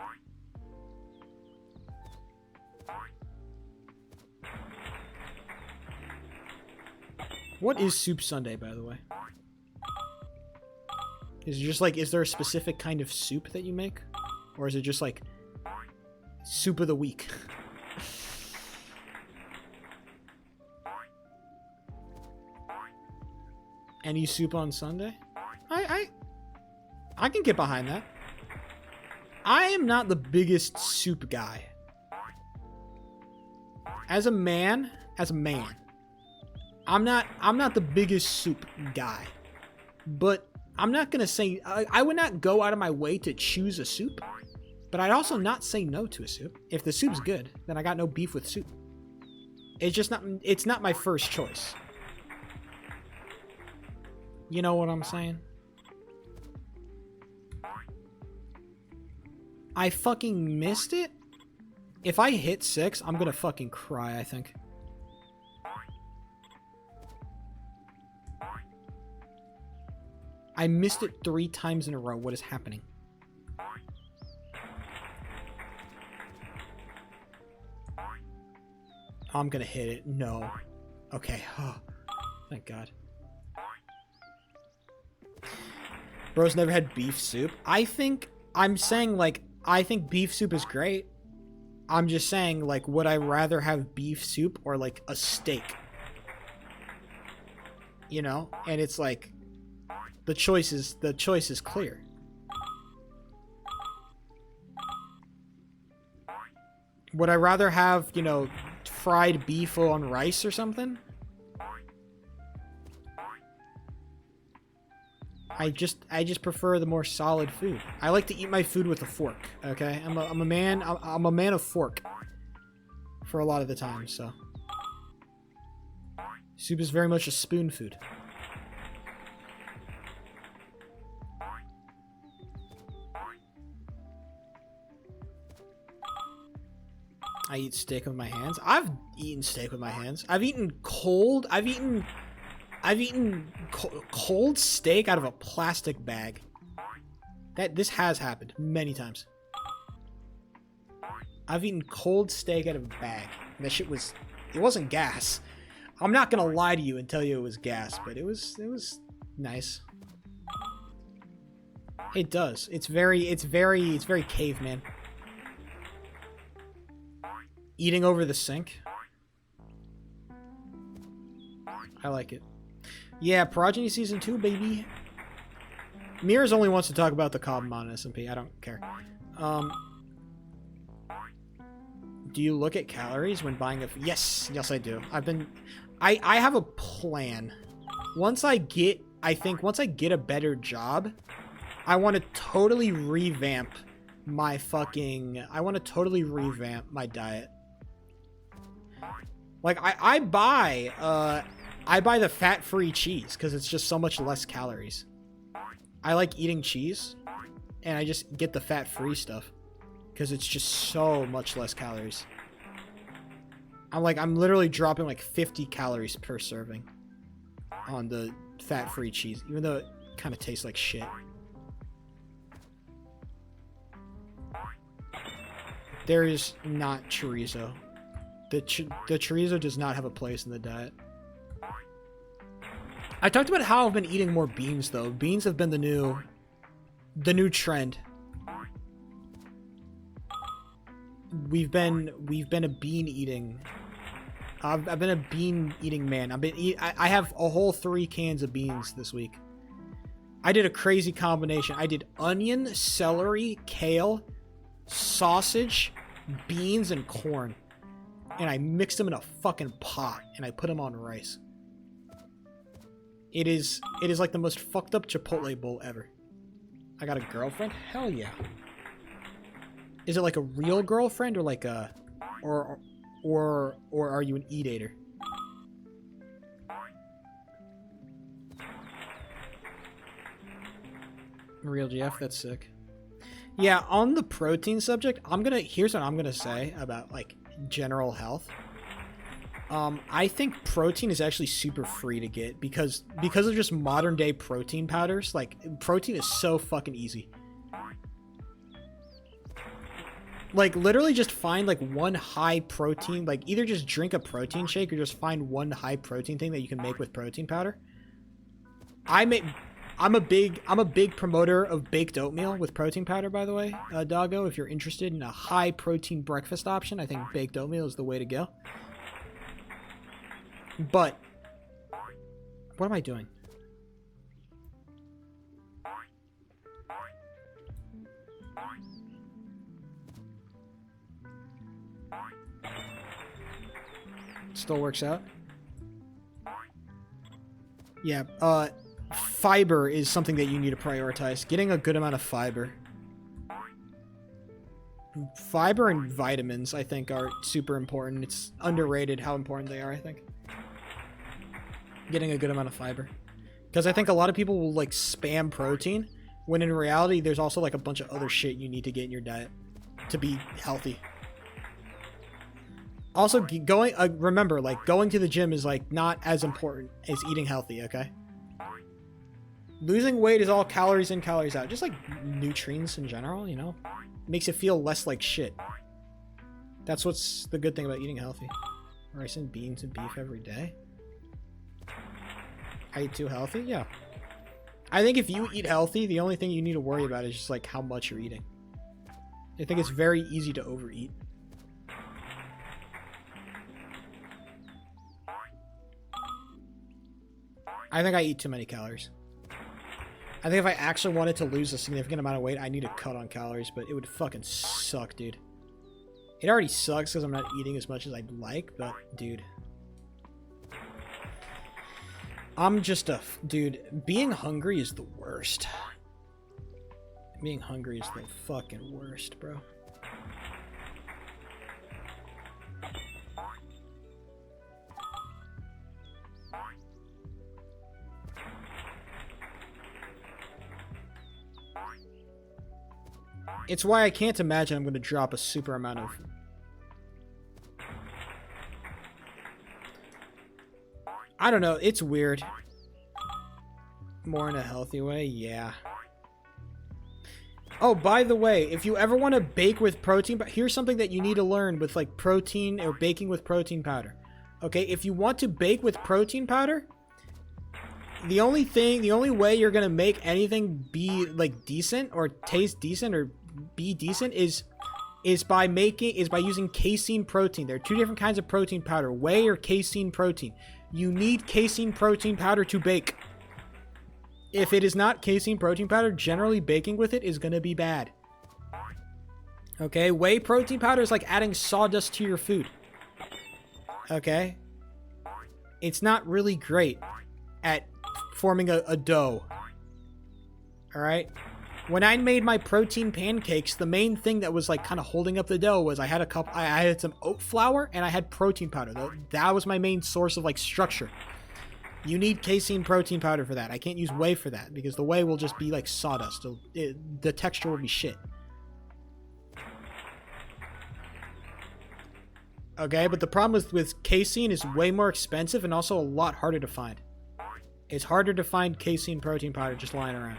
What is Soup Sunday, by the way? Is it just like, is there a specific kind of soup that you make? Or is it just like soup of the week? Any soup on Sunday? I can get behind that. I am not the biggest soup guy. As a man, I'm not the biggest soup guy. But I'm not gonna say I would not go out of my way to choose a soup, but I'd also not say no to a soup. If the soup's good, then I got no beef with soup. It's not my first choice. You know what I'm saying? I fucking missed it? If I hit 6, I'm gonna fucking cry, I think. I missed it 3 times in a row. What is happening? I'm gonna hit it. No. Okay. Oh, thank God. Bro's never had beef soup. I'm saying, like, I think beef soup is great. I'm just saying, like, would I rather have beef soup or, like, a steak? You know? And it's like, the choice is clear. Would I rather have, you know, fried beef on rice or something? I just prefer the more solid food. I like to eat my food with a fork. Okay, I'm a man of fork for a lot of the time. So soup is very much a spoon food. I eat steak with my hands. I've eaten steak with my hands. I've eaten cold cold steak out of a plastic bag. This has happened many times. I've eaten cold steak out of a bag. That shit it wasn't gas. I'm not gonna lie to you and tell you it was gas, but it was nice. It does. It's very caveman. Eating over the sink. I like it. Yeah, Progeny Season 2, baby. Mears only wants to talk about the Cobb on SMP. I don't care. Do you look at calories when buying a... Yes, I do. I have a plan. Once I get a better job, I want to totally revamp my diet. Like, I buy the fat-free cheese because it's just so much less calories. I like eating cheese, and I just get the fat-free stuff because it's just so much less calories. I'm literally dropping like 50 calories per serving on the fat-free cheese, even though it kind of tastes like shit. There is not chorizo. The chorizo does not have a place in the diet. I talked about how I've been eating more beans, though. Beans have been the new trend. We've been a bean eating. I've been a bean eating man. I have a whole 3 cans of beans this week. I did a crazy combination. I did onion, celery, kale, sausage, beans, and corn. And I mixed them in a fucking pot, and I put them on rice. It is like the most fucked up Chipotle bowl ever. I got a girlfriend? Hell yeah. Is it like a real girlfriend or like a... Or are you an eat-ater? Real GF, that's sick. Yeah, on the protein subject, here's what I'm gonna say about, like, general health. I think protein is actually super free to get because of just modern day protein powders. Like, protein is so fucking easy. Like, literally just find, like, one high protein, like, either just drink a protein shake or just find one high protein thing that you can make with protein powder. I'm a big promoter of baked oatmeal with protein powder, by the way, Doggo. If you're interested in a high protein breakfast option, I think baked oatmeal is the way to go. But, what am I doing? Still works out. Yeah, fiber is something that you need to prioritize. Getting a good amount of fiber. Fiber and vitamins, I think, are super important. It's underrated how important they are, I think. Getting a good amount of fiber. Because I think a lot of people will, like, spam protein, when in reality, there's also, like, a bunch of other shit you need to get in your diet to be healthy. Also, remember, like, going to the gym is, like, not as important as eating healthy, okay? Losing weight is all calories in, calories out. Just, like, nutrients in general, you know? Makes it feel less like shit. That's what's the good thing about eating healthy. Rice and beans and beef every day. I eat too healthy? Yeah. I think if you eat healthy, the only thing you need to worry about is just, like, how much you're eating. I think it's very easy to overeat. I think I eat too many calories. I think if I actually wanted to lose a significant amount of weight, I need to cut on calories, but it would fucking suck, dude. It already sucks because I'm not eating as much as I'd like, but, dude. I'm just a... Dude, being hungry is the worst. Being hungry is the fucking worst, bro. It's why I can't imagine I'm going to drop a super amount of... I don't know, it's weird. More in a healthy way, yeah. Oh, by the way, if you ever want to bake with protein... Here's something that you need to learn with, like, protein or baking with protein powder. Okay, if you want to bake with protein powder... The only way you're going to make anything be, like, decent or taste decent or be decent is by using casein protein. There are two different kinds of protein powder, whey or casein protein. You need casein protein powder to bake. If it is not casein protein powder, generally baking with it is going to be bad. Okay, whey protein powder is like adding sawdust to your food. Okay? It's not really great at forming a dough. Alright? When I made my protein pancakes, the main thing that was, like, kind of holding up the dough was I had some oat flour and I had protein powder. That was my main source of, like, structure. You need casein protein powder for that. I can't use whey for that because the whey will just be like sawdust. The texture will be shit. Okay, but the problem with casein is way more expensive and also a lot harder to find. It's harder to find casein protein powder just lying around.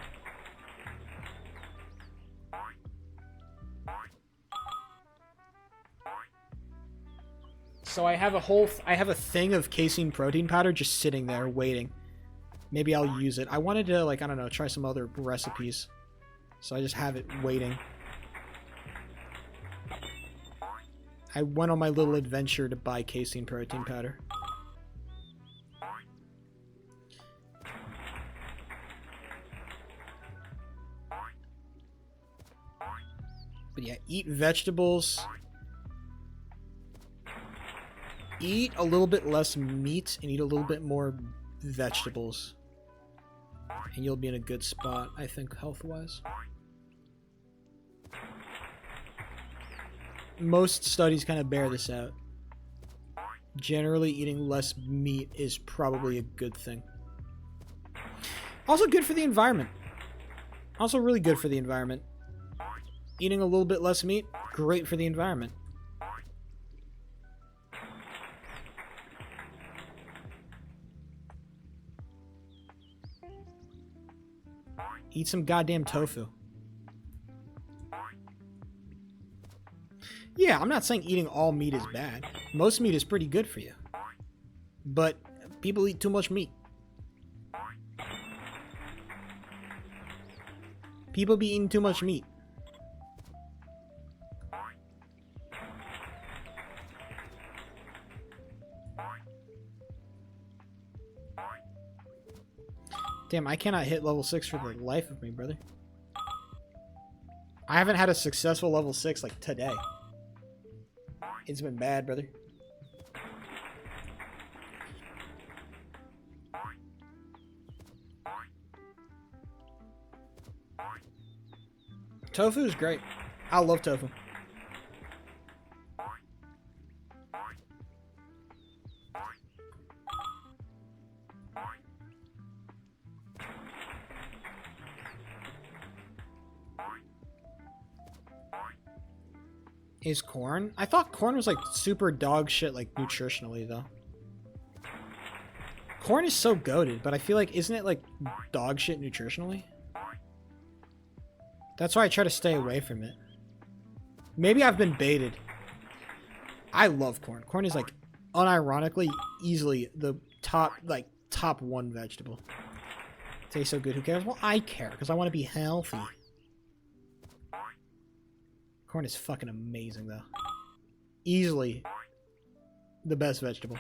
So I have a thing of casein protein powder just sitting there waiting. Maybe I'll use it. I wanted to, like, I don't know, try some other recipes. So I just have it waiting. I went on my little adventure to buy casein protein powder. But yeah, eat vegetables. Eat a little bit less meat and eat a little bit more vegetables. And you'll be in a good spot, I think, health-wise. Most studies kind of bear this out. Generally, eating less meat is probably a good thing. Also good for the environment. Also really good for the environment. Eating a little bit less meat, great for the environment. Eat some goddamn tofu. Yeah, I'm not saying eating all meat is bad. Most meat is pretty good for you. But people eat too much meat. People be eating too much meat. Damn, I cannot hit level 6 for the life of me, brother. I haven't had a successful level 6 like today. It's been bad, brother. Tofu is great. I love tofu. Is corn? I thought corn was like super dog shit, like nutritionally though. Corn is so goated, but I feel like, isn't it like dog shit nutritionally? That's why I try to stay away from it. Maybe I've been baited. I love corn. Corn is like unironically easily the top one vegetable. Tastes so good, who cares? Well, I care because I want to be healthy. Corn is fucking amazing, though. Easily the best vegetable.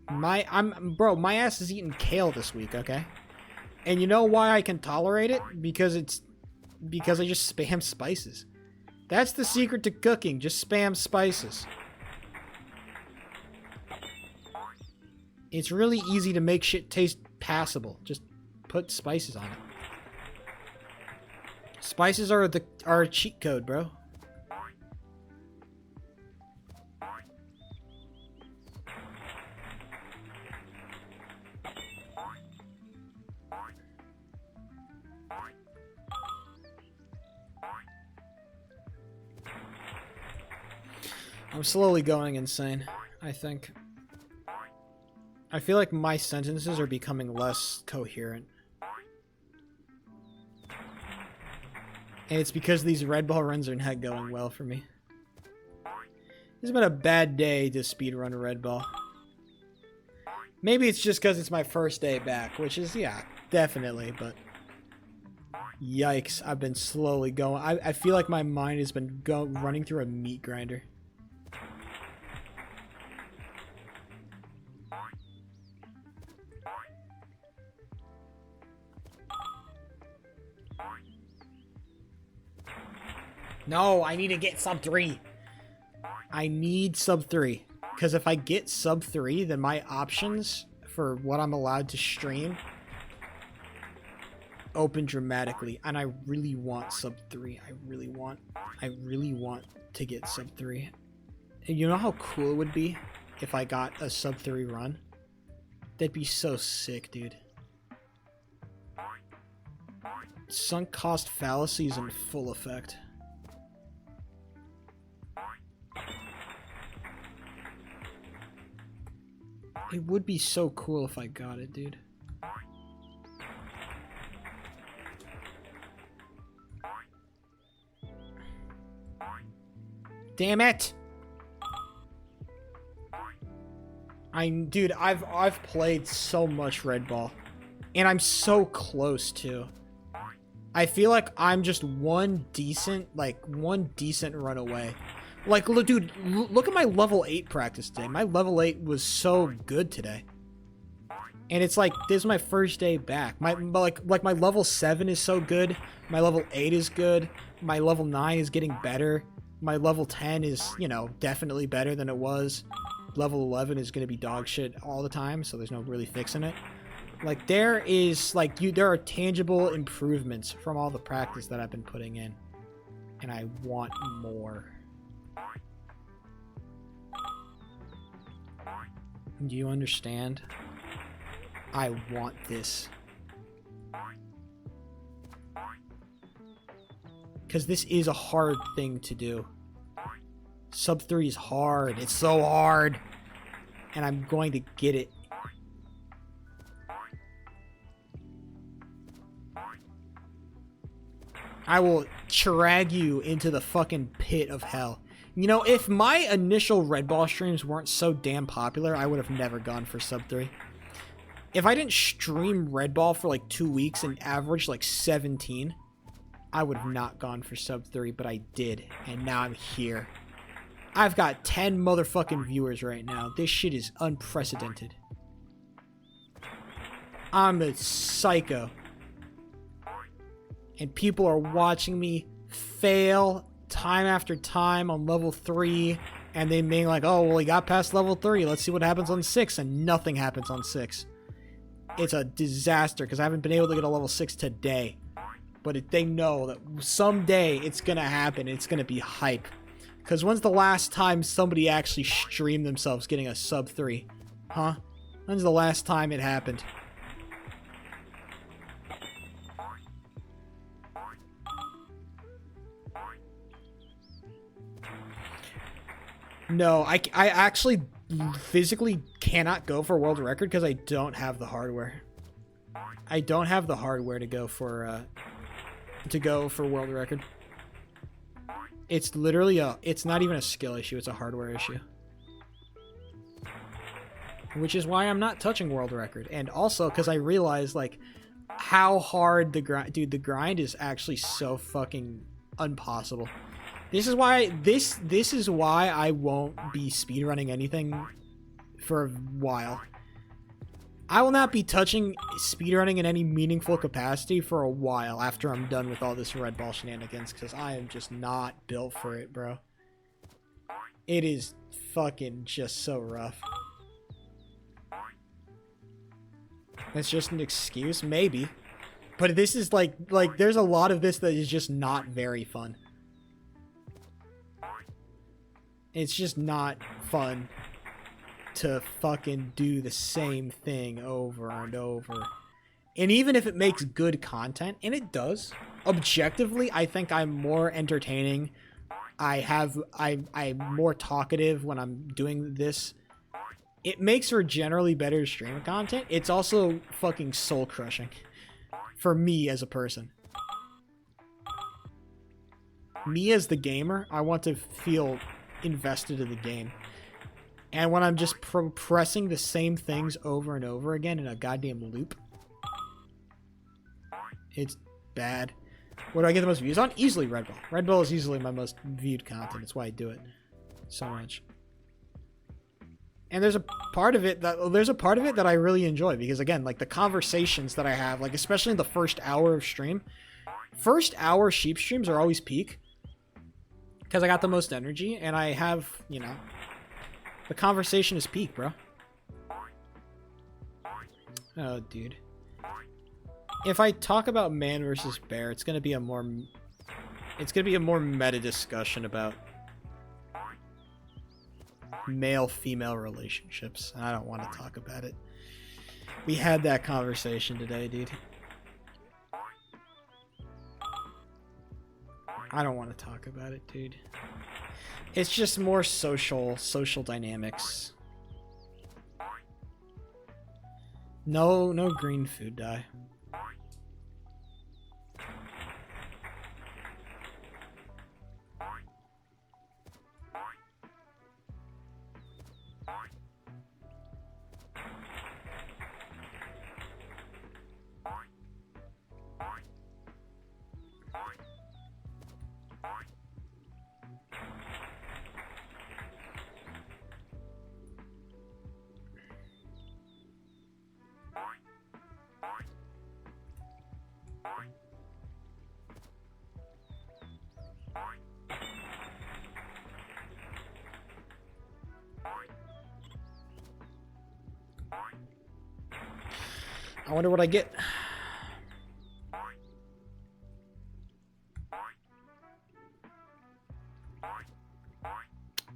Bro, my ass is eating kale this week, okay? And you know why I can tolerate it? Because I just spam spices. That's the secret to cooking, just spam spices. It's really easy to make shit taste passable. Just put spices on it. Spices are a cheat code, bro. I'm slowly going insane, I think. I feel like my sentences are becoming less coherent. And it's because these red ball runs are not going well for me. It's been a bad day to speedrun a red ball. Maybe it's just because it's my first day back, which is, yeah, definitely, but... Yikes, I've been slowly going. I feel like my mind has been running through a meat grinder. No, I need to get sub 3. I need sub 3. Because if I get sub 3, then my options for what I'm allowed to stream open dramatically. And I really want sub 3. I really want to get sub 3. And you know how cool it would be if I got a sub 3 run? That'd be so sick, dude. Sunk cost fallacies in full effect. It would be so cool if I got it, dude. Damn it! Dude, I've played so much Red Ball, and I'm so close too. I feel like I'm just one decent run away. Like, look, dude, look at my level 8 practice today. My level 8 was so good today. And it's like, this is my first day back. My level 7 is so good. My level 8 is good. My level 9 is getting better. My level 10 is, you know, definitely better than it was. Level 11 is going to be dog shit all the time, so there's no really fixing it. Like, there are tangible improvements from all the practice that I've been putting in. And I want more. Do you understand? I want this. Because this is a hard thing to do. Sub 3 is hard. It's so hard. And I'm going to get it. I will drag you into the fucking pit of hell. You know, if my initial Red Ball streams weren't so damn popular, I would have never gone for sub 3. If I didn't stream Red Ball for like 2 weeks and average like 17, I would have not gone for sub 3, but I did, and now I'm here. I've got 10 motherfucking viewers right now. This shit is unprecedented. I'm a psycho. And people are watching me fail time after time on level 3, and they being like, oh, well, he got past level 3. Let's see what happens on 6, and nothing happens on 6. It's a disaster, because I haven't been able to get a level 6 today. But they know that someday it's going to happen. It's going to be hype. Because when's the last time somebody actually streamed themselves getting a sub 3? Huh? When's the last time it happened? No, I actually physically cannot go for world record because I don't have the hardware. I don't have the hardware to go for world record. It's literally it's not even a skill issue, it's a hardware issue. Which is why I'm not touching world record. And also because I realize like how hard the grind is actually so fucking impossible. This is why this is why I won't be speedrunning anything for a while. I will not be touching speedrunning in any meaningful capacity for a while after I'm done with all this Red Ball shenanigans, because I am just not built for it, bro. It is fucking just so rough. That's just an excuse? Maybe. But this is like there's a lot of this that is just not very fun. It's just not fun to fucking do the same thing over and over. And even if it makes good content, and it does, objectively, I think I'm more entertaining. I'm more talkative when I'm doing this. It makes for generally better stream content. It's also fucking soul crushing for me as a person. Me as the gamer, I want to feel invested in the game. And when I'm just pressing the same things over and over again in a goddamn loop, it's bad. What do I get the most views on? Easily Red Ball. Red Ball is easily my most viewed content. That's why I do it so much. And there's a part of it that I really enjoy, because again, like the conversations that I have, like especially in the first hour of stream, first hour sheep streams are always peak because I got the most energy and I have, you know, the conversation is peak, bro. Oh, dude. If I talk about man versus bear, it's gonna be a more meta discussion about male-female relationships. I don't want to talk about it. We had that conversation today, dude. I don't want to talk about it, dude. It's just more social dynamics. No green food dye. I wonder what I get.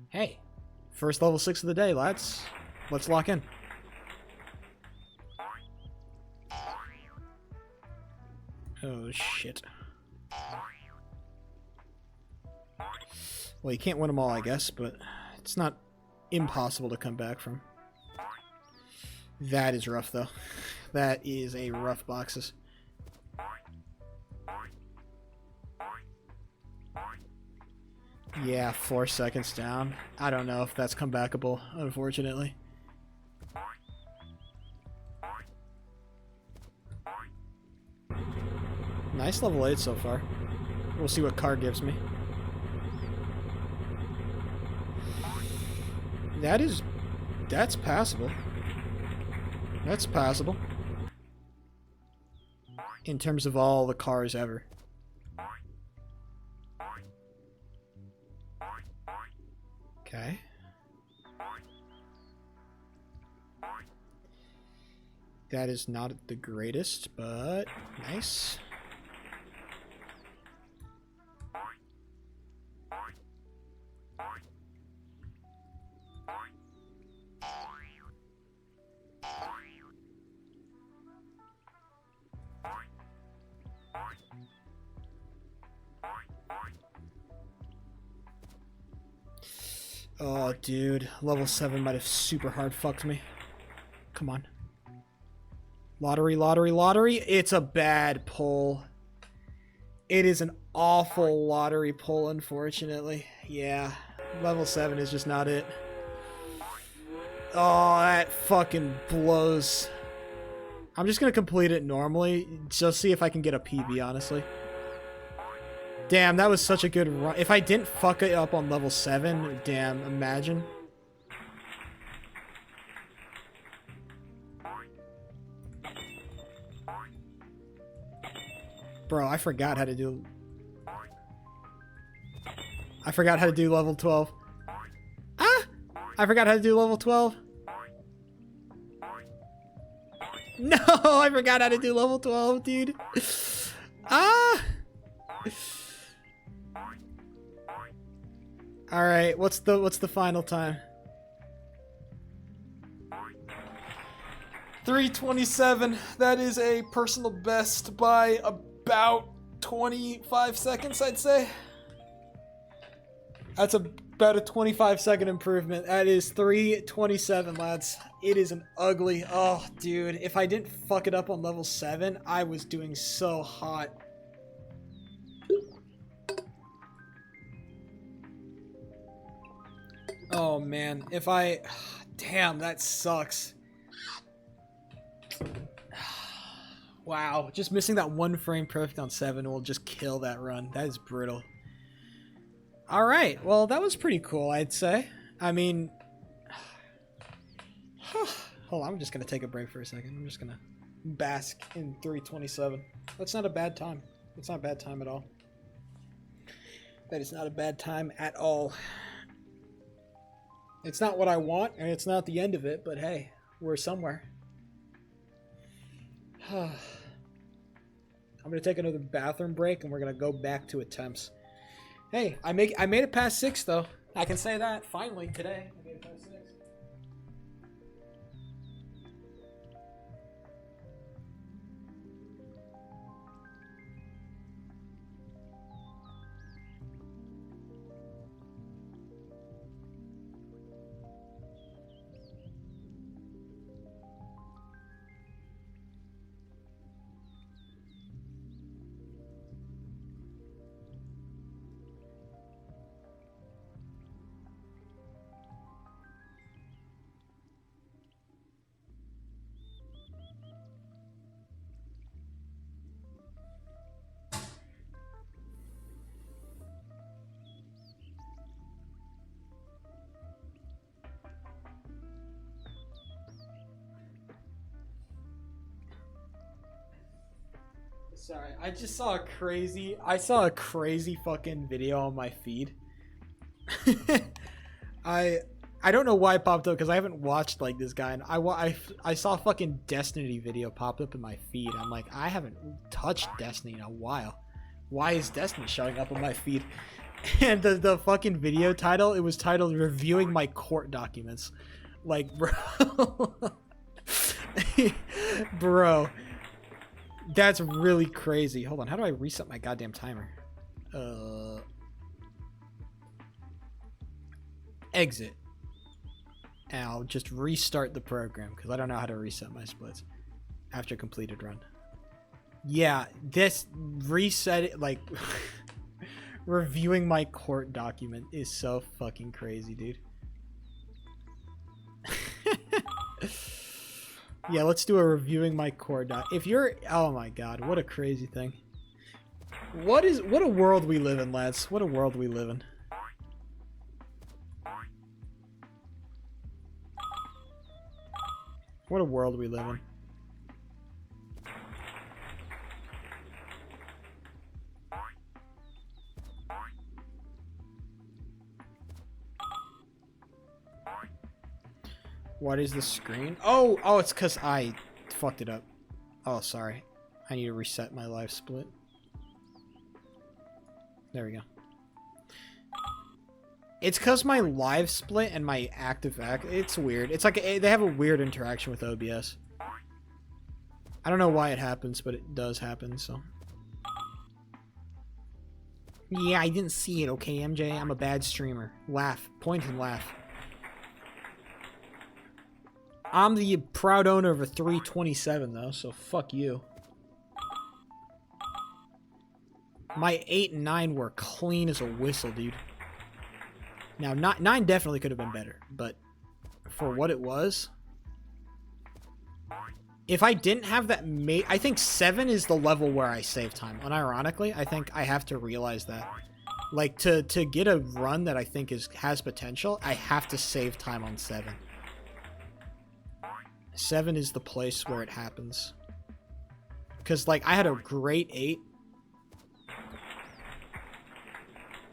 Hey, first level 6 of the day, lads. Let's lock in. Oh, shit. Well, you can't win them all, I guess, but it's not impossible to come back from. That is rough, though. That is a rough boxes. Yeah, 4 seconds down. I don't know if that's comebackable, unfortunately. Nice level 8 so far. We'll see what car gives me. That's passable. That's passable. In terms of all the cars ever. Okay. That is not the greatest, but nice. Oh, dude. Level 7 might have super hard fucked me. Come on. Lottery, lottery, lottery. It's a bad pull. It is an awful lottery pull, unfortunately. Yeah. Level 7 is just not it. Oh, that fucking blows. I'm just going to complete it normally. Just see if I can get a PB, honestly. Damn, that was such a good run. If I didn't fuck it up on level 7, damn, imagine. Bro, I forgot how to do... I forgot how to do level 12. Ah! I forgot how to do level 12. No, I forgot how to do level 12, dude. Ah! All right, what's the final time? 3:27. That is a personal best by about 25 seconds, I'd say. That's about a 25-second improvement. That is 3:27, lads. It is an ugly... Oh, dude. If I didn't fuck it up on level 7, I was doing so hot. Oh, man. If I... Damn, that sucks. Wow. Just missing that one frame perfect on 7 will just kill that run. That is brutal. Alright. Well, that was pretty cool, I'd say. I mean... Hold on. I'm just going to take a break for a second. I'm just going to bask in 3:27. That's not a bad time. That's not a bad time at all. That is not a bad time at all. It's not what I want, and it's not the end of it, but hey, we're somewhere. I'm going to take another bathroom break, and we're going to go back to attempts. Hey, I made it past 6, though. I can say that, finally, today. I made it past 6. Sorry, I just saw a crazy fucking video on my feed. I don't know why it popped up because I haven't watched like this guy, and I saw a fucking Destiny video pop up in my feed. I'm like, I haven't touched Destiny in a while. Why is Destiny showing up on my feed? And the fucking video title, it was titled "Reviewing My Court Documents." Like, bro, bro. That's really crazy. Hold on, how do I reset my goddamn timer? Exit. And I'll just restart the program because I don't know how to reset my splits after completed run. Yeah, this reset it, like Reviewing my court document is so fucking crazy, dude. Yeah, let's do a reviewing my court doc. If you're... Oh my god, what a crazy thing. What a world we live in, lads. What a world we live in. What a world we live in. What is the screen? Oh, it's because I fucked it up. Oh, sorry. I need to reset my live split. There we go. It's because my live split and my active it's weird. It's like they have a weird interaction with OBS. I don't know why it happens, but it does happen, so. Yeah, I didn't see it, okay, MJ? I'm a bad streamer. Laugh. Point and laugh. I'm the proud owner of a 327, though, so fuck you. My 8 and 9 were clean as a whistle, dude. Now, 9 definitely could have been better, but for what it was... If I didn't have that I think 7 is the level where I save time. Unironically, I think I have to realize that. Like, to get a run that I think has potential, I have to save time on 7. 7 is the place where it happens. Because, like, I had a great 8.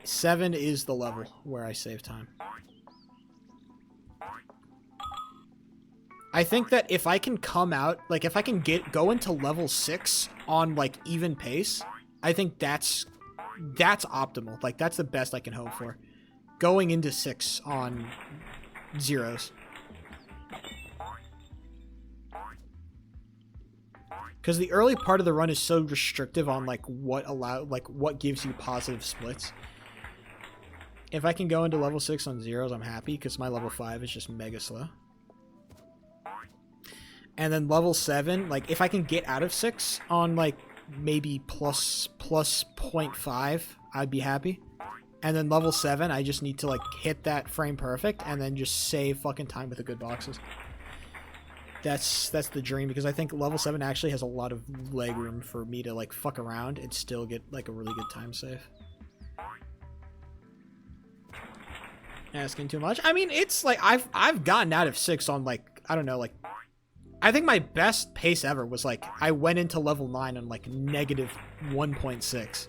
7 is the level where I save time. I think that if I can come out, like, if I can go into level 6 on, like, even pace, I think that's optimal. Like, that's the best I can hope for. Going into 6 on zeros. Because the early part of the run is so restrictive on, like, what gives you positive splits. If I can go into level 6 on zeros, I'm happy, because my level 5 is just mega slow. And then level 7, like, if I can get out of 6 on, like, maybe plus 0.5, I'd be happy. And then level 7, I just need to, like, hit that frame perfect and then just save fucking time with the good boxes. That's the dream, because I think level 7 actually has a lot of leg room for me to, like, fuck around and still get, like, a really good time save. Asking too much? I mean, it's, like, I've gotten out of 6 on, like, I don't know, like, I think my best pace ever was, like, I went into level 9 on, like, negative 1.6.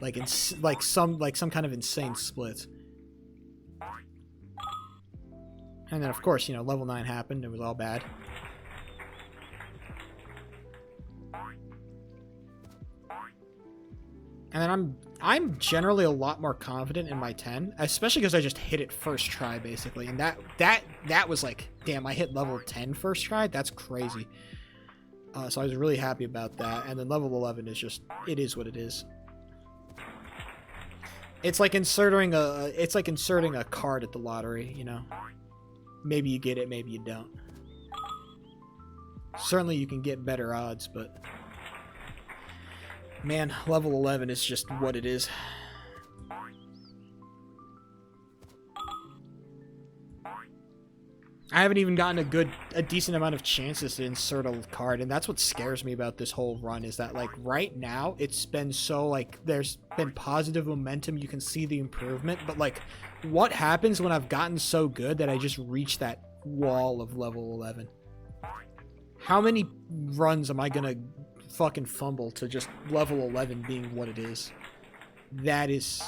Like, it's like some kind of insane splits. And then, of course, you know, level 9 happened. It was all bad. And then I'm generally a lot more confident in my 10, especially because I just hit it first try, basically. And that was like, damn, I hit level 10 first try? That's crazy. So I was really happy about that. And then level 11 is just, it is what it is. It's like inserting a card at the lottery, you know? Maybe you get it, maybe you don't. Certainly you can get better odds, but... Man, level 11 is just what it is. I haven't even gotten a decent amount of chances to insert a card, and that's what scares me about this whole run, is that, like, right now, it's been so, like, there's been positive momentum, you can see the improvement, but, like, what happens when I've gotten so good that I just reach that wall of level 11? How many runs am I gonna fucking fumble to just level 11 being what it is? That is,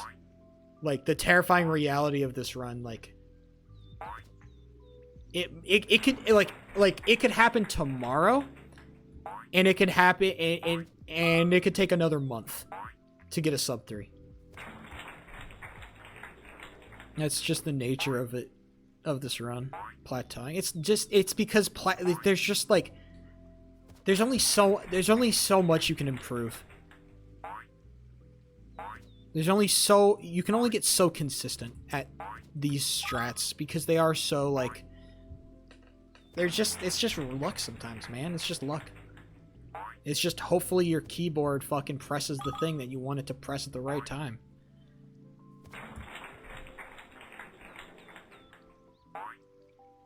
like, the terrifying reality of this run. Like, it could it could happen tomorrow, and it could happen and it could take another month to get a sub 3. That's just the nature of it, of this run, plateauing. It's because there's just, like, there's only so much you can improve. You can only get so consistent at these strats, because they are so, like, it's just luck sometimes, man. It's just luck. It's just hopefully your keyboard fucking presses the thing that you want it to press at the right time.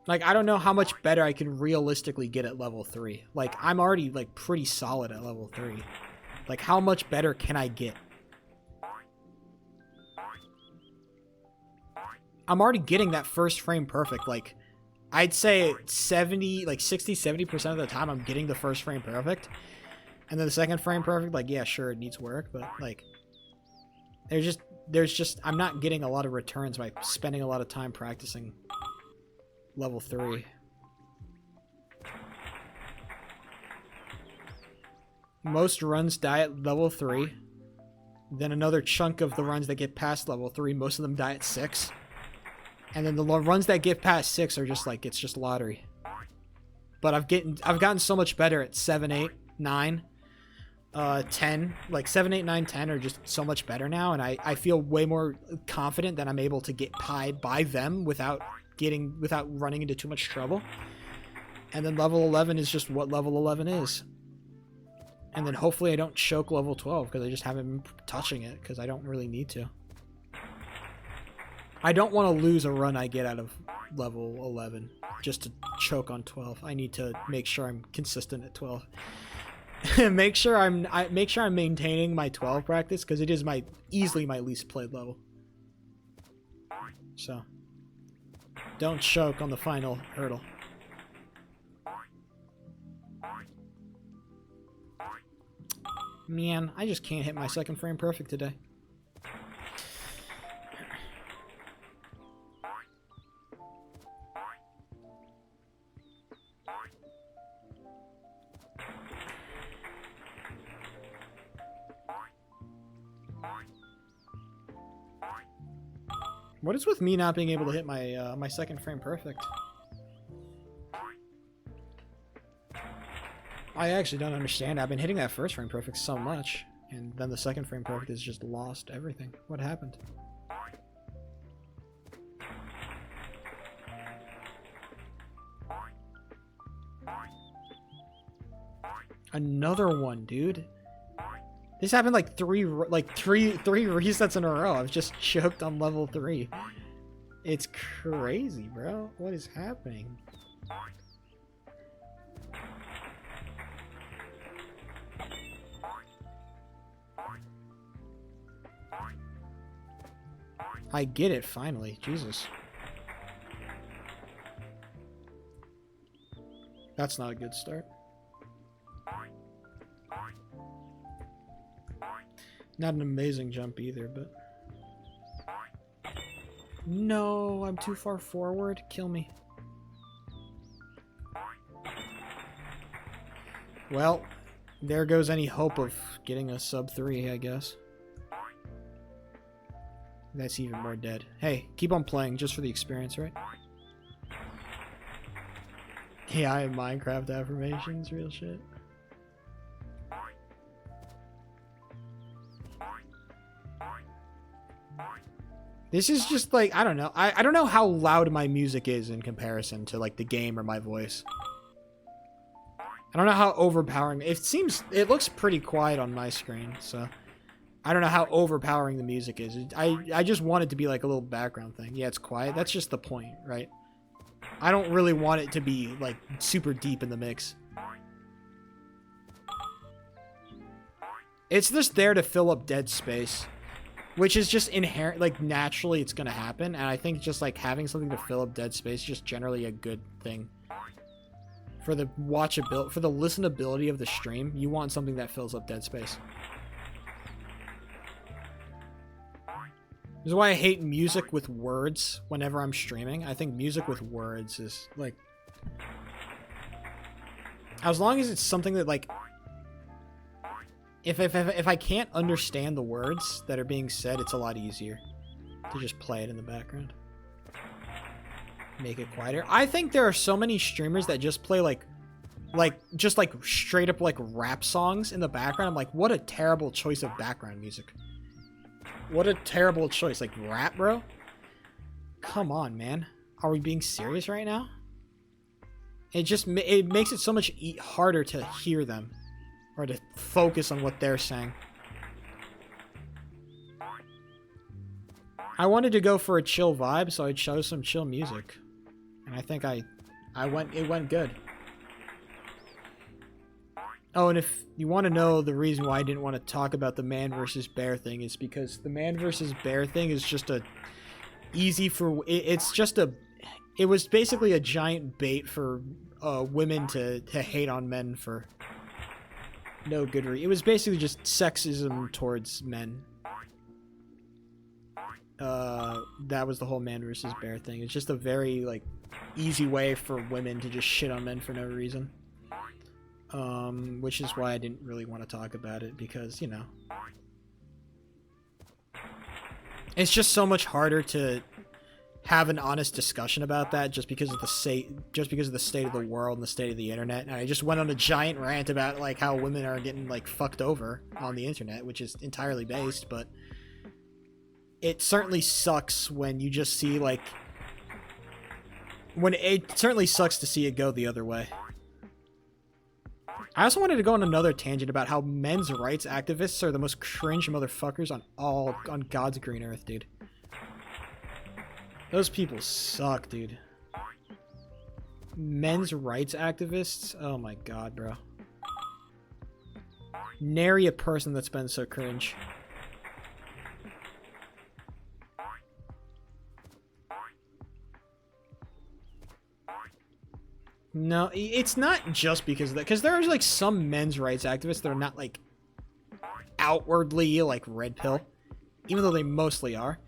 Like, I don't know how much better I can realistically get at level 3. Like, I'm already, like, pretty solid at level 3. Like, how much better can I get? I'm already getting that first frame perfect. Like, I'd say 70, like 60, 70% of the time I'm getting the first frame perfect. And then the second frame perfect, like, yeah, sure, it needs work. But, like, there's just, I'm not getting a lot of returns by spending a lot of time practicing level 3. Most runs die at level 3. Then another chunk of the runs that get past level 3, most of them die at 6. And then the runs that get past 6 are just like, it's just lottery. But I've gotten so much better at 7, 8, 9, 10. Like 7, 8, 9, 10 are just so much better now, and I feel way more confident that I'm able to get pied by them without running into too much trouble. And then level 11 is just what level 11 is. And then hopefully I don't choke level 12 because I just haven't been touching it because I don't really need to. I don't want to lose a run I get out of level 11 just to choke on 12. I need to make sure I'm consistent at 12. make sure I'm maintaining my 12 practice because it is easily my least played level. So don't choke on the final hurdle. Man, I just can't hit my second frame perfect today. What is with me not being able to hit my my second frame perfect? I actually don't understand. I've been hitting that first frame perfect so much, and then the second frame perfect has just lost everything. What happened? Another one, dude. This happened like three resets in a row. I've just choked on level 3. It's crazy, bro. What is happening? I get it, finally. Jesus. That's not a good start. Not an amazing jump either, but... No, I'm too far forward. Kill me. Well, there goes any hope of getting a sub 3, I guess. That's even more dead. Hey, keep on playing just for the experience, right? Yeah, I have Minecraft affirmations, real shit. This is just like, I don't know. I don't know how loud my music is in comparison to like the game or my voice. I don't know how overpowering. It looks pretty quiet on my screen, so I don't know how overpowering the music is. I just want it to be like a little background thing. Yeah, it's quiet. That's just the point, right? I don't really want it to be like super deep in the mix. It's just there to fill up dead space, which is just inherent, like naturally it's gonna happen. And I think just like having something to fill up dead space is just generally a good thing. For the watchability, for the listenability of the stream, you want something that fills up dead space. This is why I hate music with words whenever I'm streaming. I think music with words is like... As long as it's something that like... If I can't understand the words that are being said, it's a lot easier to just play it in the background. Make it quieter. I think there are so many streamers that just play just straight up like rap songs in the background. I'm like, what a terrible choice of background music. What a terrible choice. Like rap, bro? Come on, man. Are we being serious right now? It makes it so much harder to hear them or to focus on what they're saying. I wanted to go for a chill vibe, so I chose some chill music. And I think it went good. Oh, and if you want to know the reason why I didn't want to talk about the man versus bear thing is because the man versus bear thing is just a it was basically a giant bait for women to hate on men for no good reason. It was basically just sexism towards men. That was the whole man versus bear thing. It's just a very, like, easy way for women to just shit on men for no reason. Which is why I didn't really want to talk about it, because, you know, it's just so much harder to have an honest discussion about that just because of the state of the world and the state of the internet. And I just went on a giant rant about, like, how women are getting, like, fucked over on the internet, which is entirely based, but it certainly sucks when you just see, like, it certainly sucks to see it go the other way. I also wanted to go on another tangent about how men's rights activists are the most cringe motherfuckers on God's green earth, dude. Those people suck, dude. Men's rights activists? Oh my god, bro. Nary a person that's been so cringe. No, it's not just because of that. Because there are, like, some men's rights activists that are not, like, outwardly, like, red pill. Even though they mostly are.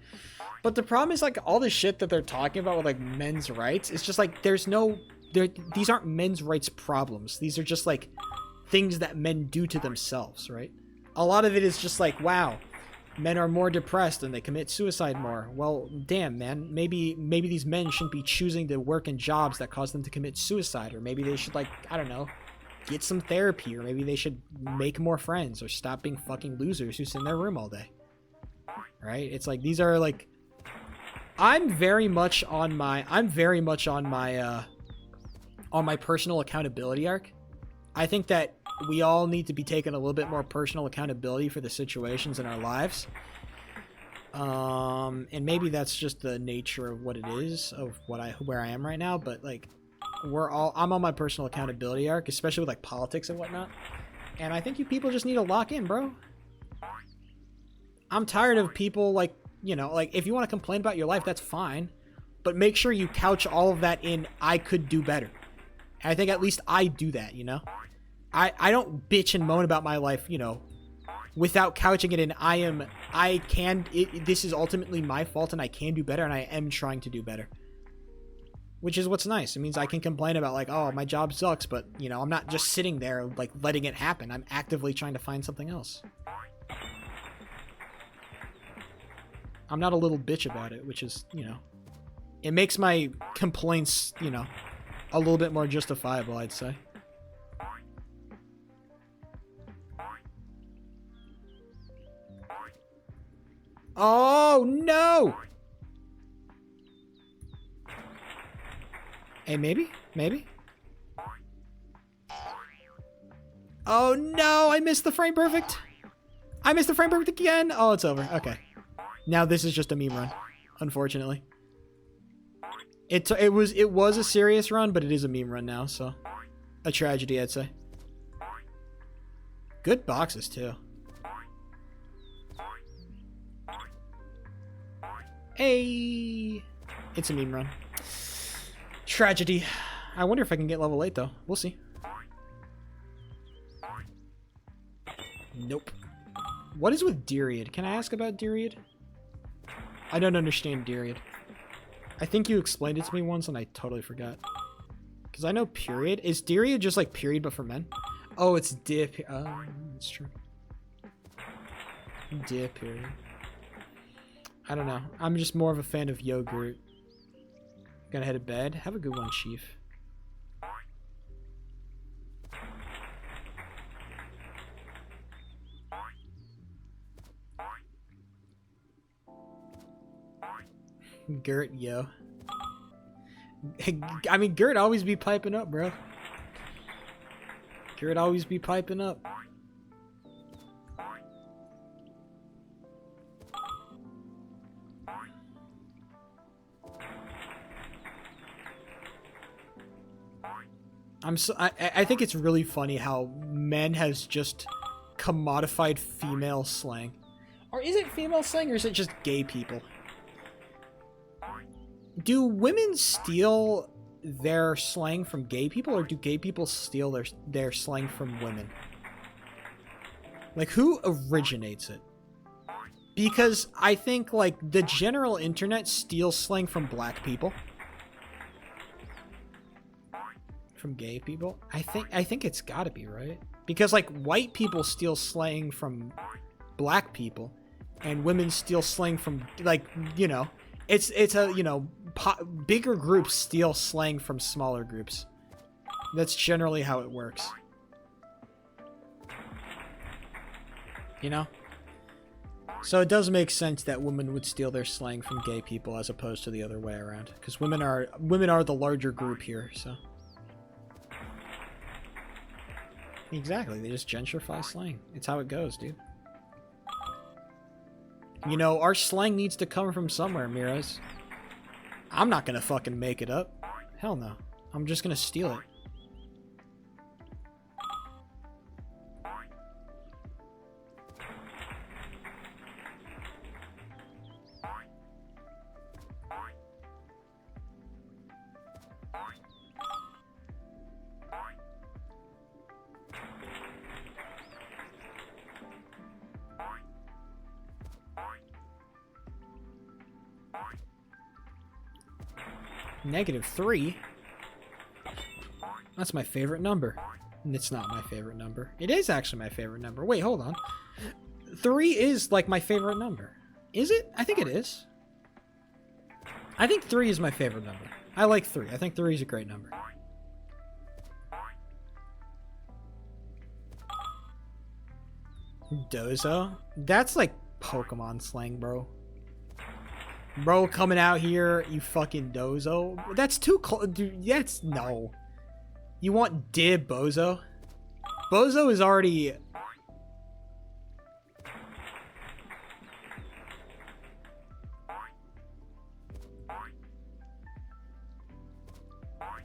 But the problem is, like, all the shit that they're talking about with, like, men's rights, it's just, like, these aren't men's rights problems. These are just, like, things that men do to themselves, right? A lot of it is just like, wow, men are more depressed and they commit suicide more. Well, damn, man. Maybe these men shouldn't be choosing to work in jobs that cause them to commit suicide. Or maybe they should, like, I don't know, get some therapy. Or maybe they should make more friends or stop being fucking losers who sit in their room all day. Right? It's like, these are, like, I'm very much on my personal accountability arc. I think that we all need to be taking a little bit more personal accountability for the situations in our lives. And maybe that's just the nature of what it is, of where I am right now, but, like, I'm on my personal accountability arc, especially with, like, politics and whatnot. And I think you people just need to lock in, bro. I'm tired of people, like, you know, like, if you want to complain about your life, that's fine. But make sure you couch all of that in, I could do better. And I think at least I do that, you know? I don't bitch and moan about my life, you know, without couching it in, this is ultimately my fault and I can do better and I am trying to do better. Which is what's nice. It means I can complain about, like, oh, my job sucks, but, you know, I'm not just sitting there, like, letting it happen. I'm actively trying to find something else. I'm not a little bitch about it, which is, you know, it makes my complaints, you know, a little bit more justifiable, I'd say. Oh, no! Hey, maybe? Maybe? Oh, no! I missed the frame perfect! I missed the frame perfect again! Oh, it's over. Okay. Now this is just a meme run, unfortunately. It was a serious run, but it is a meme run now, so a tragedy, I'd say. Good boxes too. Hey, it's a meme run. Tragedy. I wonder if I can get level 8 though. We'll see. Nope. What is with Diriad? Can I ask about Diriad? I don't understand Diriad. I think you explained it to me once and I totally forgot. Because I know period. Is Diriad just like period but for men? Oh, it's dip. Oh, that's true. Dip period. I don't know. I'm just more of a fan of yogurt. Gonna head to bed. Have a good one, Chief. Gert, yo. I mean, Gert always be piping up, bro. Gert always be piping up. I think it's really funny how men has just commodified female slang. Or is it female slang or is it just gay people? Do women steal their slang from gay people or do gay people steal their slang from women? Like, who originates it? Because I think, like, the general internet steals slang from black people. From gay people? I think it's gotta be, right? Because, like, white people steal slang from black people, and women steal slang from, like, you know, it's a, you know, bigger groups steal slang from smaller groups. That's generally how it works. You know? So it does make sense that women would steal their slang from gay people as opposed to the other way around. Because women are the larger group here, so. Exactly, they just gentrify slang. It's how it goes, dude. You know, our slang needs to come from somewhere, Miraz. I'm not gonna fucking make it up. Hell no. I'm just gonna steal it. -3? That's my favorite number. It's not my favorite number. It is actually my favorite number. Wait, hold on. 3 is like my favorite number. Is it? I think it is. I think 3 is my favorite number. I like 3. I think 3 is a great number. Dozo? That's like Pokemon slang, bro. Bro, coming out here, you fucking dozo. That's too close. Dude, that's no. You want Dib Bozo? Bozo is already...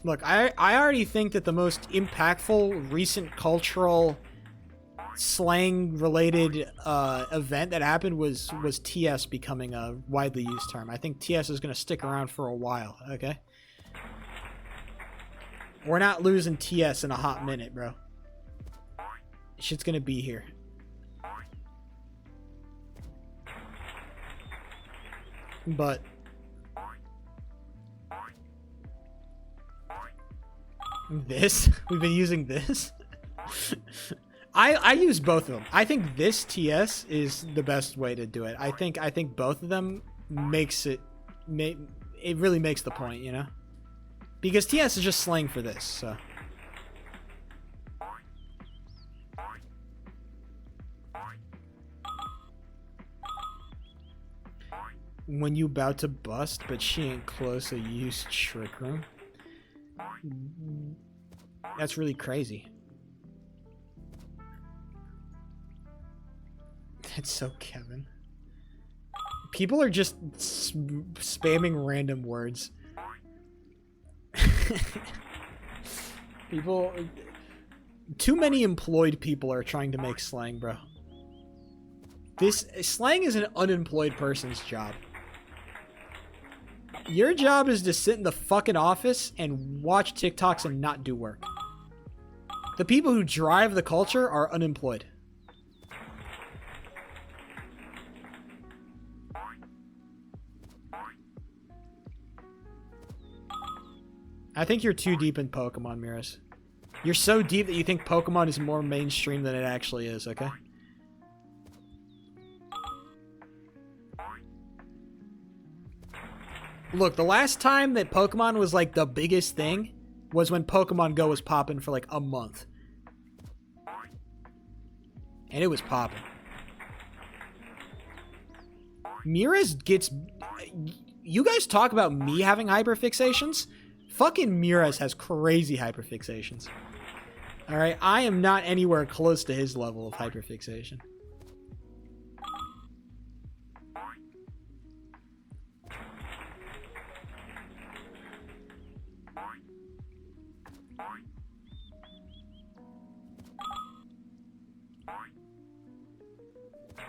Look, I already think that the most impactful recent cultural slang-related event that happened was TS becoming a widely used term. I think TS is going to stick around for a while, okay? We're not losing TS in a hot minute, bro. Shit's going to be here. But... this? We've been using this? I use both of them. I think this TS is the best way to do it. I think both of them makes it really makes the point, you know? Because TS is just slang for this, so. When you about to bust, but she ain't close, so you use Trick Room. That's really crazy. It's so Kevin. People are just spamming random words. People... Too many employed people are trying to make slang, bro. Slang is an unemployed person's job. Your job is to sit in the fucking office and watch TikToks and not do work. The people who drive the culture are unemployed. I think you're too deep in Pokemon, Miras. You're so deep that you think Pokemon is more mainstream than it actually is, okay? Look, the last time that Pokemon was like the biggest thing was when Pokemon Go was popping for like a month. And it was popping. Miras gets... You guys talk about me having hyperfixations? Fucking Miras has crazy hyperfixations. Alright, I am not anywhere close to his level of hyperfixation.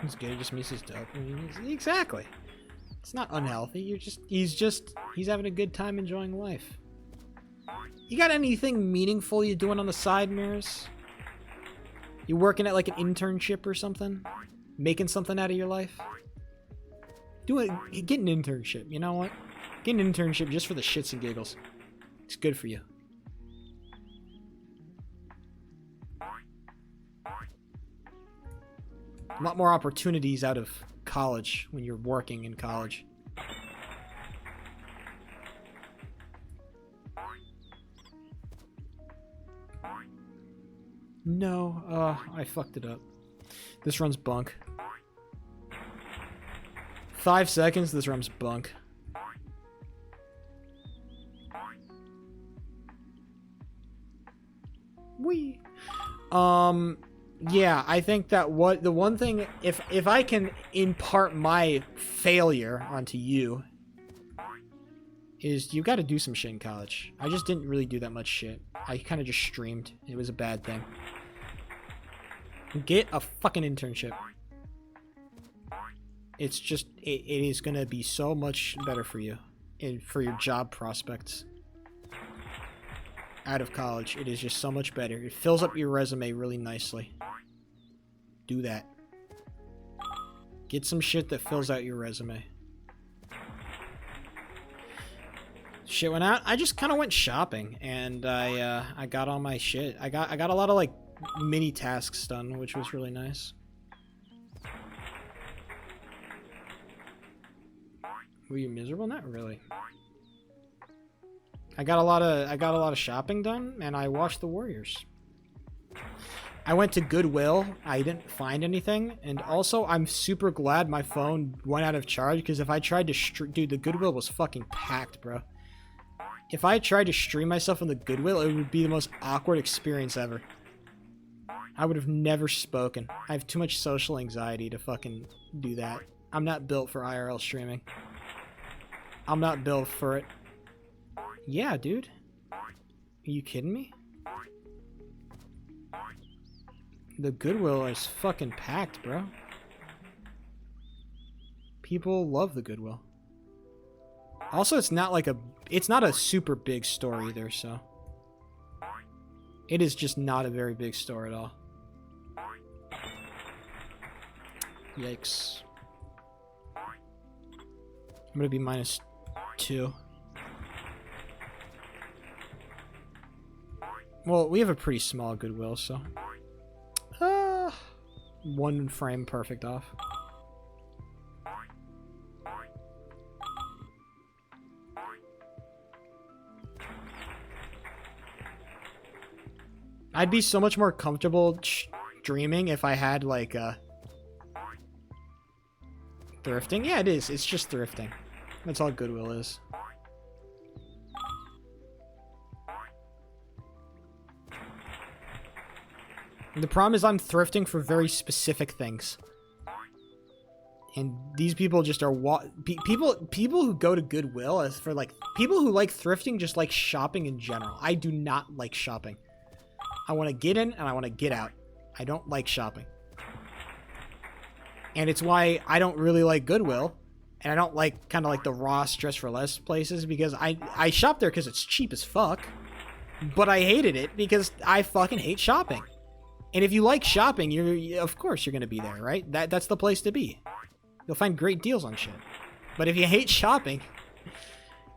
He's good. He just misses dope. I mean, exactly. It's not unhealthy. He's having a good time enjoying life. You got anything meaningful you doing on the side, Mirrors? You working at like an internship or something? Making something out of your life? Get an internship. You know what? Get an internship just for the shits and giggles. It's good for you. A lot more opportunities out of college when you're working in college. No, I fucked it up. This runs bunk. 5 seconds, this runs bunk. Wee. Yeah, I think that the one thing, if I can impart my failure onto you, is you got to do some shit in college. I just didn't really do that much shit. I kind of just streamed. It was a bad thing. Get a fucking internship. It's just, it is going to be so much better for you and for your job prospects. Out of college, it is just so much better. It fills up your resume really nicely. Do that. Get some shit that fills out your resume. Shit went out. I just kind of went shopping, and I got all my shit. I got a lot of like mini tasks done, which was really nice. Were you miserable? Not really. I got a lot of shopping done, and I watched the Warriors. I went to Goodwill. I didn't find anything, and also I'm super glad my phone went out of charge, because if I tried to dude, the Goodwill was fucking packed, bro. If I tried to stream myself on the Goodwill, it would be the most awkward experience ever. I would have never spoken. I have too much social anxiety to fucking do that. I'm not built for IRL streaming. I'm not built for it. Yeah, dude. Are you kidding me? The Goodwill is fucking packed, bro. People love the Goodwill. Also, it's not a super big store either, so. It is just not a very big store at all. Yikes. I'm gonna be -2. Well, we have a pretty small Goodwill, so. 1 frame perfect off. I'd be so much more comfortable streaming if I had like thrifting. Yeah, it is. It's just thrifting. That's all Goodwill is. The problem is I'm thrifting for very specific things. And these people just are people who go to Goodwill as for like people who like thrifting just like shopping in general. I do not like shopping. I want to get in and I want to get out. I don't like shopping. And it's why I don't really like Goodwill. And I don't like kind of like the Ross Dress for Less places, because I shop there because it's cheap as fuck. But I hated it because I fucking hate shopping. And if you like shopping, of course you're going to be there, right? That's the place to be. You'll find great deals on shit. But if you hate shopping,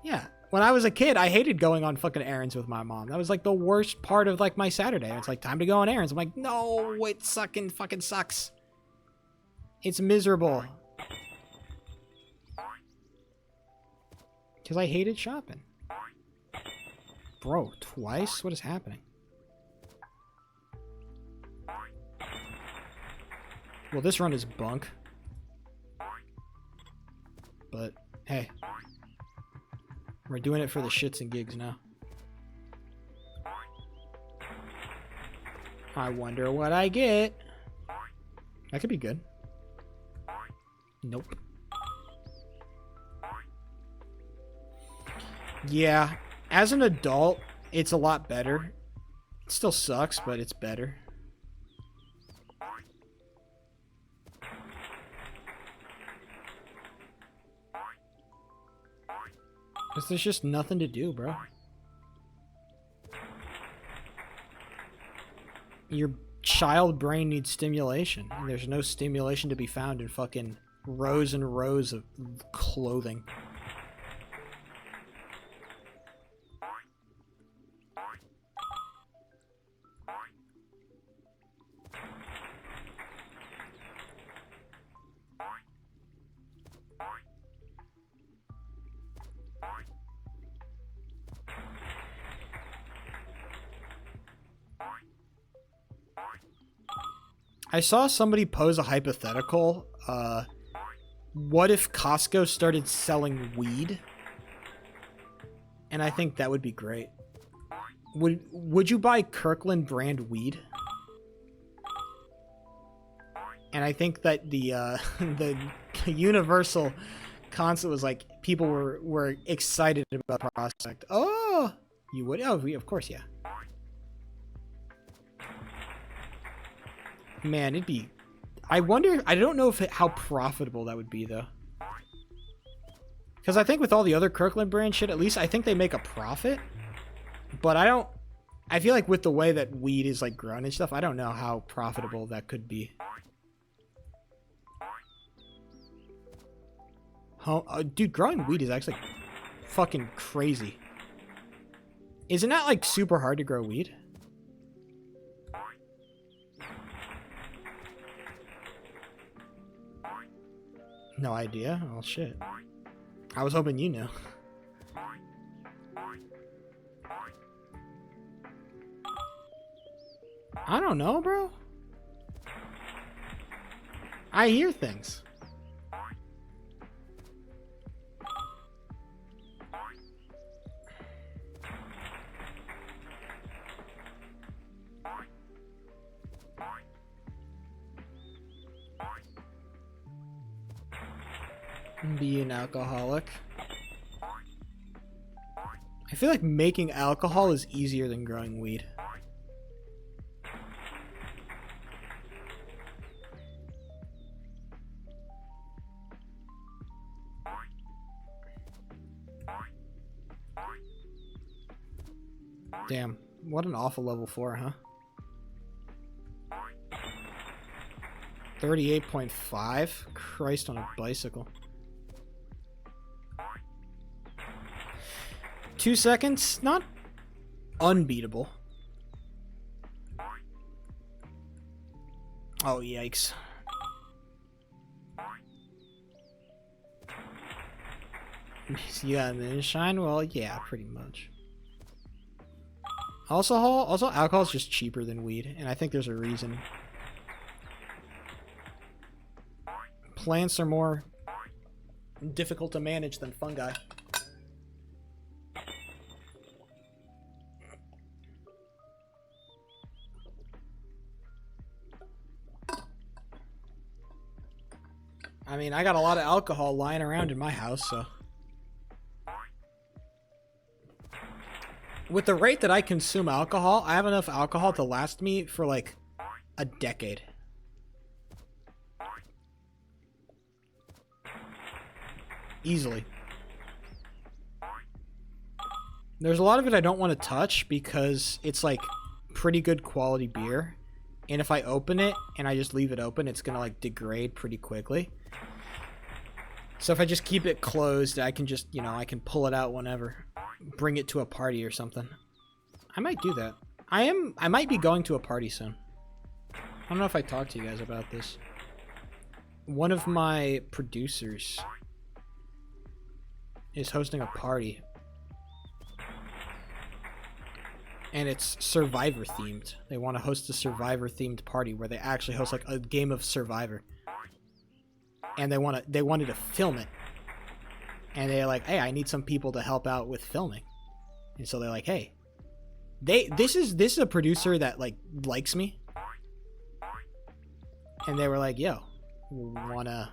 yeah. When I was a kid, I hated going on fucking errands with my mom. That was like the worst part of like my Saturday. It's like, time to go on errands. I'm like, no, it fucking sucks. It's miserable. Because I hated shopping. Bro, twice? What is happening? Well, this run is bunk. But, hey. We're doing it for the shits and gigs now. I wonder what I get. That could be good. Nope. Yeah. As an adult, it's a lot better. It still sucks, but it's better. Because there's just nothing to do, bro. Your child brain needs stimulation, and there's no stimulation to be found in fucking rows and rows of clothing. I saw somebody pose a hypothetical. What if Costco started selling weed? And I think that would be great. Would you buy Kirkland brand weed? And I think that the the universal concept was like people were excited about the prospect. Oh, you would? Oh, of course, yeah. Man, it'd be... I wonder... I don't know how profitable that would be, though. Because I think with all the other Kirkland brand shit, at least I think they make a profit. But I don't... I feel like with the way that weed is, like, grown and stuff, I don't know how profitable that could be. Dude, growing weed is actually fucking crazy. Isn't that, like, super hard to grow weed? No idea? Oh, shit. I was hoping you knew. I don't know, bro. I hear things. Be an alcoholic. I feel like making alcohol is easier than growing weed. Damn, what an awful level 4, huh? 38.5? Christ on a bicycle. 2 seconds? Not unbeatable. Oh, yikes. Yeah, moonshine? Well, yeah, pretty much. Also, alcohol is just cheaper than weed, and I think there's a reason. Plants are more difficult to manage than fungi. I mean, I got a lot of alcohol lying around in my house, so... With the rate that I consume alcohol, I have enough alcohol to last me for, like, a decade. Easily. There's a lot of it I don't want to touch because it's, like, pretty good quality beer. And if I open it and I just leave it open, it's gonna, like, degrade pretty quickly. So if I just keep it closed, I can just, you know, I can pull it out whenever. Bring it to a party or something. I might do that. I might be going to a party soon. I don't know if I talked to you guys about this. One of my producers is hosting a party. And it's Survivor themed. They want to host a Survivor themed party where they actually host like a game of Survivor. And they wanted to film it. And they're like, hey, I need some people to help out with filming. And so they're like, hey, this is a producer that like likes me. And they were like, yo, wanna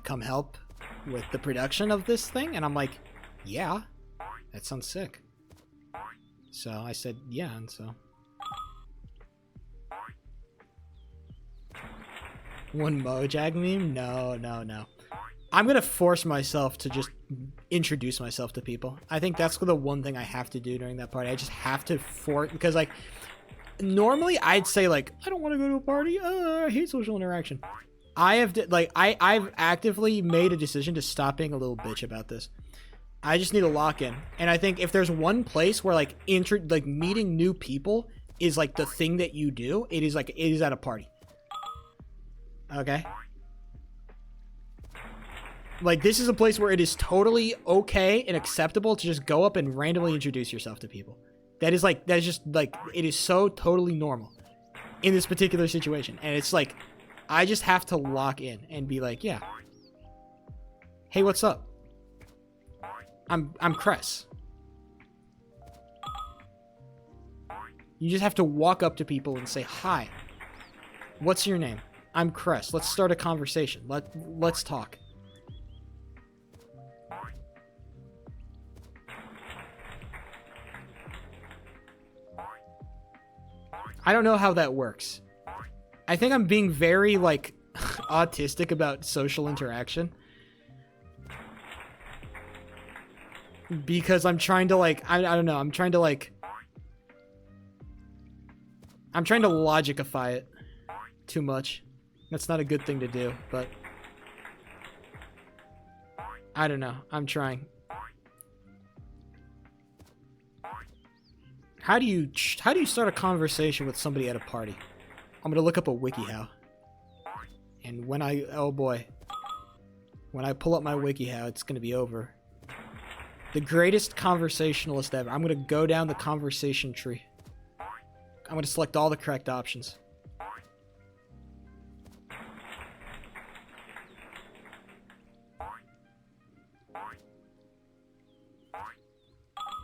come help with the production of this thing? And I'm like, yeah, that sounds sick. So I said, yeah, and so. One Mojang meme? No. I'm gonna force myself to just introduce myself to people. I think that's the one thing I have to do during that party. I just have to because like normally I'd say like I don't want to go to a party. I hate social interaction. I've actively made a decision to stop being a little bitch about this. I just need to lock in. And I think if there's one place where like meeting new people is like the thing that you do, it is at a party. Okay? Like this is a place where it is totally okay and acceptable to just go up and randomly introduce yourself to people. That is just like it is so totally normal in this particular situation. And it's like I just have to lock in and be like, yeah. Hey, what's up? I'm Cress. You just have to walk up to people and say, hi. What's your name? I'm Cress. Let's start a conversation. Let's talk. I don't know how that works. I think I'm being very, like, autistic about social interaction. Because I'm trying to, like, I don't know. I'm trying to logicify it too much. That's not a good thing to do, but I don't know. I'm trying. How do you start a conversation with somebody at a party? I'm gonna look up a WikiHow. And when oh boy. When I pull up my WikiHow, it's gonna be over. The greatest conversationalist ever. I'm gonna go down the conversation tree. I'm gonna select all the correct options.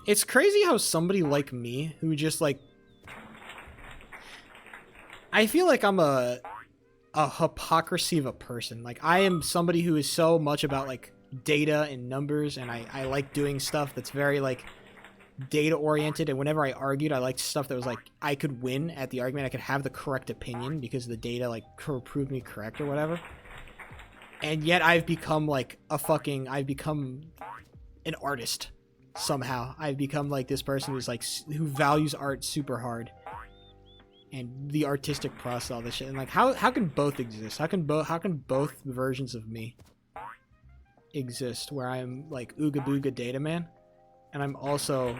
It's crazy how somebody like me, who just like... I feel like I'm a hypocrisy of a person. Like, I am somebody who is so much about, like, data and numbers, and I like doing stuff that's very, like, data-oriented, and whenever I argued, I liked stuff that was, like, I could win at the argument, I could have the correct opinion, because the data, like, proved me correct or whatever. And yet I've become, like, I've become an artist. Somehow I've become like this person who's like who values art super hard and the artistic process, all this shit. And like how can both exist? How can both versions of me exist, where I'm like ooga booga data man and I'm also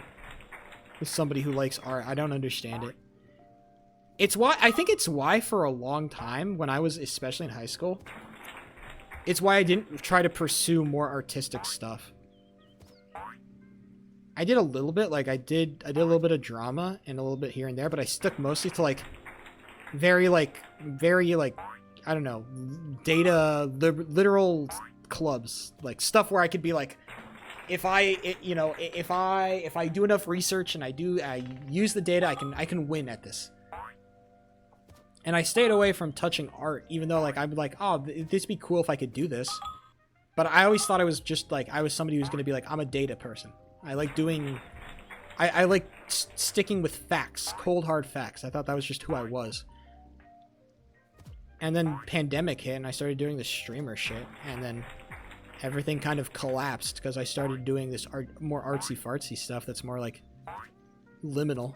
somebody who likes art? I don't understand it. I think it's why for a long time, when I was especially in high school, it's why I didn't try to pursue more artistic stuff. I did a little bit, like I did a little bit of drama and a little bit here and there, but I stuck mostly to like very like I don't know, data literal clubs, like stuff where I could be like, if I do enough research and I use the data, I can win at this. And I stayed away from touching art, even though like I'd be like, oh, this'd be cool if I could do this. But I always thought I was just like, I was somebody who's gonna be like, I'm a data person. I like doing... I like sticking with facts. Cold, hard facts. I thought that was just who I was. And then pandemic hit, and I started doing this streamer shit. And then everything kind of collapsed, because I started doing this more artsy-fartsy stuff that's more like liminal.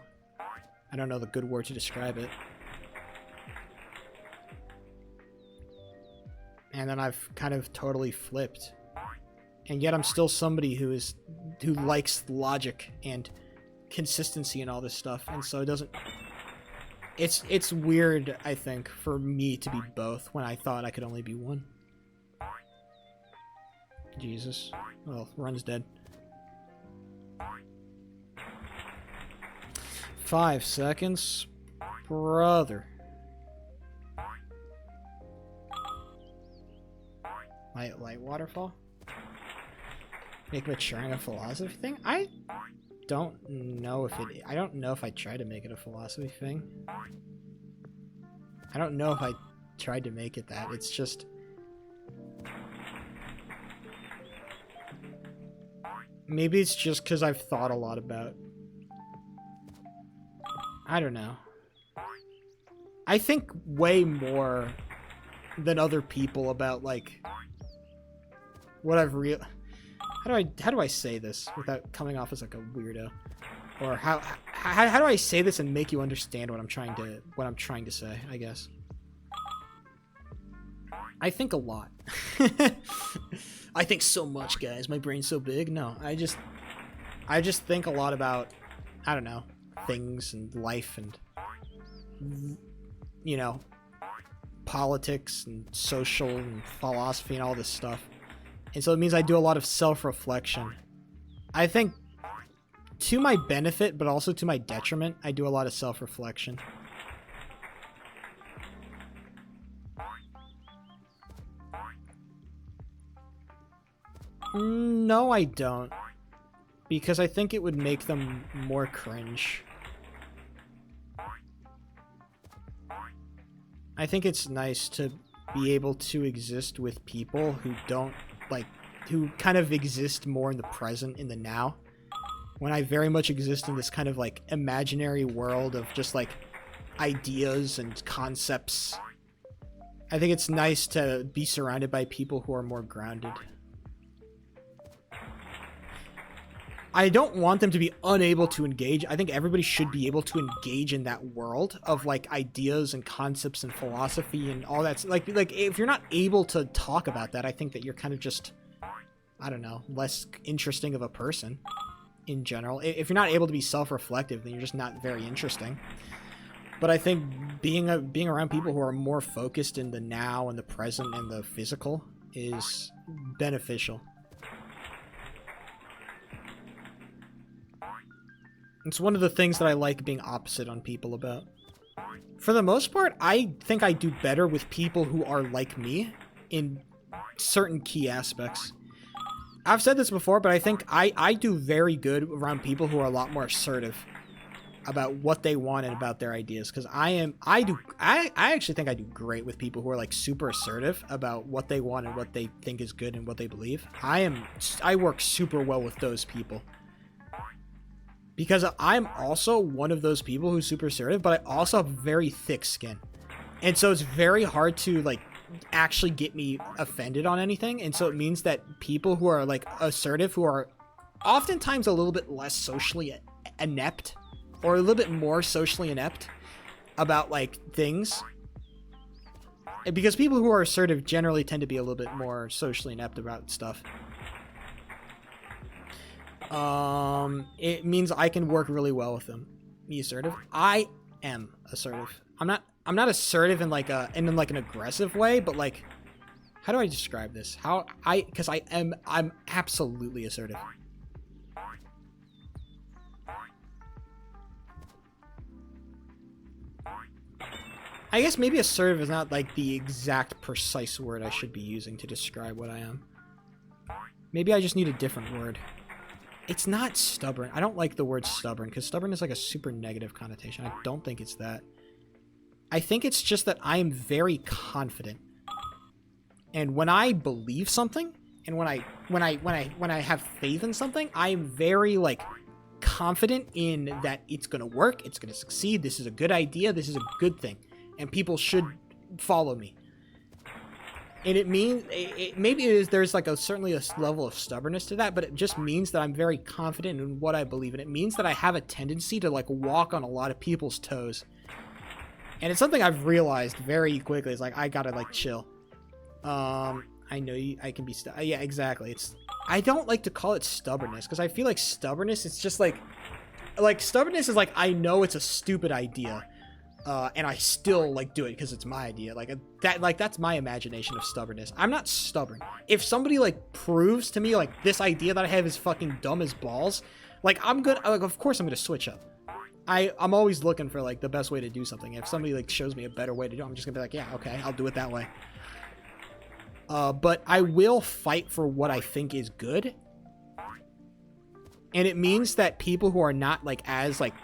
I don't know the good word to describe it. And then I've kind of totally flipped. And yet I'm still somebody who likes logic and consistency and all this stuff. And so it doesn't... It's weird, I think, for me to be both when I thought I could only be one. Jesus. Well, Run's dead. 5 seconds. Brother. Light waterfall? Make maturing a philosophy thing? I don't know if I tried to make it a philosophy thing. I don't know if I tried to make it that. It's just... Maybe it's just because I've thought a lot about... I don't know. I think way more than other people about, like... what I've how do I say this without coming off as like a weirdo? Or how do I say this and make you understand what I'm trying to say, I guess. I think a lot. I think so much, guys. My brain's so big. No, I just think a lot about, I don't know, things and life and, you know, politics and social and philosophy and all this stuff. And so it means I do a lot of self-reflection. I think to my benefit, but also to my detriment, I do a lot of self-reflection. No, I don't. Because I think it would make them more cringe. I think it's nice to be able to exist with people who don't, like, who kind of exist more in the present, in the now. When I very much exist in this kind of, like, imaginary world of just, like, ideas and concepts. I think it's nice to be surrounded by people who are more grounded. I don't want them to be unable to engage. I think everybody should be able to engage in that world of, like, ideas and concepts and philosophy and all that. Like if you're not able to talk about that, I think that you're kind of just, I don't know, less interesting of a person in general. If you're not able to be self-reflective, then you're just not very interesting. But I think being around people who are more focused in the now and the present and the physical is beneficial. It's one of the things that I like being opposite on people about. For the most part, I think I do better with people who are like me in certain key aspects. I've said this before, but I think I do very good around people who are a lot more assertive about what they want and about their ideas. Because I actually think I do great with people who are like super assertive about what they want and what they think is good and what they believe. I work super well with those people. Because I'm also one of those people who's super assertive, but I also have very thick skin. And so it's very hard to, like, actually get me offended on anything. And so it means that people who are, like, assertive, who are oftentimes a little bit less socially inept, or a little bit more socially inept about, like, things. Because people who are assertive generally tend to be a little bit more socially inept about stuff. It means I can work really well with them. Me assertive? I am assertive. I'm not assertive in like an aggressive way, but like, how do I describe this? Because I'm absolutely assertive. I guess maybe assertive is not like the exact precise word I should be using to describe what I am. Maybe I just need a different word. It's not stubborn. I don't like the word stubborn, because stubborn is like a super negative connotation. I don't think it's that. I think it's just that I am very confident. And when I believe something, and when I have faith in something, I am very, like, confident in that it's gonna work, it's gonna succeed, this is a good idea, this is a good thing, and people should follow me. And it means, there's like certainly a level of stubbornness to that, but it just means that I'm very confident in what I believe. And it means that I have a tendency to, like, walk on a lot of people's toes. And it's something I've realized very quickly. It's like, I gotta, like, chill. I know I can be, yeah, exactly. I don't like to call it stubbornness, because I feel like stubbornness, it's just like stubbornness is like, I know it's a stupid idea. And I still, like, do it because it's my idea. That's my imagination of stubbornness. I'm not stubborn. If somebody, like, proves to me, like, this idea that I have is fucking dumb as balls, like, of course I'm gonna switch up. I'm always looking for, like, the best way to do something. If somebody, like, shows me a better way to do it, I'm just gonna be like, yeah, okay, I'll do it that way. But I will fight for what I think is good. And it means that people who are not, like, as, like,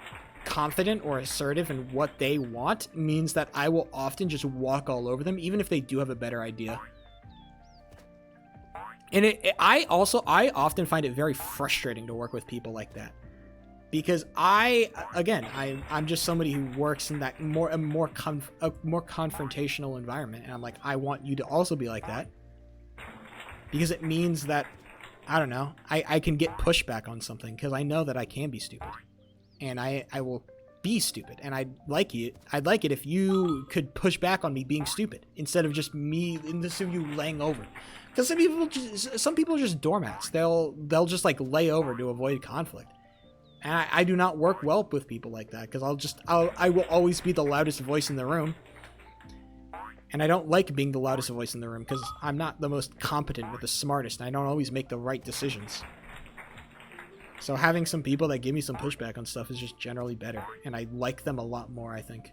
confident or assertive in what they want means that I will often just walk all over them, even if they do have a better idea. And I often find it very frustrating to work with people like that, because I'm just somebody who works in that more confrontational environment, and I'm like, I want you to also be like that. because it means that, I don't know, I can get pushback on something because I know that I can be stupid. And I will be stupid. And I'd like it if you could push back on me being stupid instead of just you laying over. Because some people are just doormats. They'll just like lay over to avoid conflict. And I do not work well with people like that because I will always be the loudest voice in the room. And I don't like being the loudest voice in the room because I'm not the most competent or the smartest, and I don't always make the right decisions. So having some people that give me some pushback on stuff is just generally better, and I like them a lot more, I think.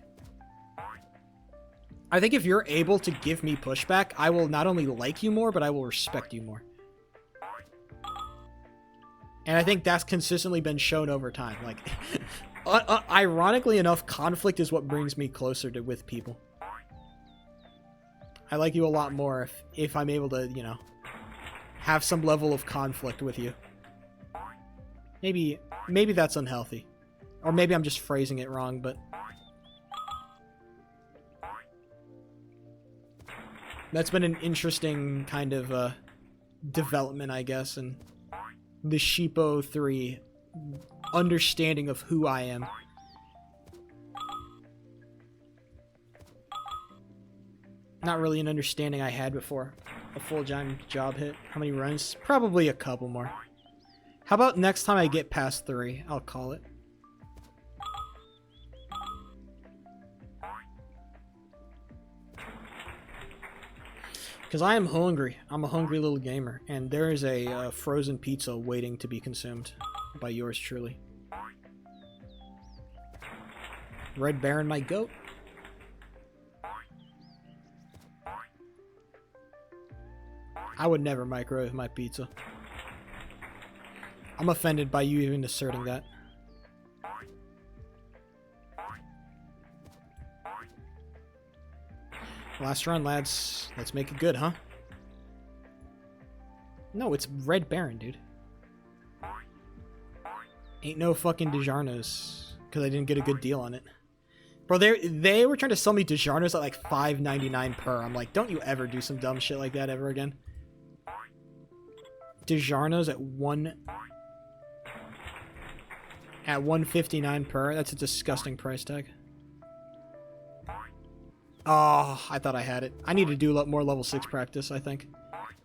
I think if you're able to give me pushback, I will not only like you more, but I will respect you more. And I think that's consistently been shown over time. Like, ironically enough, conflict is what brings me closer with people. I like you a lot more if I'm able to, you know, have some level of conflict with you. Maybe that's unhealthy. Or maybe I'm just phrasing it wrong, but... That's been an interesting kind of development, I guess, and the Sheepo 3 understanding of who I am. Not really an understanding I had before a full-time job hit. How many runs? Probably a couple more. How about next time I get past 3, I'll call it. Because I am hungry. I'm a hungry little gamer. And there is a frozen pizza waiting to be consumed by yours truly. Red Baron, my goat. I would never microwave my pizza. I'm offended by you even asserting that. Last run, lads. Let's make it good, huh? No, it's Red Baron, dude. Ain't no fucking DiGiorno's, because I didn't get a good deal on it. Bro, they were trying to sell me DiGiorno's at like $5.99 per. I'm like, don't you ever do some dumb shit like that ever again. DiGiorno's at $1.59 per. That's a disgusting price tag. Oh, I thought I had it. I need to do a lot more level 6 practice, I think.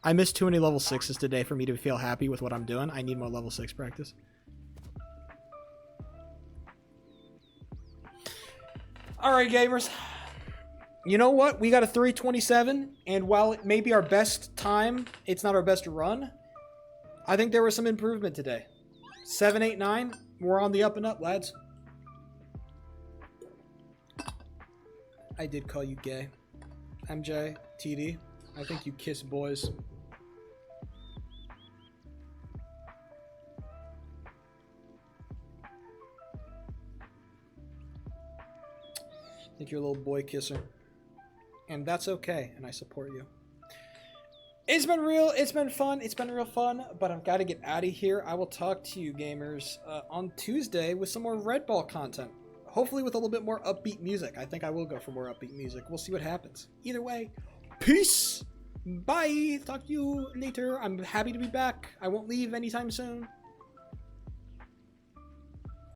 I missed too many level 6s today for me to feel happy with what I'm doing. I need more level 6 practice. Alright, gamers. You know what? We got a 327, and while it may be our best time, it's not our best run. I think there was some improvement today. 7, 8, 9. We're on the up and up, lads. I did call you gay. MJ, TD. I think you kiss boys. I think you're a little boy kisser. And that's okay, and I support you. It's been real, it's been fun, it's been real fun, but I've got to get out of here. I will talk to you gamers on Tuesday with some more Red Ball content. Hopefully with a little bit more upbeat music. I think I will go for more upbeat music. We'll see what happens. Either way, peace! Bye! Talk to you later. I'm happy to be back. I won't leave anytime soon.